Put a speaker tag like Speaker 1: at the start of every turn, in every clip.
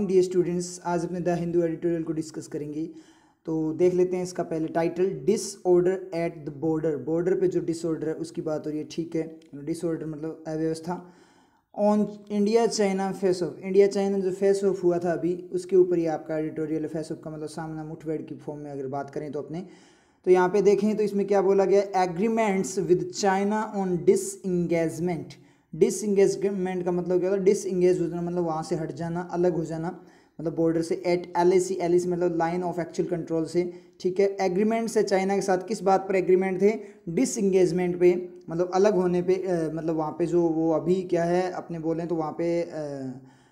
Speaker 1: Morning dear students, आज अपने the Hindu editorial को डिस्कस करेंगे। तो देख लेते हैं इसका पहले title, disorder at the border. Border पे जो डिसऑर्डर है उसकी बात हो रही है, ठीक है। डिसऑर्डर मतलब अव्यवस्था। On India China face of, India China जो फेस ऑफ हुआ था अभी, उसके ऊपर ही आपका एडिटोरियल। फेस ऑफ का मतलब सामना मुठभेड़ की फॉर्म में अगर बात करें तो अपने, तो यहाँ पे देखें तो इसमें क्या बोला गया, agreements with China on disengagement. Disengagement का मतलब क्या होता है, डिसइंगेज हो जाना मतलब वहाँ से हट जाना, अलग हो जाना, मतलब बॉर्डर से। एट LAC, LAC मतलब लाइन ऑफ एक्चुअल कंट्रोल से, ठीक है। एग्रीमेंट से चाइना के साथ किस बात पर एग्रीमेंट थे, डिसइंगेजमेंट पे, मतलब अलग होने पे, मतलब वहाँ पे जो वो अभी क्या है अपने बोलें तो वहाँ पे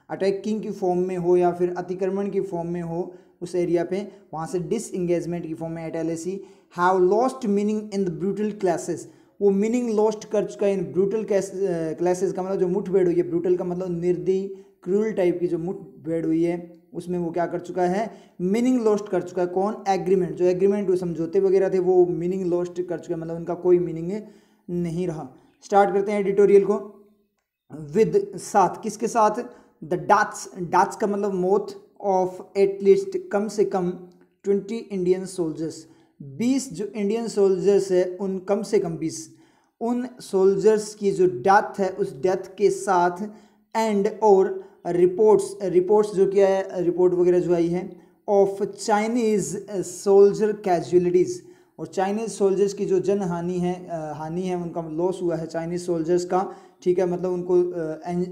Speaker 1: अटैकिंग की फॉर्म में हो या फिर अतिक्रमण की फॉर्म में हो उस एरिया पे, वहाँ से डिसइंगेजमेंट की फॉर्म में at LAC। Have lost meaning in the brutal clashes, वो मीनिंग लॉस्ट कर चुका है इन ब्रूटल क्लासेस का मतलब जो मुठभेड़ हुई है, ब्रूटल का मतलब निर्दयी क्रूल टाइप की जो मुठभेड़ हुई है उसमें वो क्या कर चुका है, मीनिंग लॉस्ट कर चुका है। कौन, एग्रीमेंट, जो एग्रीमेंट वो समझौते वगैरह थे वो मीनिंग लॉस्ट कर चुके हैं, मतलब उनका कोई मीनिंग नहीं रहा। स्टार्ट करते हैं एडिटोरियल को। विद साथ, किसके साथ, द डाच, डाच का मतलब मौत ऑफ एटलीस्ट कम से कम 20 इंडियन सोल्जर्स, 20 जो इंडियन सोल्जर्स है उन कम से कम 20 उन सोल्जर्स की जो डेथ है उस डेथ के साथ, एंड और रिपोर्ट्स जो क्या है, रिपोर्ट वगैरह जो आई है, ऑफ चाइनीज सोल्जर कैजुअलिटीज़, और चाइनीज सोल्जर्स की जो जन हानि है उनका लॉस हुआ है चाइनीज सोल्जर्स का, ठीक है। मतलब उनको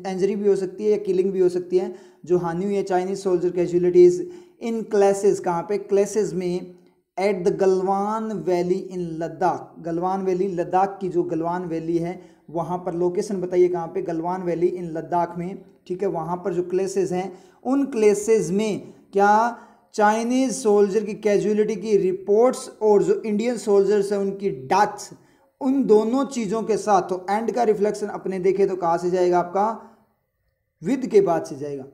Speaker 1: इंजरी भी हो सकती है या किलिंग भी हो सकती है, जो हानि हुई है चाइनीज सोल्जर कैजुअलिटीज़ इन क्लासेस, कहाँ पे, क्लासेस में, at the Galwan valley in Ladakh. Galwan valley, Ladakh की जो गलवान वैली है वहाँ पर, लोकेशन बताइए कहाँ पे, गलवान वैली इन लद्दाख में, ठीक है। वहाँ पर जो क्लेसेस हैं उन क्लेसेस में क्या, चाइनीज सोल्जर की कैजुअलिटी की रिपोर्ट्स और जो इंडियन सोल्जर्स हैं उनकी डेथ्स, उन दोनों चीज़ों के साथ, तो एंड का रिफ्लेक्शन अपने देखें तो कहाँ से जाएगा आपका, विद के बाद से जाएगा।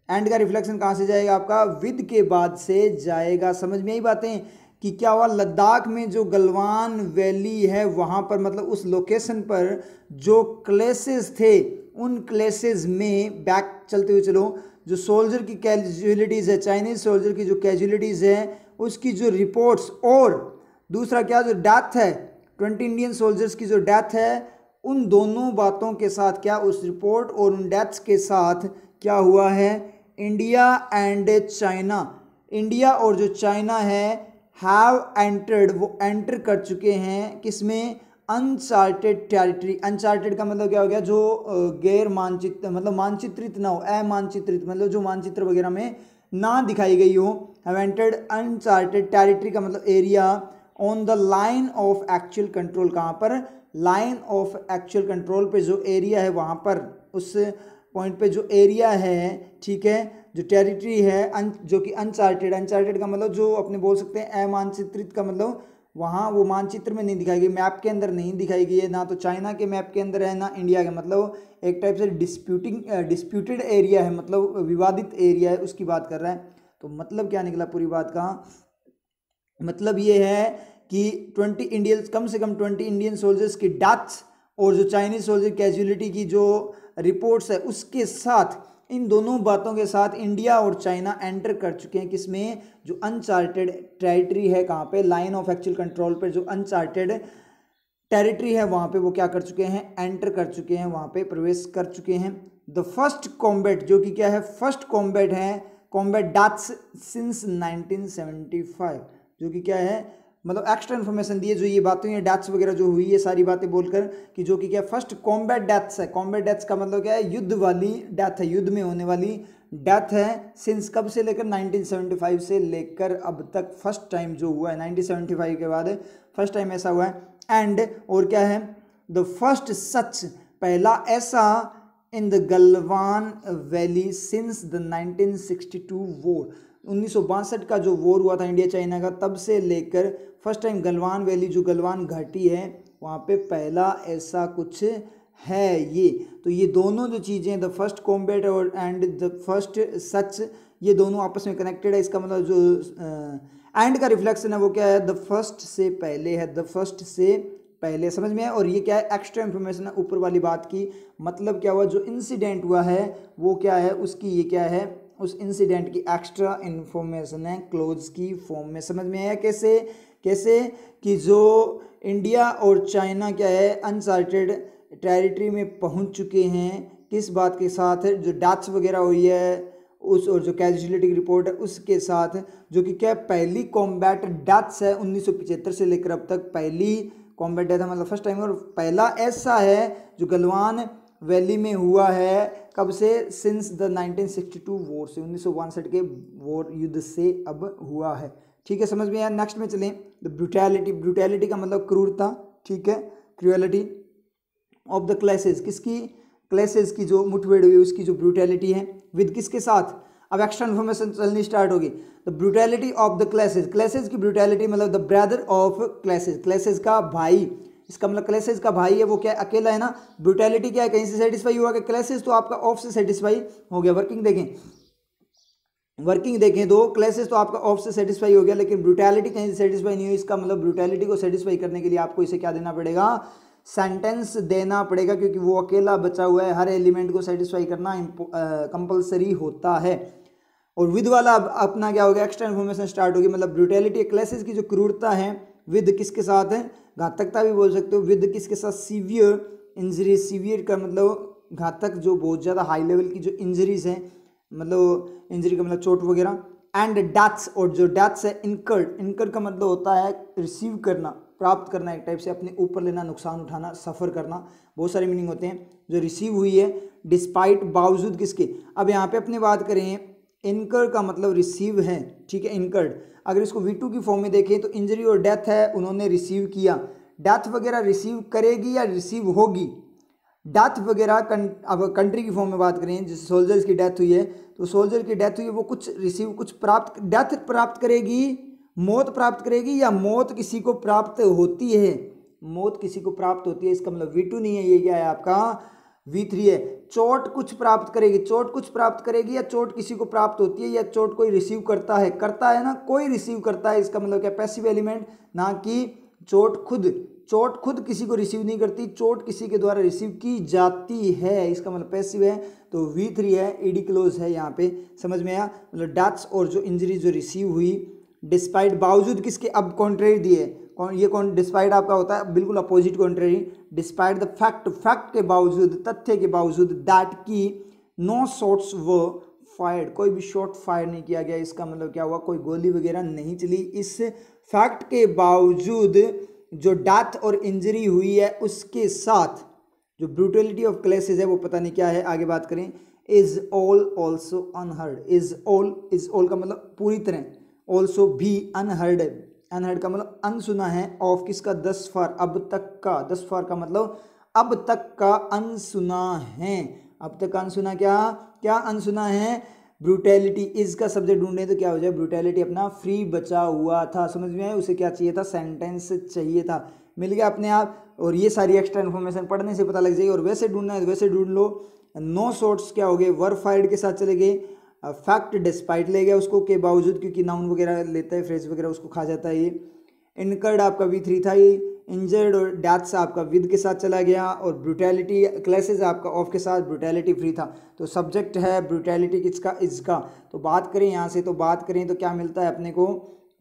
Speaker 1: एंड का रिफ्लेक्शन कहाँ से जाएगा आपका, विद के बाद से जाएगा। समझ में आई बातें कि क्या हुआ, लद्दाख में जो गलवान वैली है वहाँ पर, मतलब उस लोकेशन पर जो क्लेसेस थे उन क्लेसेस में, बैक चलते हुए चलो, जो सोल्जर की कैजुअलिटीज़ है, चाइनीज सोल्जर की जो कैजुअलिटीज़ है उसकी जो रिपोर्ट्स, और दूसरा क्या, जो डेथ है 20 इंडियन सोल्जर्स की जो डेथ है, उन दोनों बातों के साथ क्या, उस रिपोर्ट और उन डेथ्स के साथ क्या हुआ है, इंडिया एंड चाइना, इंडिया और जो चाइना है, हैव एंटर्ड, वो एंटर कर चुके हैं किसमें, अनचार्टेड टेरिटरी। अनचार्टेड का मतलब क्या हो गया, जो गैर मानचित्र, मतलब मानचित्रित ना हो, अमानचित्रित, मतलब जो मानचित्र वगैरह में ना दिखाई गई हो। हैव एंटर्ड अनचार्टेड टेरिटरी का मतलब area on the line of actual control, कहाँ पर, लाइन ऑफ एक्चुअल कंट्रोल पे जो एरिया है वहाँ पर, उस पॉइंट पे जो एरिया है, ठीक है, जो टेरिटरी है जो कि अनचार्टेड, अनचार्टेड का मतलब जो अपने बोल सकते हैं अमानचित्रित का मतलब वहाँ वो मानचित्र में नहीं दिखाई गई, मैप के अंदर नहीं दिखाई गई है, ना तो चाइना के मैप के अंदर है ना इंडिया के, मतलब एक टाइप से डिस्प्यूटेड एरिया है, मतलब विवादित एरिया है, उसकी बात कर रहा है। तो मतलब क्या निकला पूरी बात का, मतलब ये है कि 20 इंडियन, कम से कम 20 इंडियन सोल्जर्स की डेथ्स और जो चाइनीज सोल्जर कैजुअलिटी की जो रिपोर्ट्स है उसके साथ, इन दोनों बातों के साथ इंडिया और चाइना एंटर कर चुके हैं किसमें, जो अनचार्टेड टेरिटरी है, कहाँ पे, लाइन ऑफ एक्चुअल कंट्रोल पर जो अनचार्टेड टेरिटरी है वहाँ पे वो क्या कर चुके हैं, एंटर कर चुके हैं, वहाँ पे प्रवेश कर चुके हैं। द फर्स्ट कॉम्बैट, जो कि क्या है, फर्स्ट कॉम्बैट है, कॉम्बैट डेथ्स सिंस 1975, जो कि क्या है, मतलब एक्स्ट्रा इन्फॉर्मेशन दी है, जो ये बातें हैं डेथ्स वगैरह जो हुई है सारी बातें बोलकर, कि जो कि क्या, फर्स्ट कॉम्बैट डेथ्स है। कॉम्बैट डेथ्स का मतलब क्या है, युद्ध वाली डेथ है, युद्ध में होने वाली डेथ है। सिंस कब से लेकर, 1975 से लेकर अब तक फर्स्ट टाइम जो हुआ है, 1975 के बाद फर्स्ट टाइम ऐसा हुआ है। एंड और क्या है, द फर्स्ट सच, पहला ऐसा, in the Galwan valley since the 1962 war, 1962 का जो वॉर हुआ था इंडिया चाइना का, तब से लेकर फर्स्ट टाइम गलवान वैली, जो गलवान घाटी है वहाँ पे पहला ऐसा कुछ है ये। तो ये दोनों जो चीज़ें, द फर्स्ट कॉम्बैट और एंड द फर्स्ट सच, ये दोनों आपस में कनेक्टेड है। इसका मतलब जो एंड का रिफ्लेक्शन है वो क्या है, द फर्स्ट से पहले है, द फर्स्ट से पहले, समझ में है। और ये क्या है, एक्स्ट्रा इन्फॉर्मेशन है ऊपर वाली बात की, मतलब क्या हुआ, जो इंसिडेंट हुआ है वो क्या है, उसकी ये क्या है, उस इंसिडेंट की एक्स्ट्रा इन्फॉर्मेशन है क्लोज की फॉर्म में। समझ में आया कैसे? कैसे कि जो इंडिया और चाइना क्या है अनचार्टेड टेरिटरी में पहुंच चुके हैं, किस बात के साथ है, जो डेथ्स वगैरह हुई है उस, और जो कैजुअलिटी की रिपोर्ट है उसके साथ, जो कि क्या पहली कॉम्बैट डेथ्स है 1975 से लेकर अब तक पहली कॉम्बैट डेथ है, मतलब फर्स्ट टाइम, और पहला ऐसा है जो गलवान वैली में हुआ है। कब से? सिंस द 1962 वॉर से, 1962 के वॉर युद्ध से अब हुआ है। ठीक है, समझ में आया। नेक्स्ट में चलें। द ब्रूटैलिटी, ब्रूटैलिटी का मतलब क्रूरता, ठीक है, क्रूएलिटी ऑफ द क्लासेस, किसकी? क्लासेस की जो मुठभेड़ हुई उसकी जो ब्रूटैलिटी है, विद किसके साथ? अब एक्स्ट्रा इन्फॉर्मेशन चलनी स्टार्ट होगी। The brutality of the classes, classes की ब्रूटैलिटी मतलब the brother of classes, classes का भाई, इसका मतलब क्लासेस का भाई है वो क्या अकेला है ना। ब्रूटैलिटी क्या है? कहीं से सेटिस्फाई हुआ कि क्लासेस तो आपका ऑफ से सेटिस्फाई हो गया। वर्किंग देखें, वर्किंग देखें तो क्लासेस तो आपका ऑफ से सेटिस्फाई हो गया, लेकिन ब्रूटैलिटी कहीं से सेटिस्फाई नहीं हुई। इसका मतलब ब्रूटैलिटी को सेटिस्फाई करने के लिए आपको इसे क्या देना पड़ेगा? सेंटेंस देना पड़ेगा, क्योंकि वो अकेला बचा हुआ है। हर एलिमेंट को सेटिस्फाई करना कंपलसरी होता है। और विद वाला अब अपना क्या हो गया? एक्स्ट्रा इन्फॉर्मेशन स्टार्ट होगी। मतलब ब्रूटैलिटी क्लासेस की जो क्रूरता है विद किसके साथ है? घातकता भी बोल सकते हो। विद किसके साथ? सीवियर इंजरी, सीवियर का मतलब घातक, जो बहुत ज़्यादा हाई लेवल की जो इंजरीज हैं, मतलब इंजरी का मतलब चोट वगैरह। एंड डेथ्स, और जो डेथ्स है इनकर्ड, इनकर्ड का मतलब होता है रिसीव करना, प्राप्त करना, एक टाइप से अपने ऊपर लेना, नुकसान उठाना, सफ़र करना, बहुत सारे मीनिंग होते हैं। जो रिसीव हुई है डिस्पाइट, बावजूद किसके? अब यहाँ पे अपने बात करें, इनकर का मतलब रिसीव है, ठीक है, इनकर्ड। अगर इसको V2 की फॉर्म में देखें तो इंजरी और डेथ है, उन्होंने रिसीव किया। डेथ वगैरह रिसीव करेगी या रिसीव होगी? डेथ वगैरह अब कंट्री की फॉर्म में बात करें, जैसे सोल्जर्स की डेथ हुई है तो सोल्जर की डेथ हुई है, वो कुछ रिसीव, कुछ प्राप्त, डेथ प्राप्त करेगी, मौत प्राप्त करेगी, या मौत किसी को प्राप्त होती है? मौत किसी को प्राप्त होती है, इसका मतलब V2 नहीं है, ये क्या है आपका? V3 है। चोट कुछ प्राप्त करेगी, चोट कुछ प्राप्त करेगी, या चोट किसी को प्राप्त होती है, या चोट कोई रिसीव करता है? करता है ना, कोई रिसीव करता है, इसका मतलब क्या? पैसिव एलिमेंट, ना कि चोट खुद। चोट खुद किसी को रिसीव नहीं करती, चोट किसी के द्वारा रिसीव की जाती है, इसका मतलब पैसिव है। तो V3 है, ईडी क्लोज है यहाँ पे। समझ में आया? मतलब डेथ्स और जो इंजरी जो रिसीव हुई डिस्पाइट, बावजूद किसके? अब कॉन्ट्रेरी दिए, ये कौन? डिस्पाइट आपका होता है बिल्कुल opposite contrary. Despite the fact, fact के बावजूद, तथ्य के बावजूद, दैट की नो शॉट्स व फायर्ड, कोई भी शॉट फायर नहीं किया गया, इसका मतलब क्या हुआ? कोई गोली वगैरह नहीं चली। इस फैक्ट के बावजूद जो डेथ और इंजरी हुई है उसके साथ जो ब्रूटलिटी ऑफ क्लासेस है वो पता नहीं क्या है। आगे बात करें, is all also unheard, is all का मतलब पूरी तरह, ऑल्सो भी, अनहर्ड, अनहर्ड का मतलब अनसुना है, ऑफ किसका? दस फार, अब तक का, दस फार का मतलब अब तक का अनसुना है। अब तक का अनसुना, क्या क्या अनसुना है? ब्रूटैलिटी। इज का सब्जेक्ट ढूंढे तो क्या हो जाए? ब्रूटैलिटी अपना फ्री बचा हुआ था। समझ में आया? उसे क्या चाहिए था? सेंटेंस चाहिए था, मिल गया अपने आप। और ये सारी एक्स्ट्रा इन्फॉर्मेशन पढ़ने से पता लग जाएगी। और वैसे ढूंढना है तो वैसे ढूंढ लो। नो शॉट्स क्या हो गए? वर फाइड के साथ चले गए। फैक्ट डिस्पाइट ले गया उसको के बावजूद, क्योंकि नाउन वगैरह लेता है, फ्रेज वगैरह उसको खा जाता है ये। इनकर्ड आपका V3 था ये। इंजर्ड और डेथ्स आपका विद के साथ चला गया। और ब्रूटैलिटी क्लासेस आपका ऑफ के साथ, ब्रूटैलिटी फ्री था। तो सब्जेक्ट है ब्रूटैलिटी किसका? इसका। तो बात करें यहाँ से, तो बात करें तो क्या मिलता है अपने को?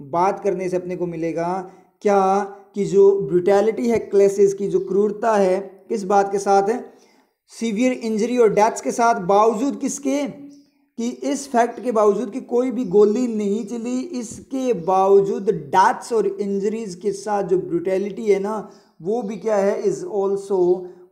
Speaker 1: बात करने से अपने को मिलेगा क्या कि जो ब्रूटैलिटी है क्लासेस की, जो क्रूरता है, किस बात के साथ है? सीवियर इंजरी और डेथ्स के साथ, बावजूद किसके? कि इस फैक्ट के बावजूद कि कोई भी गोली नहीं चली, इसके बावजूद डेथ्स और इंजरीज के साथ जो ब्रूटैलिटी है ना, वो भी क्या है? इज ऑल्सो,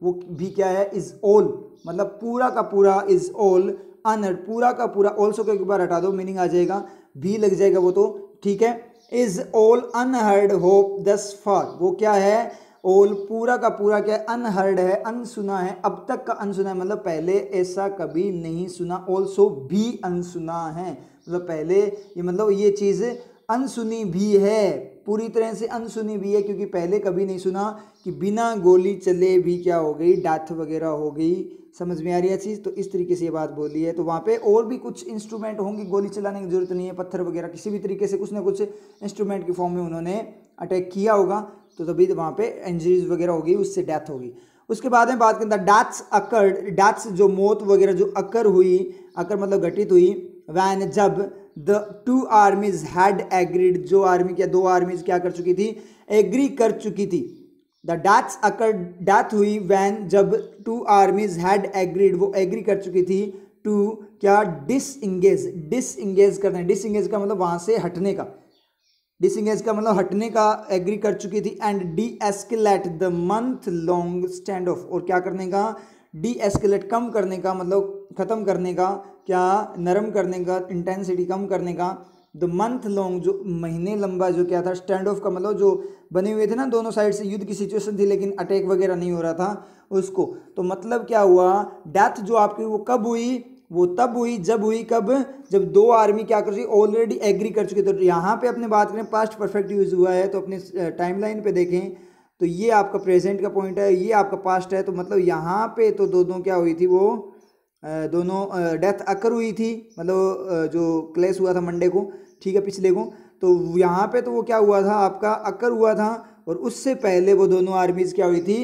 Speaker 1: वो भी क्या है? इज ऑल, मतलब पूरा का पूरा, इज ऑल अनहर्ड, पूरा का पूरा। ऑल्सो को एक बार हटा दो, मीनिंग आ जाएगा, भी लग जाएगा वो तो, ठीक है। इज ऑल अनहर्ड होप दस फार, वो क्या है? ऑल, पूरा का पूरा क्या है? अनहर्ड है, अनसुना है, अब तक का अनसुना है, मतलब पहले ऐसा कभी नहीं सुना। ऑल्सो भी अनसुना है, मतलब पहले ये, मतलब ये चीज़ अनसुनी भी है, पूरी तरह से अनसुनी भी है, क्योंकि पहले कभी नहीं सुना कि बिना गोली चले भी क्या हो गई? डेथ वगैरह हो गई। समझ में आ रही है चीज़? तो इस तरीके से ये बात बोली है। तो वहाँ पे और भी कुछ इंस्ट्रूमेंट होंगे, गोली चलाने की जरूरत नहीं है, पत्थर वगैरह किसी भी तरीके से कुछ ना कुछ इंस्ट्रूमेंट की फॉर्म में उन्होंने अटैक किया होगा, तो तभी तो वहाँ पे इंजरीज वगैरह होगी, उससे डेथ होगी। उसके बाद में बात करता है डेथ्स अकर्ड, डेथ्स जो मौत वगैरह जो अकर हुई, अकर मतलब घटित हुई, वैन जब द टू आर्मीज हैड एग्रीड, जो आर्मी क्या, दो आर्मीज क्या कर चुकी थी, एग्री कर चुकी थी। द डेथ्स अकर, डेथ हुई वैन जब टू आर्मीज हैड एग्रीड, वो एग्री कर चुकी थी टू क्या, डिसइंगेज, डिसइंगेज करना, डिसइंगेज का मतलब वहां से हटने का, डिसइंगेज का मतलब हटने का एग्री कर चुकी थी। And D escalate the month long stand of, और क्या करने का, डी एस्केलेट कम करने का, मतलब खत्म करने का, क्या नरम करने का, इंटेंसिटी कम करने का। द मंथ लॉन्ग जो महीने लंबा जो क्या था, स्टैंड ऑफ का मतलब जो बने हुए थे ना दोनों साइड से, युद्ध की सिचुएशन थी लेकिन अटैक वगैरह नहीं हो रहा था उसको। तो मतलब क्या हुआ, डेथ जो आपकी वो कब हुई, वो तब हुई जब हुई, कब, जब दो आर्मी क्या कर चुकी, ऑलरेडी एग्री कर चुकी। तो यहाँ पे अपने बात करें पास्ट परफेक्ट यूज हुआ है, तो अपने टाइमलाइन पे देखें तो ये आपका प्रेजेंट का पॉइंट है, ये आपका पास्ट है। तो मतलब यहाँ पे तो दोनों क्या हुई थी, वो दोनों डेथ अकर हुई थी, मतलब जो क्लेश हुआ था मंडे को, ठीक है, पिछले को। तो यहाँ पे तो वो क्या हुआ था, आपका अकर हुआ था, और उससे पहले वो दोनों आर्मीज क्या हुई थी,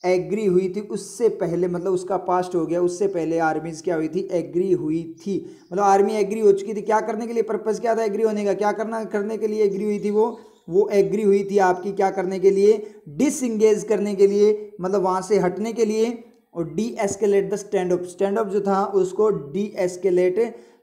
Speaker 1: एग्री हुई थी। उससे पहले मतलब उसका पास्ट हो गया, उससे पहले आर्मीज क्या हुई थी, एग्री हुई थी। मतलब आर्मी एग्री हो चुकी थी, क्या करने के लिए, पर्पस क्या था एग्री होने का, क्या करना करने के लिए एग्री हुई थी, वो एग्री हुई थी आपकी क्या करने के लिए, डिसइंगेज करने के लिए, मतलब वहां से हटने के लिए। और D escalate the stand of, stand of जो था उसको डी एस्केलेट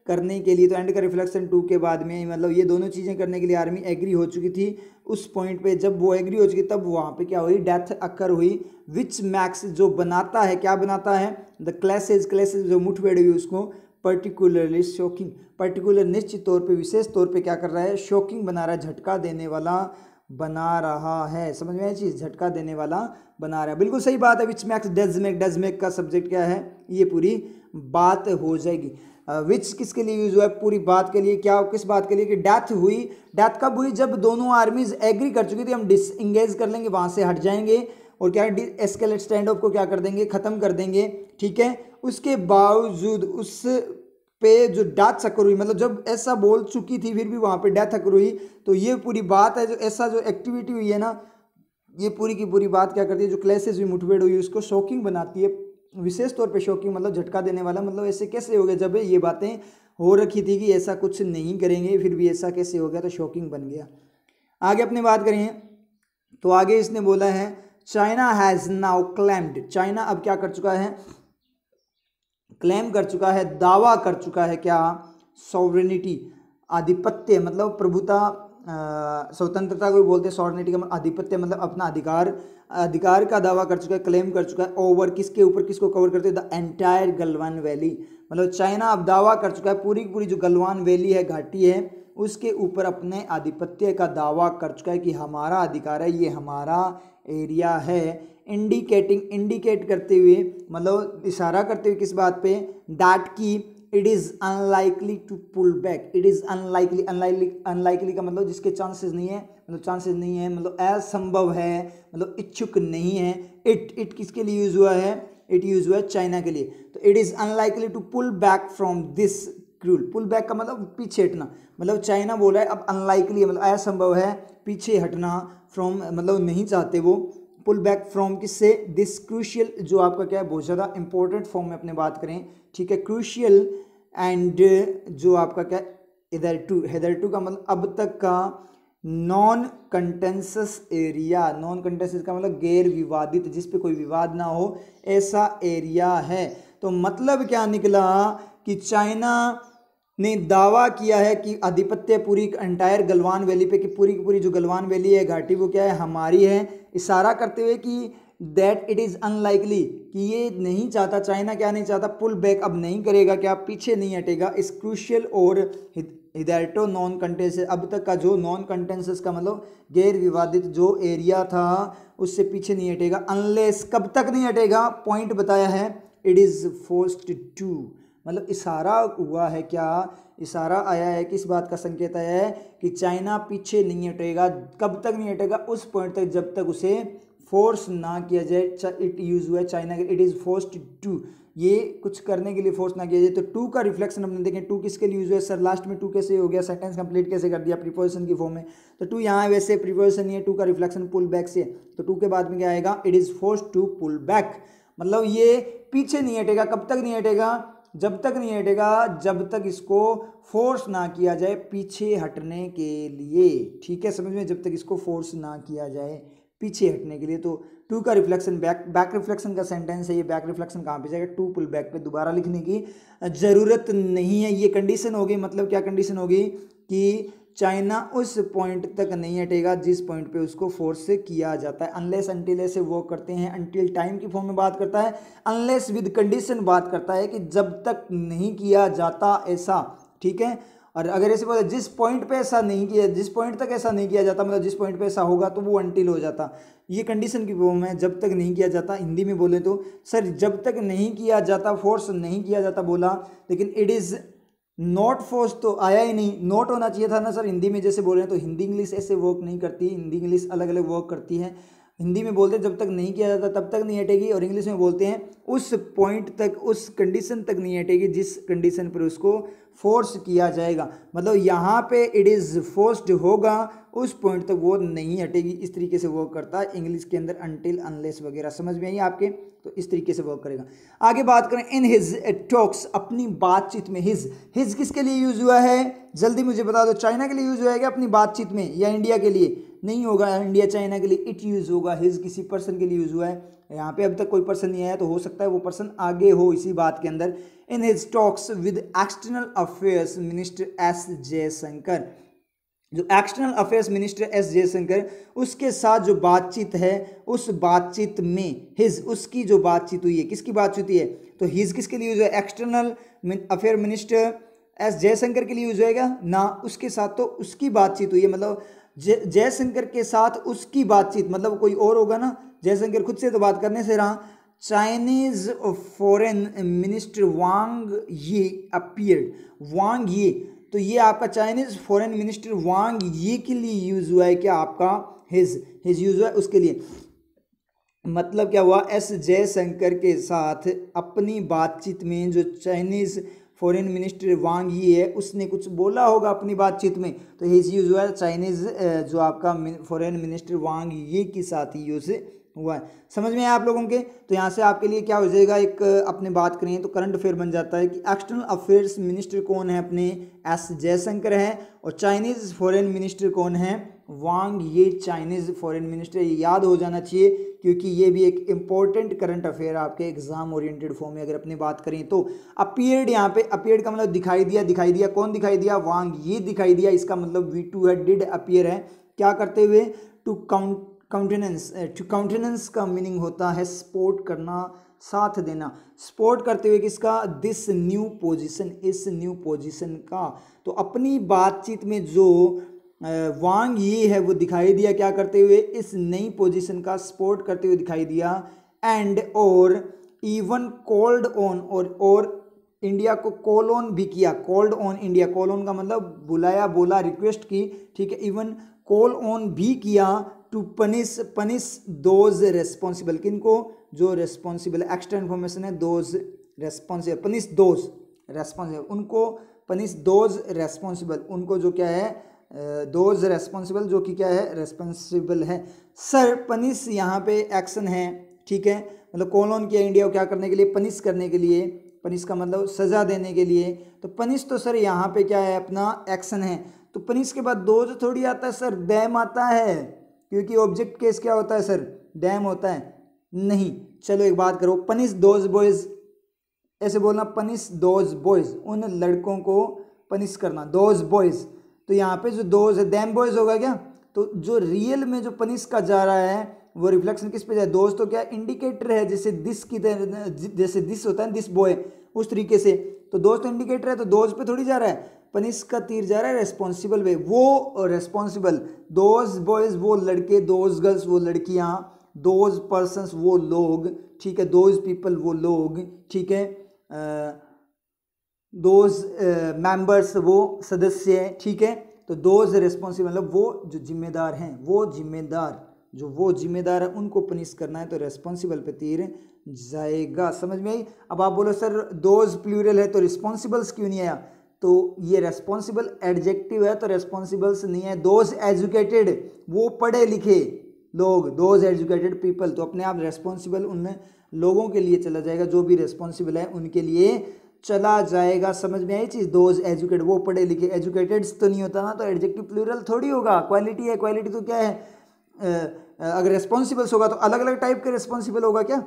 Speaker 1: करने के लिए। तो एंड का रिफ्लेक्शन 2 के बाद में, मतलब ये दोनों चीज़ें करने के लिए आर्मी एग्री हो चुकी थी। उस पॉइंट पे जब वो एग्री हो चुकी तब वहाँ पे क्या हुई, डेथ अकर हुई। विच मैक्स जो बनाता है, क्या बनाता है, द क्लैसेज, क्लैसेज जो मुठभेड़ हुई उसको पर्टिकुलरली शॉकिंग, पर्टिकुलर निश्चित तौर पे, विशेष तौर पे क्या कर रहा है, शॉकिंग बना रहा है, झटका देने वाला बना रहा है। समझ में आई चीज़, झटका देने वाला बना रहा है, बिल्कुल सही बात है। विच max does make, does make का सब्जेक्ट क्या है, ये पूरी बात हो जाएगी। विच किसके लिए यूज हुआ है, पूरी बात के लिए, क्या किस बात के लिए, कि डेथ हुई, डेथ कब हुई, जब दोनों आर्मीज एग्री कर चुकी थी हम डिसएंगेज कर लेंगे, वहां से हट जाएंगे और क्या एस्केलेट स्टैंड ऑफ को क्या कर देंगे, खत्म कर देंगे, ठीक है। उसके बावजूद उस पे जो डेथ अकर हुई, मतलब जब ऐसा बोल चुकी थी फिर भी वहां पे डेथ अकर हुई। तो ये पूरी बात है, जो ऐसा जो एक्टिविटी हुई है ना, ये पूरी की पूरी बात क्या करती है, जो क्लैशेस हुई, मुठभेड़ हुई, उसको शॉकिंग बनाती है। विशेष तौर पे शॉकिंग मतलब झटका देने वाला, मतलब ऐसे कैसे हो गया, जब ये बातें हो रखी थी कि ऐसा कुछ नहीं करेंगे फिर भी ऐसा कैसे हो गया, तो शॉकिंग बन गया। आगे अपनी बात करें तो आगे इसने बोला है China has now claimed, China अब क्या कर चुका है, क्लेम कर चुका है, दावा कर चुका है, क्या, सॉवरेनिटी, आधिपत्य, मतलब प्रभुता, स्वतंत्रता को बोलते हैं सॉवरेनिटी का, आधिपत्य मतलब अपना अधिकार, अधिकार का दावा कर चुका है, क्लेम कर चुका है। ओवर किसके ऊपर, किसको कवर करते हैं, द एंटायर गलवान वैली, मतलब चाइना अब दावा कर चुका है पूरी पूरी जो गलवान वैली है, घाटी है, उसके ऊपर अपने आधिपत्य का दावा कर चुका है कि हमारा अधिकार है, ये हमारा एरिया है। इंडिकेटिंग, इंडिकेट करते हुए, मतलब इशारा करते हुए किस बात पे, दैट की it is unlikely to pull back, it is unlikely, unlikely, unlikely का मतलब जिसके चांसेस नहीं है, मतलब चांसेस नहीं है, मतलब असंभव है, मतलब इच्छुक नहीं है। इट किसके लिए यूज हुआ है, इट यूज हुआ है चाइना के लिए। तो it is unlikely to pull back from this cruel, pull back का मतलब पीछे हटना, मतलब चाइना बोल रहा है अब अनलाइकली मतलब असंभव है पीछे हटना, फ्रॉम मतलब नहीं चाहते वो, पुल बैक फ्रॉम किससे, दिस क्रूशियल, जो आपका क्या है बहुत ज़्यादा इंपॉर्टेंट फॉर्म में अपने बात करें, ठीक है, क्रूशियल एंड जो आपका क्या, हिदर टू का मतलब अब तक का, नॉन कंटेंसस एरिया, नॉन कंटेंसस का मतलब गैर विवादित, जिस पे कोई विवाद ना हो, ऐसा एरिया है। तो मतलब क्या निकला कि चाइना ने दावा किया है कि आधिपत्य पूरी एंटायर गलवान वैली पे, कि पूरी की पूरी जो गलवान वैली है, घाटी, वो क्या है, हमारी है, इशारा करते हुए कि दैट इट इज़ अनलाइकली, कि ये नहीं चाहता, चाइना क्या नहीं चाहता, पुल बैक अब नहीं करेगा, क्या पीछे नहीं हटेगा, इस क्रूशियल और हिदैटो नॉन कंटेंसस, अब तक का जो नॉन कंटेंसस का मतलब गैर विवादित जो एरिया था उससे पीछे नहीं हटेगा, अनलेस, कब तक नहीं हटेगा, पॉइंट बताया है, इट इज़ फोर्स्ड टू, मतलब इशारा हुआ है, क्या इशारा आया है, किस बात का संकेत आया है कि चाइना पीछे नहीं हटेगा, कब तक नहीं हटेगा, उस पॉइंट तक जब तक उसे फोर्स ना किया जाए। इट यूज हुआ है चाइना के, इट इज़ फोर्स्ड टू, ये कुछ करने के लिए फोर्स ना किया जाए। तो टू का रिफ्लेक्शन हमने देखें, टू किसके लिए यूज हुआ है, सर लास्ट में टू कैसे हो गया, सेंटेंस कंप्लीट कैसे कर दिया, प्रीपोजिशन की फॉर्म में, तो टू यहाँ वैसे प्रीपोजिशन नहीं है, टू का रिफ्लेक्शन पुल बैक से, तो टू के बाद में क्या आएगा, it is forced to pull back, मतलब ये पीछे नहीं हटेगा, कब तक नहीं हटेगा, जब तक नहीं हटेगा जब तक इसको फोर्स ना किया जाए पीछे हटने के लिए, ठीक है, समझ में, जब तक इसको फोर्स ना किया जाए पीछे हटने के लिए। तो टू का रिफ्लेक्शन बैक रिफ्लेक्शन का सेंटेंस है ये। बैक रिफ्लेक्शन कहाँ पे जाएगा, टू पुल बैक पे दोबारा लिखने की जरूरत नहीं है। ये कंडीशन होगी, मतलब क्या कंडीशन होगी कि चाइना उस पॉइंट तक नहीं हटेगा जिस पॉइंट पे उसको फोर्स से किया जाता है। अनलेस अनटिल ऐसे वर्क करते हैं, अनटिल टाइम की फॉर्म में बात करता है, अनलेस विद कंडीशन बात करता है कि जब तक नहीं किया जाता ऐसा, ठीक है। और अगर ऐसे बोले जिस पॉइंट पे ऐसा नहीं किया, जिस पॉइंट तक ऐसा नहीं किया जाता, मतलब जिस पॉइंट पे ऐसा होगा तो वो अनटिल हो जाता। ये कंडीशन की फॉर्म है, जब तक नहीं किया जाता। हिंदी में बोले तो सर जब तक नहीं किया जाता, फोर्स नहीं किया जाता बोला, लेकिन इट इज़ नॉट फोर्स तो आया ही नहीं, नॉट होना चाहिए था ना सर। हिंदी में जैसे बोल रहे हैं तो हिंदी इंग्लिश ऐसे वर्क नहीं करती, हिंदी इंग्लिश अलग अलग वर्क करती है। हिंदी में बोलते हैं जब तक नहीं किया जाता तब तक नहीं हटेगी, और इंग्लिश में बोलते हैं उस पॉइंट तक, उस कंडीशन तक नहीं हटेगी जिस कंडीशन पर उसको फोर्स किया जाएगा। मतलब यहाँ पे इट इज़ फोर्स्ड होगा, उस पॉइंट तक वो नहीं हटेगी। इस तरीके से वर्क करता है इंग्लिश के अंदर, अनटिल, अनलेस वगैरह, समझ में आई आपके, तो इस तरीके से वर्क करेगा। आगे बात करें इन हिज टॉक्स, अपनी बातचीत में। हिज किसके लिए यूज हुआ है, जल्दी मुझे बता दो। चाइना के लिए यूज होगा अपनी बातचीत में, या इंडिया के लिए? नहीं होगा इंडिया चाइना के लिए, इट यूज होगा। हिज किसी पर्सन के लिए यूज हुआ है। यहाँ पे अब तक कोई पर्सन नहीं आया, तो हो सकता है वो पर्सन आगे हो इसी बात के अंदर। In his talks with external affairs minister S Jaishankar, जो external affairs minister S Jaishankar, उसके साथ जो बातचीत है, उस बातचीत में हिज, उसकी जो बातचीत हुई है, किसकी बातचीत हुई है, तो हिज किसके लिए यूज है, external affair minister S Jaishankar के लिए यूज होएगा ना, उसके साथ तो उसकी बातचीत हुई है। मतलब जयशंकर के साथ उसकी बातचीत, मतलब कोई और होगा ना, जयशंकर खुद से तो बात करने से रहा। चाइनीज फॉरेन मिनिस्टर वांग यी अपीयर्ड, वांग यी, तो ये आपका चाइनीज फॉरेन मिनिस्टर वांग यी के लिए यूज हुआ है क्या, आपका हिज यूज हुआ है उसके लिए। मतलब क्या हुआ, एस जयशंकर के साथ अपनी बातचीत में जो चाइनीज फॉरेन मिनिस्टर वांग यी है उसने कुछ बोला होगा अपनी बातचीत में, तो हिज यूज हुआ है चाइनीज जो आपका फॉरेन मिनिस्टर वांग यी के साथ ही यूज हुआ है। समझ में आया आप लोगों के? तो यहाँ से आपके लिए क्या हो जाएगा, एक अपने बात करें तो करंट अफेयर बन जाता है कि एक्सटर्नल अफेयर्स मिनिस्टर कौन है, अपने एस जयशंकर है, और चाइनीज फॉरेन मिनिस्टर कौन है, वांग ये चाइनीज फॉरेन मिनिस्टर। ये याद हो जाना चाहिए क्योंकि ये भी एक इंपॉर्टेंट करंट अफेयर आपके एग्जाम ओरिएंटेड फॉर्म में अगर अपनी बात करें तो। अपीयर्ड, यहाँ पे अपीयर्ड का मतलब दिखाई दिया, दिखाई दिया, कौन दिखाई दिया, वांग ये दिखाई दिया, इसका मतलब V2 है, डिड अपीयर है, क्या करते हुए, टू काउंटेनेंस। टू काउंटेनेंस का मीनिंग होता है सपोर्ट करना, साथ देना, सपोर्ट करते हुए किसका, दिस न्यू पोजीशन, इस न्यू पोजीशन का। तो अपनी बातचीत में जो वांग ये है वो दिखाई दिया क्या करते हुए, इस नई पोजीशन का सपोर्ट करते हुए दिखाई दिया। एंड और इवन कॉल्ड ऑन, और इंडिया को कॉल ऑन भी किया, called on India, call on का मतलब बुलाया, बोला, रिक्वेस्ट की, ठीक है, इवन कॉल ऑन भी किया टू पनिश दोज रेस्पॉन्सिबल, किनको, जो रेस्पॉन्सिबल, एक्स्ट्रा इन्फॉर्मेशन है, those responsible, punish those responsible, उनको पनिश दोज रेस्पॉन्सिबल, उनको जो क्या है, दोज रेस्पॉन्सिबल, जो कि क्या है, रेस्पॉन्सिबल है। सर पनिश यहाँ पे एक्शन है, ठीक है, मतलब कॉल ऑन किया इंडिया को क्या करने के लिए, पनिश करने के लिए, पनिश का मतलब सजा देने के लिए। तो पनिश तो सर यहाँ पे क्या है, अपना एक्शन है, तो पनिश के बाद दोज थोड़ी आता है सर, डैम आता है, क्योंकि ऑब्जेक्ट केस क्या होता है सर, डैम होता है, नहीं। चलो एक बात करो, पनिश दोज बॉयज, ऐसे बोलना, पनिश दोज बॉयज, उन लड़कों को पनिश करना, दोज बॉयज। तो यहाँ पे जो दोज है, डैम बॉयज होगा क्या, तो जो रियल में जो पनिश का जा रहा है वो रिफ्लेक्शन किस पे जाए, दोज तो क्या इंडिकेटर है, जैसे दिस की तरह, जैसे दिस होता है दिस बॉय, उस तरीके से। तो दोज तो इंडिकेटर है, तो दोज पे थोड़ी जा रहा है, पनिश का तीर जा रहा है रेस्पॉन्सिबल वे, वो रेस्पॉन्सिबल, दोज बॉयज वो लड़के, दोज गर्ल्स वो लड़कियां, दोज पर्सन्स वो लोग, ठीक है, दोज पीपल वो लोग, ठीक है, दोज मेंबर्स वो सदस्य, ठीक है। तो दोज रेस्पॉन्सिबल मतलब वो जो जिम्मेदार हैं, वो जिम्मेदार, जो वो जिम्मेदार है उनको पनिश करना है, तो रेस्पॉन्सिबल पे तीर जाएगा। समझ में आई? अब आप बोलो सर दोज प्लूरल है तो रिस्पॉन्सिबल्स क्यों नहीं आया, तो ये रेस्पॉन्सिबल एडजेक्टिव है, तो रेस्पॉन्सिबल्स नहीं है। दोज एजुकेटेड वो पढ़े लिखे लोग, दोज एजुकेटेड पीपल, तो अपने आप रेस्पॉन्सिबल उन लोगों के लिए चला जाएगा जो भी रेस्पॉन्सिबल है उनके लिए चला जाएगा। समझ में आई चीज़? दोज एजुकेट, वो पढ़े लिखे, एजुकेटेड्स तो नहीं होता ना, तो एडजेक्टिव प्लूरल थोड़ी होगा। क्वालिटी है, क्वालिटी तो क्या है, अगर रेस्पॉन्सिबल्स होगा तो अलग अलग टाइप के रेस्पॉन्सिबल होगा क्या?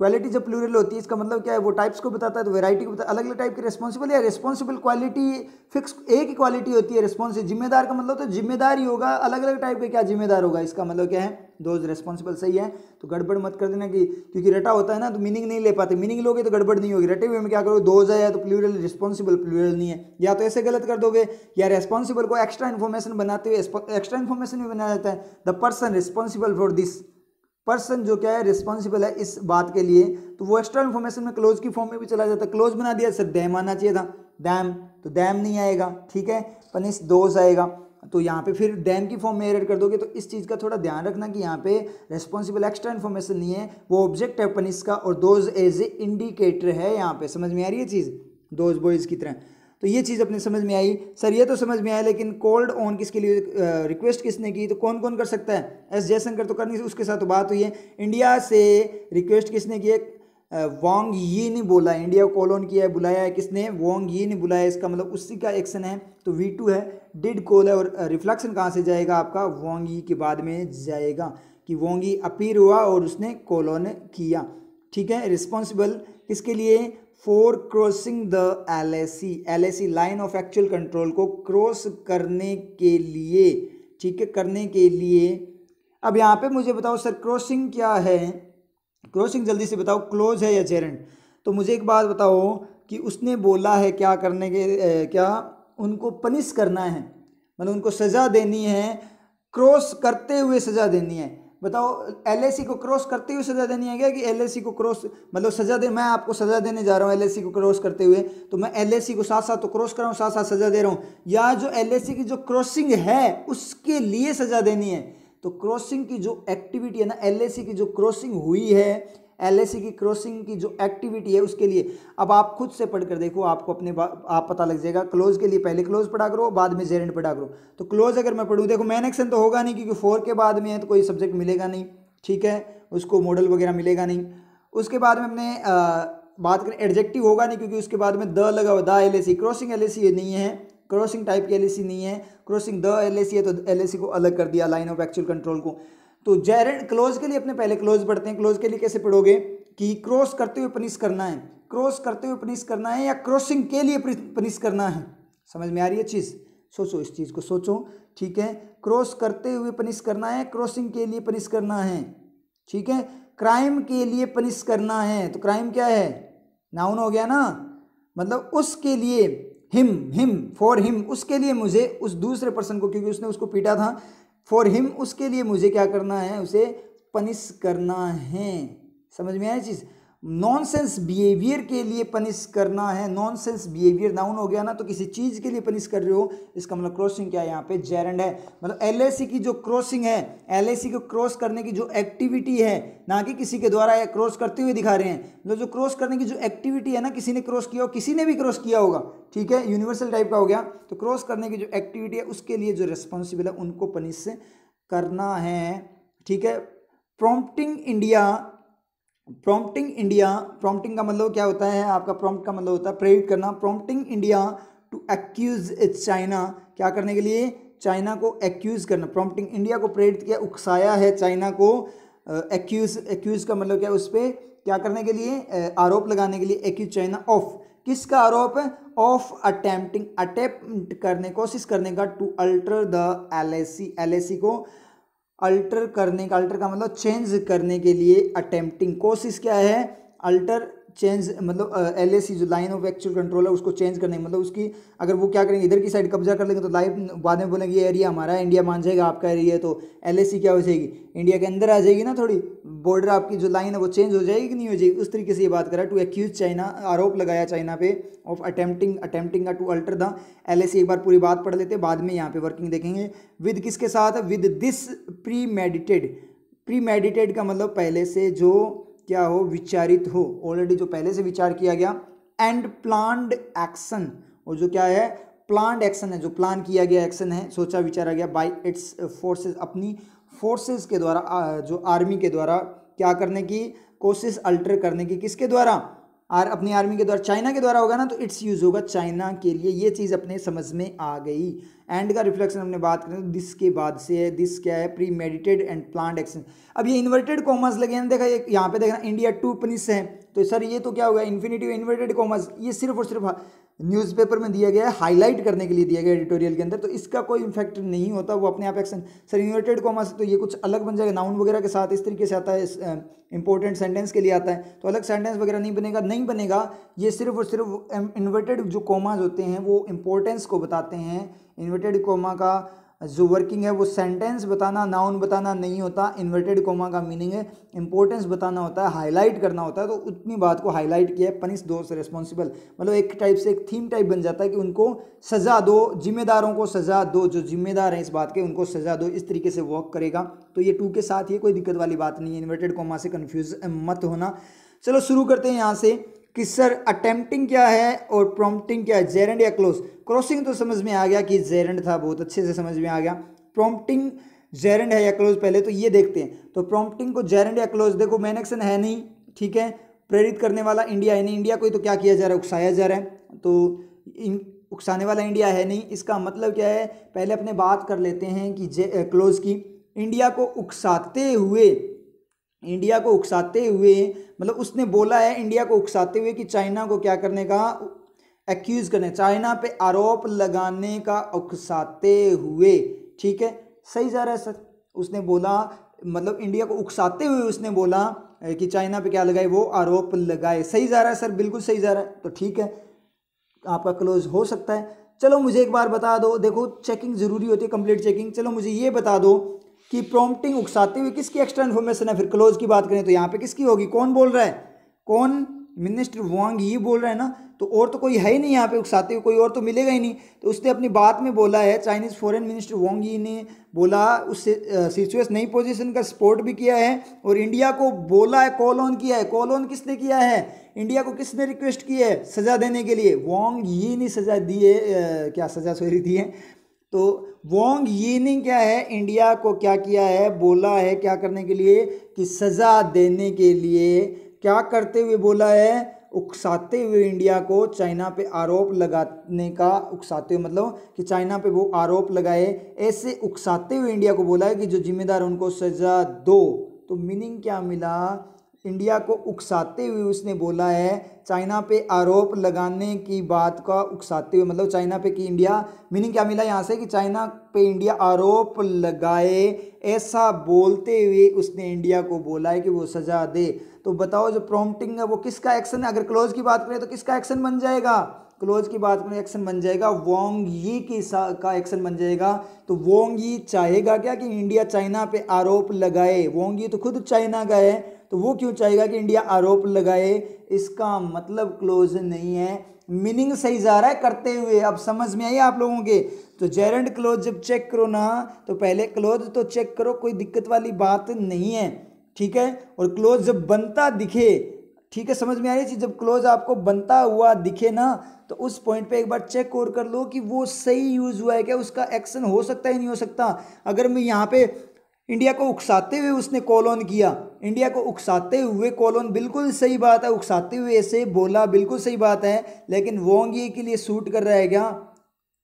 Speaker 1: क्वालिटी जब प्लूरल होती है इसका मतलब क्या है, वो टाइप्स को बताता है, तो वैरायटी को बताता है। अलग अलग टाइप के रेस्पॉन्सिबल या रेस्पॉन्सिबल क्वालिटी फिक्स एक ही क्वालिटी होती है। रेस्पॉन्सिबल जिम्मेदार का मतलब तो जिम्मेदार ही होगा, अलग अलग टाइप के क्या जिम्मेदार होगा, इसका मतलब क्या है, दोज रेस्पॉन्सिबल। सही है, तो गड़बड़ मत कर देना कि क्योंकि रटा होता है ना तो मीनिंग नहीं ले पाते, मीनिंग लोगे तो गड़बड़ नहीं होगी। रटे हुए में क्या करो, दोज है तो प्लूरल, रिस्पॉन्सिबल प्लूरल नहीं है, या तो ऐसे गलत कर दोगे, या रेस्पॉन्सिबल को एक्स्ट्रा इन्फॉर्मेशन बनाते हुए एक्स्ट्रा इन्फॉर्मेशन भी बनाया जाता है। The person responsible for this, person जो क्या है रिस्पॉन्सिबल है इस बात के लिए, तो वो एक्स्ट्रा इन्फॉर्मेशन में क्लोज की फॉर्म में भी चला जाता है। क्लोज बना दिया, सर डैम आना चाहिए था, डैम, तो डैम नहीं आएगा, ठीक है, पनिश दोज आएगा। तो यहाँ पे फिर डैम की फॉर्म में एरर कर दोगे, तो इस चीज़ का थोड़ा ध्यान रखना कि यहाँ पे रेस्पॉन्सिबल एक्स्ट्रा इन्फॉर्मेशन नहीं है, वो ऑब्जेक्ट है पनिश का, और दोज एज ए इंडिकेटर है यहाँ पे। समझ में आ रही है चीज़, दोज बॉयज़ की तरह। तो ये चीज़ अपने समझ में आई। सर ये तो समझ में आया, लेकिन कॉल्ड ऑन किसके लिए, रिक्वेस्ट किसने की, तो कौन कौन कर सकता है, एस जयशंकर तो कर नहीं, उसके साथ तो बात हुई है। इंडिया से रिक्वेस्ट किसने की है, वांग यी ने बोला, इंडिया को कॉल ऑन किया है, बुलाया है किसने, वांग यी ने बुलाया, इसका मतलब उसी का एक्शन है, तो V2 है। डिड कॉल है, और रिफ्लेक्शन कहाँ से जाएगा आपका, वांग यी के बाद में जाएगा, कि वांग यी अपीयर हुआ और उसने कॉल ऑन किया, ठीक है। रिस्पॉन्सिबल किसके लिए, for crossing the LAC, LAC line of actual control को क्रॉस करने के लिए, ठीक है, करने के लिए। अब यहाँ पे मुझे बताओ सर क्रॉसिंग क्या है, क्रॉसिंग जल्दी से बताओ, क्लोज है या जेरेंट? तो मुझे एक बात बताओ कि उसने बोला है क्या करने के, क्या उनको पनिश करना है, मतलब उनको सज़ा देनी है, क्रॉस करते हुए सज़ा देनी है। बताओ LAC को क्रॉस करते हुए सज़ा देनी है क्या, कि LAC को क्रॉस मतलब सज़ा दे, मैं आपको सज़ा देने जा रहा हूँ LAC को क्रॉस करते हुए, तो मैं LAC को साथ साथ तो क्रॉस कर रहा हूँ, साथ साथ सज़ा दे रहा हूँ, या जो LAC की जो क्रॉसिंग है उसके लिए सज़ा देनी है? तो क्रॉसिंग की जो एक्टिविटी है ना, LAC की जो क्रॉसिंग हुई है, LAC की क्रॉसिंग की जो एक्टिविटी है उसके लिए। अब आप खुद से पढ़ कर देखो, आपको अपने आप पता लग जाएगा। क्लोज के लिए पहले क्लोज पढ़ा करो, बाद में जेरेंट पढ़ा करो। तो क्लोज अगर मैं पढ़ूँ, देखो मेन एक्शन तो होगा नहीं, क्योंकि 4 के बाद में है तो कोई सब्जेक्ट मिलेगा नहीं, ठीक है, उसको मॉडल वगैरह मिलेगा नहीं। उसके बाद में अपने बात करें, एडजेक्टिव होगा नहीं, क्योंकि उसके बाद में द लगा हुआ, द LAC, क्रॉसिंग LAC नहीं है, क्रॉसिंग टाइप की LAC नहीं है, क्रॉसिंग द LAC है, तो LAC को अलग कर दिया, लाइन ऑफ एक्चुअल कंट्रोल को। तो जेरेंट, क्लोज के लिए अपने पहले क्लोज पढ़ते हैं। क्लोज के लिए कैसे पढ़ोगे, कि क्रॉस करते हुए पनिश करना है, क्रॉस करते हुए पनिश करना है, या क्रॉसिंग के लिए पनिश करना है। समझ में आ रही है चीज़? सोचो, इस चीज़ को सोचो, ठीक है। क्रॉस करते हुए पनिश करना है, क्रॉसिंग के लिए पनिश करना है, ठीक है। क्राइम के लिए पनिश करना है, तो क्राइम क्या है, नाउन हो गया ना, मतलब उसके लिए, हिम फॉर हिम, उसके लिए मुझे, उस दूसरे पर्सन को, क्योंकि उसने उसको पीटा था, फॉर हिम उसके लिए मुझे क्या करना है, उसे पनिश करना है। समझ में आया चीज़? नॉनसेंस बिहेवियर के लिए पनिश करना है, नॉनसेंस बिहेवियर नाउन हो गया ना, तो किसी चीज़ के लिए पनिश कर रहे हो, इसका मतलब क्रॉसिंग क्या है यहाँ पे, जेरेंट है। मतलब LAC की जो क्रॉसिंग है, LAC को क्रॉस करने की जो एक्टिविटी है, ना कि किसी के द्वारा क्रॉस करते हुए दिखा रहे हैं, मतलब जो क्रॉस करने की जो एक्टिविटी है ना, किसी ने क्रॉस किया हो, किसी ने भी क्रॉस किया होगा, ठीक है, यूनिवर्सल टाइप का हो गया। तो क्रॉस करने की जो एक्टिविटी है उसके लिए जो रिस्पॉन्सिबल है उनको पनिश करना है, ठीक है। प्रॉम्प्टिंग इंडिया, प्रॉम्प्टिंग का मतलब क्या होता है आपका, प्रॉम्प्ट का मतलब होता है प्रेरित करना। Prompting India to accuse China, क्या करने के लिए, चाइना को एक्यूज करना। प्रॉम्प्टिंग इंडिया को प्रेरित किया, उकसाया है चाइना को, एक्यूज का मतलब क्या, उस पर क्या करने के लिए, आरोप लगाने के लिए। एक्यूज चाइना ऑफ, किसका आरोप है, ऑफ अटेम्प्टिंग, अटेम्प्ट करने, कोशिश करने का, टू अल्टर द LAC को अल्टर करने का, अल्टर का मतलब चेंज करने के लिए, अटेम्प्टिंग, कोशिश क्या है, अल्टर चेंज, मतलब LAC जो लाइन ऑफ एक्चुअल कंट्रोल है उसको चेंज करने, मतलब उसकी, अगर वो क्या करेंगे, इधर की साइड कब्जा कर लेंगे तो लाइव बाद में बोलेंगे ये एरिया हमारा है, इंडिया मान जाएगा आपका एरिया है, तो LAC क्या हो जाएगी, इंडिया के अंदर आ जाएगी ना, थोड़ी बॉर्डर आपकी जो लाइन है वो चेंज हो जाएगी कि नहीं हो जाएगी, उस तरीके से ये बात करा। टू एक्यूज चाइना, आरोप लगाया चाइना पे, ऑफ अटेम्प्टिंग का टू अल्टर द LAC। एक बार पूरी बात पढ़ लेते हैं, बाद में यहाँ पे वर्किंग देखेंगे। विद किसके साथ, विद दिस प्रीमेडिटेड का मतलब पहले से जो क्या हो, विचारित हो, ऑलरेडी जो पहले से विचार किया गया। एंड प्लान्ड एक्शन, और जो क्या है, प्लान्ड एक्शन है, जो प्लान किया गया एक्शन है, सोचा विचारा गया। बाय इट्स फोर्सेस, अपनी फोर्सेस के द्वारा, जो आर्मी के द्वारा क्या करने की कोशिश, अल्टर करने की, किसके द्वारा, अपनी आर्मी के द्वारा, चाइना के द्वारा होगा ना, तो इट्स यूज होगा चाइना के लिए। ये चीज़ अपने समझ में आ गई। एंड का रिफ्लेक्शन हमने बात करें तो दिस के बाद से है, दिस क्या है, pre mediated and planned action. अब ये इन्वर्टेड कॉमर्स लगे हैं, देखा यहाँ पे देखना इंडिया टू पनिश है, तो सर ये तो क्या होगा, इन्फिनिटिव इन्वर्टेड कॉमर्स, ये सिर्फ और सिर्फ न्यूज़पेपर में दिया गया है, हाईलाइट करने के लिए दिया गया एडिटोरियल के अंदर, तो इसका कोई इफेक्ट नहीं होता, वो अपने आप एक्शन। सर इन्वर्टेड कॉमर्स तो ये कुछ अलग बन जाएगा, नाउन वगैरह के साथ इस तरीके से आता है, इंपॉर्टेंट सेंटेंस के लिए आता है, तो अलग सेंटेंस वगैरह नहीं बनेगा, नहीं बनेगा। ये सिर्फ और सिर्फ इन्वर्टेड जो कॉमाज होते हैं वो इंपॉर्टेंस को बताते हैं। इन्वर्टेड कॉमा का जो वर्किंग है वो सेंटेंस बताना, नाउन बताना नहीं होता। इन्वर्टेड कॉमा का मीनिंग है इंपॉर्टेंस बताना होता है, हाईलाइट करना होता है, तो उतनी बात को हाईलाइट किया है। पनिश दोस्त रिस्पॉन्सिबल, मतलब एक टाइप से एक थीम टाइप बन जाता है कि उनको सजा दो, जिम्मेदारों को सजा दो, जो जिम्मेदार हैं इस बात के उनको सजा दो, इस तरीके से वर्क करेगा। तो ये टू के साथ ही कोई दिक्कत वाली बात नहीं है, इन्वर्टेड कॉमा से कन्फ्यूज मत होना। चलो शुरू करते हैं यहाँ से कि सर अटेम्प्टिंग क्या है और प्रॉम्प्टिंग क्या है, जेरेंड या क्लोज। क्रॉसिंग तो समझ में आ गया कि जेरेंड था, बहुत अच्छे से समझ में आ गया। प्रॉम्प्टिंग जेरेंड है या क्लोज, पहले तो ये देखते हैं। तो प्रॉम्प्टिंग को जेरेंड या क्लोज, देखो मेन एक्शन है नहीं, ठीक है, प्रेरित करने वाला इंडिया है नहीं, इंडिया को तो क्या किया जा रहा है, उकसाया जा रहा है, तो उकसाने वाला इंडिया है नहीं। इसका मतलब क्या है, पहले अपने बात कर लेते हैं कि क्लोज की, इंडिया को उकसाते हुए, इंडिया को उकसाते हुए, मतलब उसने बोला है इंडिया को उकसाते हुए कि चाइना को क्या करने का, एक्यूज करने, चाइना पे आरोप लगाने का, उकसाते हुए, ठीक है, सही जा रहा है सर। उसने बोला, मतलब इंडिया को उकसाते हुए उसने बोला कि चाइना पे क्या लगाए, वो आरोप लगाए, सही जा रहा है सर, बिल्कुल सही जा रहा है, तो ठीक है, आपका क्लोज हो सकता है। चलो मुझे एक बार बता दो, देखो चेकिंग जरूरी होती है, कंप्लीट चेकिंग। चलो मुझे ये बता दो कि प्रॉम्प्टिंग उकसाते हुए किसकी एक्स्ट्रा इन्फॉर्मेशन है, फिर क्लोज की बात करें तो यहाँ पे किसकी होगी, कौन बोल रहा है, कौन, मिनिस्टर वांग ही बोल रहा है ना, तो और तो कोई है ही नहीं यहाँ पे उकसाते हुए, कोई और तो मिलेगा ही नहीं। तो उसने अपनी बात में बोला है, चाइनीज फॉरेन मिनिस्टर वांग ही ने बोला, उससे सिचुएस नई पोजीशन का सपोर्ट भी किया है और इंडिया को बोला है, कॉल ऑन किया है। कॉल ऑन किसने किया है, इंडिया को किसने रिक्वेस्ट की है सजा देने के लिए, वांग ही ने सजा दी है, क्या सजा सॉरी दी है। तो वांग यी ने क्या है, इंडिया को क्या किया है, बोला है क्या करने के लिए, कि सजा देने के लिए, क्या करते हुए बोला है, उकसाते हुए इंडिया को चाइना पे आरोप लगाने का, उकसाते हुए मतलब कि चाइना पे वो आरोप लगाए, ऐसे उकसाते हुए इंडिया को बोला है कि जो जिम्मेदार उनको सजा दो। तो मीनिंग क्या मिला, इंडिया को उकसाते हुए उसने बोला है, चाइना पे आरोप लगाने की बात का उकसाते हुए, मतलब चाइना पे कि इंडिया, मीनिंग क्या मिला यहाँ से कि चाइना पे इंडिया आरोप लगाए, ऐसा बोलते हुए उसने इंडिया को बोला है कि वो सजा दे। तो बताओ जो प्रॉम्प्टिंग है वो किसका एक्शन है, अगर क्लोज की बात करें तो किसका एक्शन बन जाएगा, क्लोज की बात करें एक्शन बन जाएगा वांग यी का एक्शन बन जाएगा। तो वांग यी चाहेगा क्या कि इंडिया चाइना पे आरोप लगाए, वांग यी तो खुद चाइना का है, तो वो क्यों चाहेगा कि इंडिया आरोप लगाए, इसका मतलब क्लोज नहीं है, मीनिंग सही जा रहा है करते हुए। अब समझ में आई आप लोगों के। तो जेरेंड क्लोज जब चेक करो ना, तो पहले क्लोज तो चेक करो, कोई दिक्कत वाली बात नहीं है, ठीक है। और क्लोज जब बनता दिखे, ठीक है, समझ में आ रही चीज, जब क्लोज आपको बनता हुआ दिखे ना, तो उस पॉइंट पे एक बार चेक और कर लो कि वो सही यूज हुआ है क्या, उसका एक्शन हो सकता है नहीं हो सकता। अगर मैं यहाँ पे इंडिया को उकसाते हुए उसने कॉल ऑन किया, इंडिया को उकसाते हुए कॉल ऑन, बिल्कुल सही बात है, उकसाते हुए ऐसे बोला बिल्कुल सही बात है, लेकिन वांग यी के लिए सूट कर रहा है क्या,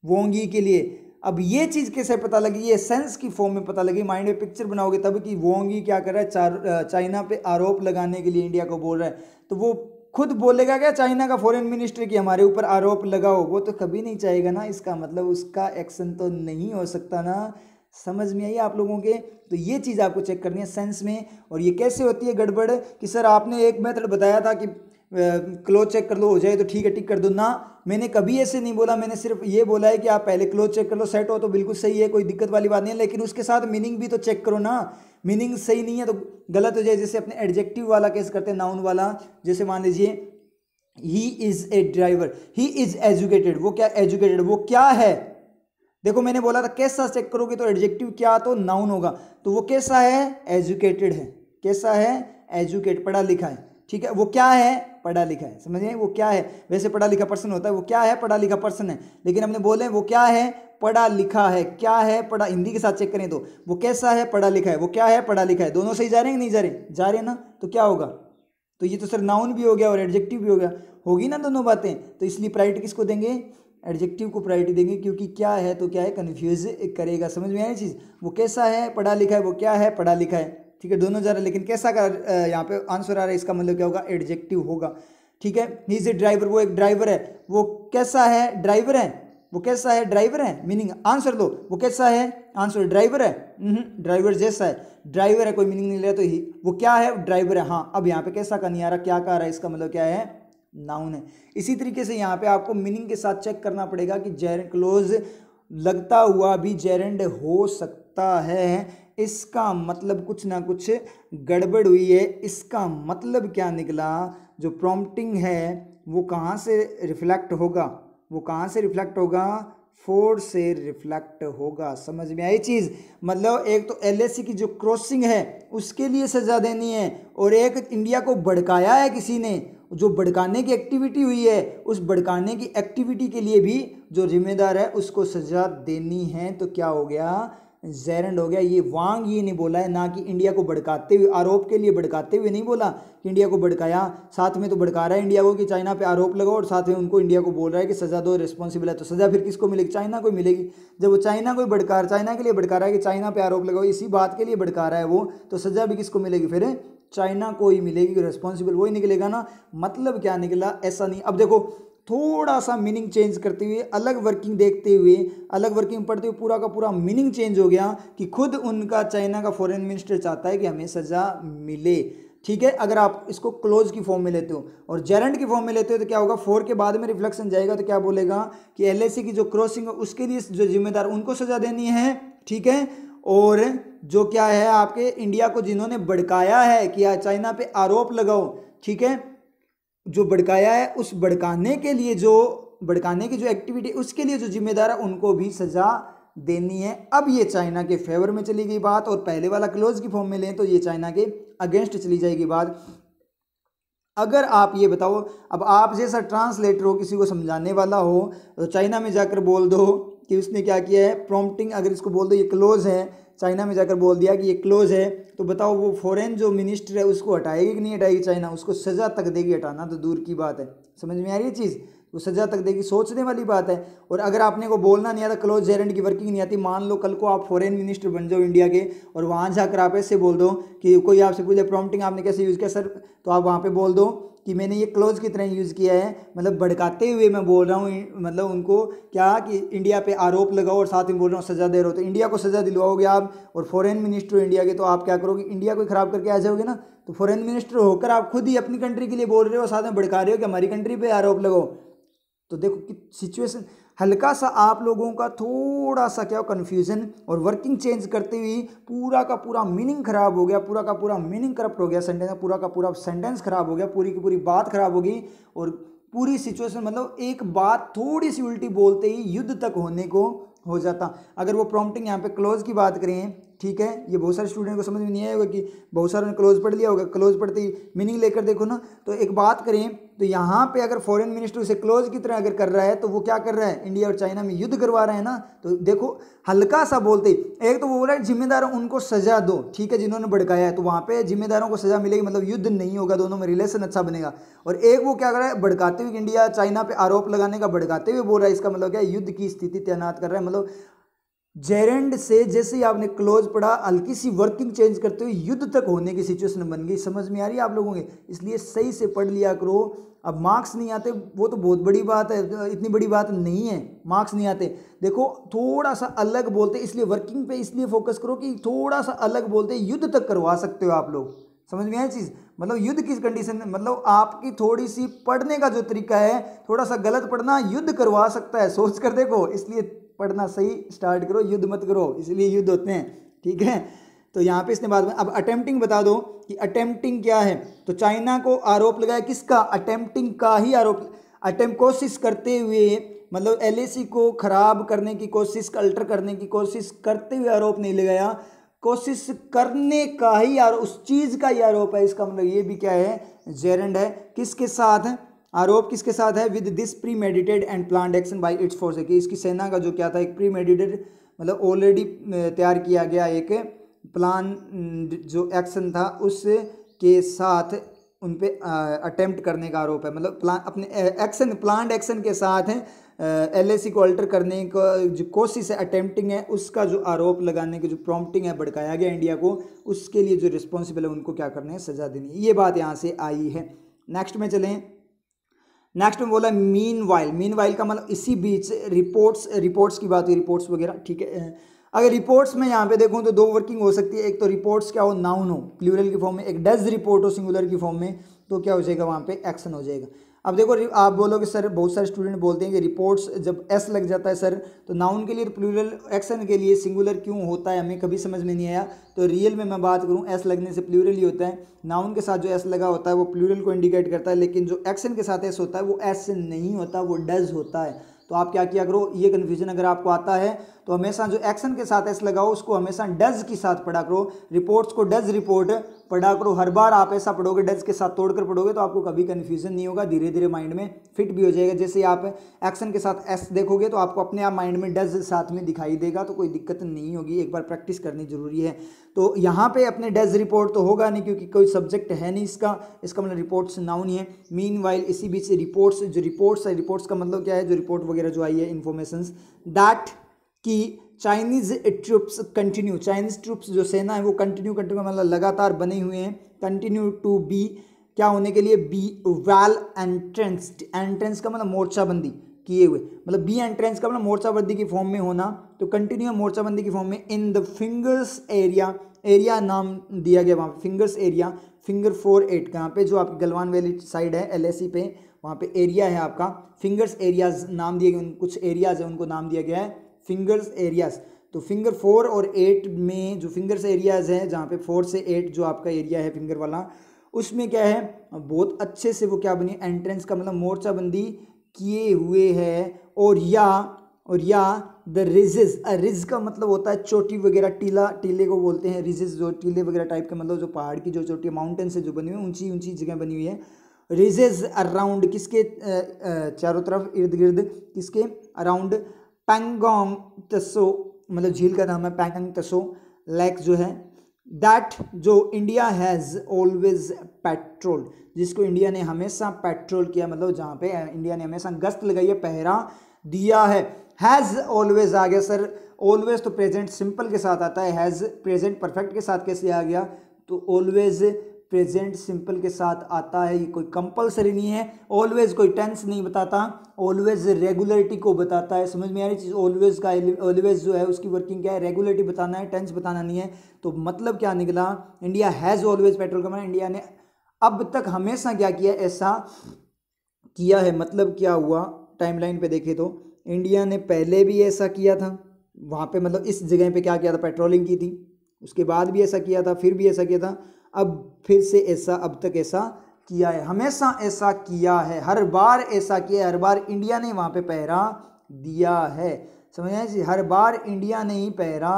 Speaker 1: वांग यी के लिए। अब ये चीज़ कैसे पता लगी, ये सेंस की फॉर्म में पता लगी, माइंड में पिक्चर बनाओगे तब कि वांग यी क्या कर रहा है, चाइना पे आरोप लगाने के लिए इंडिया को बोल रहा है। तो वो खुद बोलेगा क्या चाइना का फॉरेन मिनिस्टर कि हमारे ऊपर आरोप लगाओ, वो तो कभी नहीं चाहेगा ना, इसका मतलब उसका एक्शन तो नहीं हो सकता ना। समझ में आई आप लोगों के। तो ये चीज़ आपको चेक करनी है सेंस में। और ये कैसे होती है गड़बड़ कि सर आपने एक मेथड बताया था कि क्लोज चेक कर लो, हो जाए तो ठीक है, टिक कर दो ना, मैंने कभी ऐसे नहीं बोला, मैंने सिर्फ ये बोला है कि आप पहले क्लोज चेक कर लो, सेट हो तो बिल्कुल सही है, कोई दिक्कत वाली बात नहीं है, लेकिन उसके साथ मीनिंग भी तो चेक करो ना, मीनिंग सही नहीं है तो गलत हो जाए। जैसे अपने एडजेक्टिव वाला केस करते हैं, नाउन वाला, जैसे मान लीजिए he is a driver, he is educated, वो क्या एजुकेटेड, वो क्या है, देखो मैंने बोला था कैसा चेक करोगे तो एडजेक्टिव क्या तो नाउन होगा, तो वो कैसा है, एजुकेटेड है, कैसा है, एजुकेट, पढ़ा लिखा है, ठीक है, वो क्या है, पढ़ा लिखा है, समझिए वो क्या है, वैसे पढ़ा लिखा पर्सन होता है, वो क्या है, पढ़ा लिखा पर्सन है, लेकिन हमने बोले वो क्या है, पढ़ा लिखा है, क्या है, पढ़ा, हिंदी के साथ चेक करें तो वो कैसा है, पढ़ा लिखा है, वो क्या है, पढ़ा लिखा है, दोनों सही जा रहे हैं कि नहीं जा रहे, जा रहे हैं ना, तो क्या होगा, तो ये तो सर नाउन भी हो गया और एडजेक्टिव भी हो गया, होगी ना दोनों बातें। तो इसलिए प्रायोरिटी किसको देंगे, एडजेक्टिव को प्रायोरिटी देंगे, क्योंकि क्या है तो क्या है, कन्फ्यूज करेगा। समझ में आई चीज़, वो कैसा है पढ़ा लिखा है, वो क्या है पढ़ा लिखा है, ठीक है, दोनों जा रहा है, लेकिन कैसा का यहाँ पे आंसर आ रहा है, इसका मतलब क्या होगा, एडजेक्टिव होगा, ठीक है। ही इज ए ड्राइवर, वो एक ड्राइवर है, वो कैसा है, ड्राइवर है, वो कैसा है, ड्राइवर है, मीनिंग आंसर दो, वो कैसा है, आंसर ड्राइवर है, ड्राइवर जैसा है, ड्राइवर है, कोई मीनिंग नहीं ले रहा, तो ही वो क्या है, ड्राइवर है। हाँ, अब यहाँ पे कैसा का नहीं आ रहा, क्या का आ रहा है, इसका मतलब क्या है, नाउन है। इसी तरीके से यहाँ पे आपको मीनिंग के साथ चेक करना पड़ेगा कि जेरेंड क्लोज लगता हुआ भी जेरेंड हो सकता है, इसका मतलब कुछ ना कुछ गड़बड़ हुई है, इसका मतलब क्या निकला, जो प्रॉम्प्टिंग है वो कहाँ से रिफ्लेक्ट होगा, वो कहाँ से रिफ्लेक्ट होगा, फोर से रिफ्लेक्ट होगा। समझ में आई चीज़, मतलब एक तो एलएसी की जो क्रॉसिंग है उसके लिए सजा देनी है, और एक इंडिया को भड़काया है किसी ने, जो भड़काने की एक्टिविटी हुई है, उस भड़काने की एक्टिविटी के लिए भी जो जिम्मेदार है उसको सजा देनी है। तो क्या हो गया, जेरेंड हो गया। ये वांग ये नहीं बोला है, ना कि इंडिया को भड़काते हुए, आरोप के लिए भड़काते हुए नहीं बोला कि इंडिया को भड़काया, साथ में तो भड़का रहा है इंडिया को कि चाइना पे आरोप लगाओ, और साथ में उनको इंडिया को बोल रहा है कि सजा दो, रिस्पॉन्सिबल है। तो सजा फिर किसको मिलेगी, चाइना को मिलेगी। जब वो चाइना को भड़का, चाइना के लिए भड़का रहा है कि चाइना पे आरोप लगाओ, इसी बात के लिए भड़का रहा है वो, तो सजा भी किसको मिलेगी, फिर चाइना को ही मिलेगी, रिस्पॉन्सिबल वही निकलेगा ना। मतलब क्या निकला, ऐसा नहीं। अब देखो थोड़ा सा मीनिंग चेंज करते हुए, अलग वर्किंग देखते हुए, अलग वर्किंग पढ़ते हुए पूरा का पूरा मीनिंग चेंज हो गया कि खुद उनका चाइना का फॉरेन मिनिस्टर चाहता है कि हमें सजा मिले, ठीक है। अगर आप इसको क्लोज की फॉर्म में लेते हो और जेरेंड की फॉर्म में लेते हो तो क्या होगा, फोर के बाद में रिफ्लेक्शन जाएगा, तो क्या बोलेगा कि एलएसी की जो क्रॉसिंग है उसके लिए जो जिम्मेदार उनको सजा देनी है, ठीक है। और जो क्या है आपके इंडिया को जिन्होंने भड़काया है कि चाइना पे आरोप लगाओ, ठीक है, जो भड़काया है उस भड़काने के लिए, जो भड़काने की जो एक्टिविटी उसके लिए जो जिम्मेदार है उनको भी सजा देनी है। अब ये चाइना के फेवर में चली गई बात, और पहले वाला क्लोज की फॉर्म में लें तो ये चाइना के अगेंस्ट चली जाएगी बात। अगर आप ये बताओ, अब आप जैसा ट्रांसलेटर हो, किसी को समझाने वाला हो, तो चाइना में जाकर बोल दो कि उसने क्या किया है, प्रॉम्प्टिंग, अगर इसको बोल दो ये क्लोज है, चाइना में जाकर बोल दिया कि ये क्लोज है, तो बताओ वो फॉरेन जो मिनिस्टर है उसको हटाएगी कि नहीं हटाएगी, चाइना उसको सजा तक देगी, हटाना तो दूर की बात है। समझ में आ रही है चीज़, वो सजा तक देगी, सोचने वाली बात है। और अगर आपने को बोलना नहीं आता, क्लोज जेरेंड की वर्किंग नहीं आती, मान लो कल को आप फॉरेन मिनिस्टर बन जाओ इंडिया के, और वहाँ जाकर आप ऐसे बोल दो कि कोई आपसे पूछे प्रॉम्प्टिंग आपने कैसे यूज़ किया सर, तो आप वहाँ पे बोल दो कि मैंने ये क्लोज की तरह यूज़ किया है, मतलब भड़काते हुए मैं बोल रहा हूँ, मतलब उनको क्या कि इंडिया पे आरोप लगाओ और साथ में बोल रहा हूँ सजा दे रहे हो, तो इंडिया को सजा दिलवाओगे आप, और फॉरेन मिनिस्टर इंडिया के, तो आप क्या करोगे, इंडिया को खराब करके आ जाओगे ना। तो फॉरेन मिनिस्टर होकर आप खुद ही अपनी कंट्री के लिए बोल रहे हो, साथ में भड़का रहे हो कि हमारी कंट्री पे आरोप लगाओ। तो देखो कि सिचुएशन हल्का सा आप लोगों का थोड़ा सा क्या कन्फ्यूजन और वर्किंग चेंज करते हुए पूरा का पूरा मीनिंग खराब हो गया, पूरा का पूरा मीनिंग करप्ट हो गया, सेंटेंस पूरा का पूरा सेंटेंस खराब हो गया, पूरी की पूरी बात खराब होगी, और पूरी सिचुएशन मतलब एक बात थोड़ी सी उल्टी बोलते ही युद्ध तक होने को हो जाता। अगर वो प्रॉम्प्टिंग यहाँ पे क्लोज की बात करें, ठीक है, ये बहुत सारे स्टूडेंट को समझ में नहीं आया होगा कि बहुत सारों ने क्लोज पढ़ लिया होगा, क्लोज पढ़ते ही मीनिंग लेकर देखो ना। तो एक बात करें तो यहाँ पे अगर फॉरेन मिनिस्टर उसे क्लोज की तरह अगर कर रहा है, तो वो क्या कर रहा है, इंडिया और चाइना में युद्ध करवा रहे हैं ना। तो देखो हल्का सा बोलते ही, एक तो वो बोला जिम्मेदार उनको सजा दो, ठीक है, जिन्होंने भड़काया है, तो वहाँ पे जिम्मेदारों को सजा मिलेगी, मतलब युद्ध नहीं होगा, दोनों में रिलेशन अच्छा बनेगा। और एक वो क्या कर रहा है, भड़काते हुए इंडिया चाइना पे आरोप लगाने का भड़काते हुए बोल रहा है, इसका मतलब क्या है, युद्ध की स्थिति तैनात कर रहा है। मतलब जेरेंड से जैसे ही आपने क्लोज पढ़ा, हल्की सी वर्किंग चेंज करते हुए युद्ध तक होने की सिचुएशन बन गई। समझ में आ रही है आप लोगों के, इसलिए सही से पढ़ लिया करो। अब मार्क्स नहीं आते वो तो बहुत बड़ी बात है, इतनी बड़ी बात नहीं है, मार्क्स नहीं आते। देखो थोड़ा सा अलग बोलते, इसलिए वर्किंग पे इसलिए फोकस करो कि थोड़ा सा अलग बोलते युद्ध तक करवा सकते हो आप लोग। समझ में आया चीज़, मतलब युद्ध की कंडीशन में, मतलब आपकी थोड़ी सी पढ़ने का जो तरीका है, थोड़ा सा गलत पढ़ना युद्ध करवा सकता है, सोच कर देखो। इसलिए पढ़ना सही स्टार्ट करो, युद्ध मत करो, इसलिए युद्ध होते हैं, ठीक है। तो यहाँ पे इसने बाद में अब अटेम्प्टिंग बता दो कि अटेम्प्टिंग क्या है। तो चाइना को आरोप लगाया किसका, अटेम्प्टिंग का ही आरोप, अटेम्प्ट कोशिश करते हुए, मतलब एलएसी को खराब करने की कोशिश, अल्टर करने की कोशिश करते हुए आरोप नहीं लगाया, कोशिश करने का ही आरोप, उस चीज़ का ही आरोप है। इसका मतलब ये भी क्या है, जेरेंड है। किसके साथ है आरोप, किसके साथ है, with this pre mediated and planned action by its force, है कि इसकी सेना का जो क्या था, एक प्री मेडिटेड मतलब ऑलरेडी तैयार किया गया एक प्लान जो एक्शन था उसके साथ उन पे अटेम्प्ट करने का आरोप है, मतलब अपने एक्शन प्लान्ड एक्शन के साथ है LAC को अल्टर करने का जो कोशिश है, अटेम्प्टिंग है, उसका जो आरोप लगाने की जो प्रॉम्प्टिंग है, भड़काया गया इंडिया को, उसके लिए जो रिस्पॉन्सिबल है उनको क्या करना है, सजा देनी है। ये बात यहाँ से आई है। नेक्स्ट में चलें। नेक्स्ट में बोला मीन वाइल का मतलब इसी बीच रिपोर्ट्स की बात हुई, रिपोर्ट्स वगैरह, ठीक है। अगर रिपोर्ट्स में यहाँ पे देखूँ तो दो वर्किंग हो सकती है, एक तो रिपोर्ट्स क्या हो, नाउन हो प्लूरल की फॉर्म में, एक डज रिपोर्ट हो सिंगुलर की फॉर्म में, तो क्या हो जाएगा वहाँ पे एक्शन हो जाएगा। अब देखो आप बोलोगे सर, बहुत सारे स्टूडेंट बोलते हैं कि रिपोर्ट्स जब एस लग जाता है सर तो नाउन के लिए, प्लूरल एक्शन के लिए सिंगुलर क्यों होता है, हमें कभी समझ में नहीं आया। तो रियल में मैं बात करूँ, एस लगने से प्लूरल ही होता है। नाउन के साथ जो एस लगा होता है वो प्लूरल को इंडिकेट करता है, लेकिन जो एक्शन के साथ एस होता है वो एस नहीं होता, वो डज होता है। तो आप क्या किया करो, ये कन्फ्यूजन अगर आपको आता है तो हमेशा जो एक्शन के साथ एस लगाओ उसको हमेशा डज के साथ पढ़ा करो। रिपोर्ट्स को डज रिपोर्ट पढ़ा करो, हर बार आप ऐसा पढ़ोगे, डज के साथ तोड़कर पढ़ोगे तो आपको कभी कन्फ्यूजन नहीं होगा, धीरे धीरे माइंड में फिट भी हो जाएगा। जैसे आप एक्शन के साथ एस देखोगे तो आपको अपने आप माइंड में डज साथ में दिखाई देगा, तो कोई दिक्कत नहीं होगी, एक बार प्रैक्टिस करनी जरूरी है। तो यहाँ पे अपने डज रिपोर्ट तो होगा नहीं क्योंकि कोई सब्जेक्ट है नहीं इसका मतलब रिपोर्ट्स नाउन ही है। मीनवाइल इसी बीच रिपोर्ट्स, जो रिपोर्ट्स है, रिपोर्ट्स का मतलब क्या है, जो रिपोर्ट वगैरह जो आई है इन्फॉर्मेशंस, दैट कि Chinese troops continue, Chinese troops जो सेना है वो कंटिन्यू मतलब लगातार बने हुए हैं, कंटिन्यू टू बी क्या होने के लिए, बी वेल एंट्रेंस्ड, एंट्रेंस का मतलब मोर्चाबंदी किए हुए, मतलब बी एंट्रेंस का मतलब मोर्चाबंदी की फॉर्म में होना, तो कंटिन्यू मोर्चाबंदी की फॉर्म में in the fingers area, area नाम दिया गया वहाँ पे फिंगर्स एरिया, फिंगर 48 कहाँ पे, जो आपकी गलवान वैली साइड है LAC पे, वहाँ पे एरिया है आपका, फिंगर्स एरियाज नाम दिए गए, कुछ एरियाज है उनको नाम दिया गया है फिंगर्स एरियाज। तो फिंगर 4 और 8 में जो फिंगर्स एरियाज हैं, जहाँ पे 4 से 8 जो आपका एरिया है फिंगर वाला, उसमें क्या है, बहुत अच्छे से वो क्या बनी, एंट्रेंस का मतलब मोर्चाबंदी किए हुए है। और या द रिजेस, रिज का मतलब होता है चोटी वगैरह, टीले को बोलते हैं रिजेस, जो टीले वगैरह टाइप का मतलब जो पहाड़ की जो चोटी माउंटेन से जो बनी हुई है, ऊंची ऊंची जगह बनी हुई है। रिजेस अराउंड, किसके चारों तरफ, इर्द गिर्द, किसके अराउंड, पैंगोंग तसो मतलब झील का नाम है पैंगोंग तसो लेक जो है, दैट जो इंडिया हैज़ ऑलवेज पेट्रोल, जिसको इंडिया ने हमेशा पेट्रोल किया, मतलब जहाँ पे इंडिया ने हमेशा गश्त लगाई है, पहरा दिया है। हैज़ ऑलवेज आ गया सर, ऑलवेज तो प्रेजेंट सिंपल के साथ आता है, हैज़ प्रेजेंट परफेक्ट के साथ कैसे आ गया, तो ऑलवेज प्रेजेंट सिंपल के साथ आता है, ये कोई कंपलसरी नहीं है। ऑलवेज कोई टेंस नहीं बताता, ऑलवेज रेगुलरिटी को बताता है। समझ में आ रही चीज़, ऑलवेज का ऑलवेज जो है उसकी वर्किंग क्या है, रेगुलरिटी बताना है, टेंस बताना नहीं है। तो मतलब क्या निकला, इंडिया हैज़ ऑलवेज पेट्रोल का मतलब इंडिया ने अब तक हमेशा क्या किया, ऐसा किया है। मतलब क्या हुआ, टाइमलाइन पे देखे तो इंडिया ने पहले भी ऐसा किया था, वहाँ पे मतलब इस जगह पे क्या किया था, पेट्रोलिंग की थी, उसके बाद भी ऐसा किया था, फिर भी ऐसा किया था, अब फिर से ऐसा, अब तक ऐसा किया है, हमेशा ऐसा किया है, हर बार ऐसा किया है, हर बार इंडिया ने वहाँ पे पहरा दिया है। समझ में आ रही, हर बार इंडिया ने ही पहरा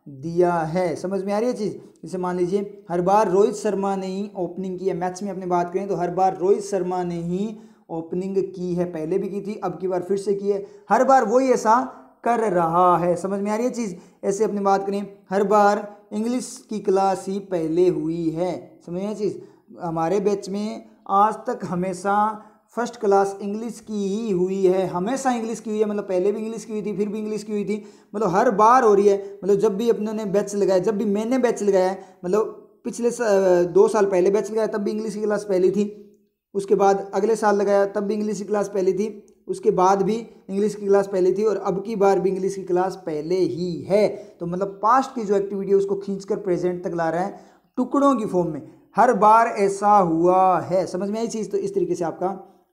Speaker 1: दिया है। समझ में आ रही है चीज़। जैसे मान लीजिए हर बार रोहित शर्मा ने ही ओपनिंग की है, मैच में अपनी बात करें तो हर बार रोहित शर्मा ने ही ओपनिंग की है, पहले भी की थी, अब की बार फिर से की है, हर बार वही ऐसा कर रहा है। समझ में आ रही है चीज़। ऐसे अपनी बात करें, हर बार इंग्लिश की क्लास ही पहले हुई है। समझ में चीज़, हमारे बैच में आज तक हमेशा फर्स्ट क्लास इंग्लिश की ही हुई है, हमेशा इंग्लिश की हुई है, मतलब पहले भी इंग्लिश की हुई थी, फिर भी इंग्लिश की हुई थी, मतलब हर बार हो रही है। मतलब जब भी अपनों ने बैच लगाया, जब भी मैंने बैच लगाया है, मतलब पिछले 2 साल पहले बैच लगाया तब भी इंग्लिश की क्लास पहली थी, उसके बाद अगले साल लगाया तब भी इंग्लिश की क्लास पहली थी, उसके बाद भी इंग्लिश की क्लास पहले थी, और अब की बार भी इंग्लिश की क्लास पहले ही है। तो मतलब पास्ट की जो एक्टिविटी है उसको खींचकर प्रेजेंट तक ला रहा है टुकड़ों की फॉर्म में, हर बार ऐसा हुआ है। समझ में आई चीज़। तो इस तरीके से आपका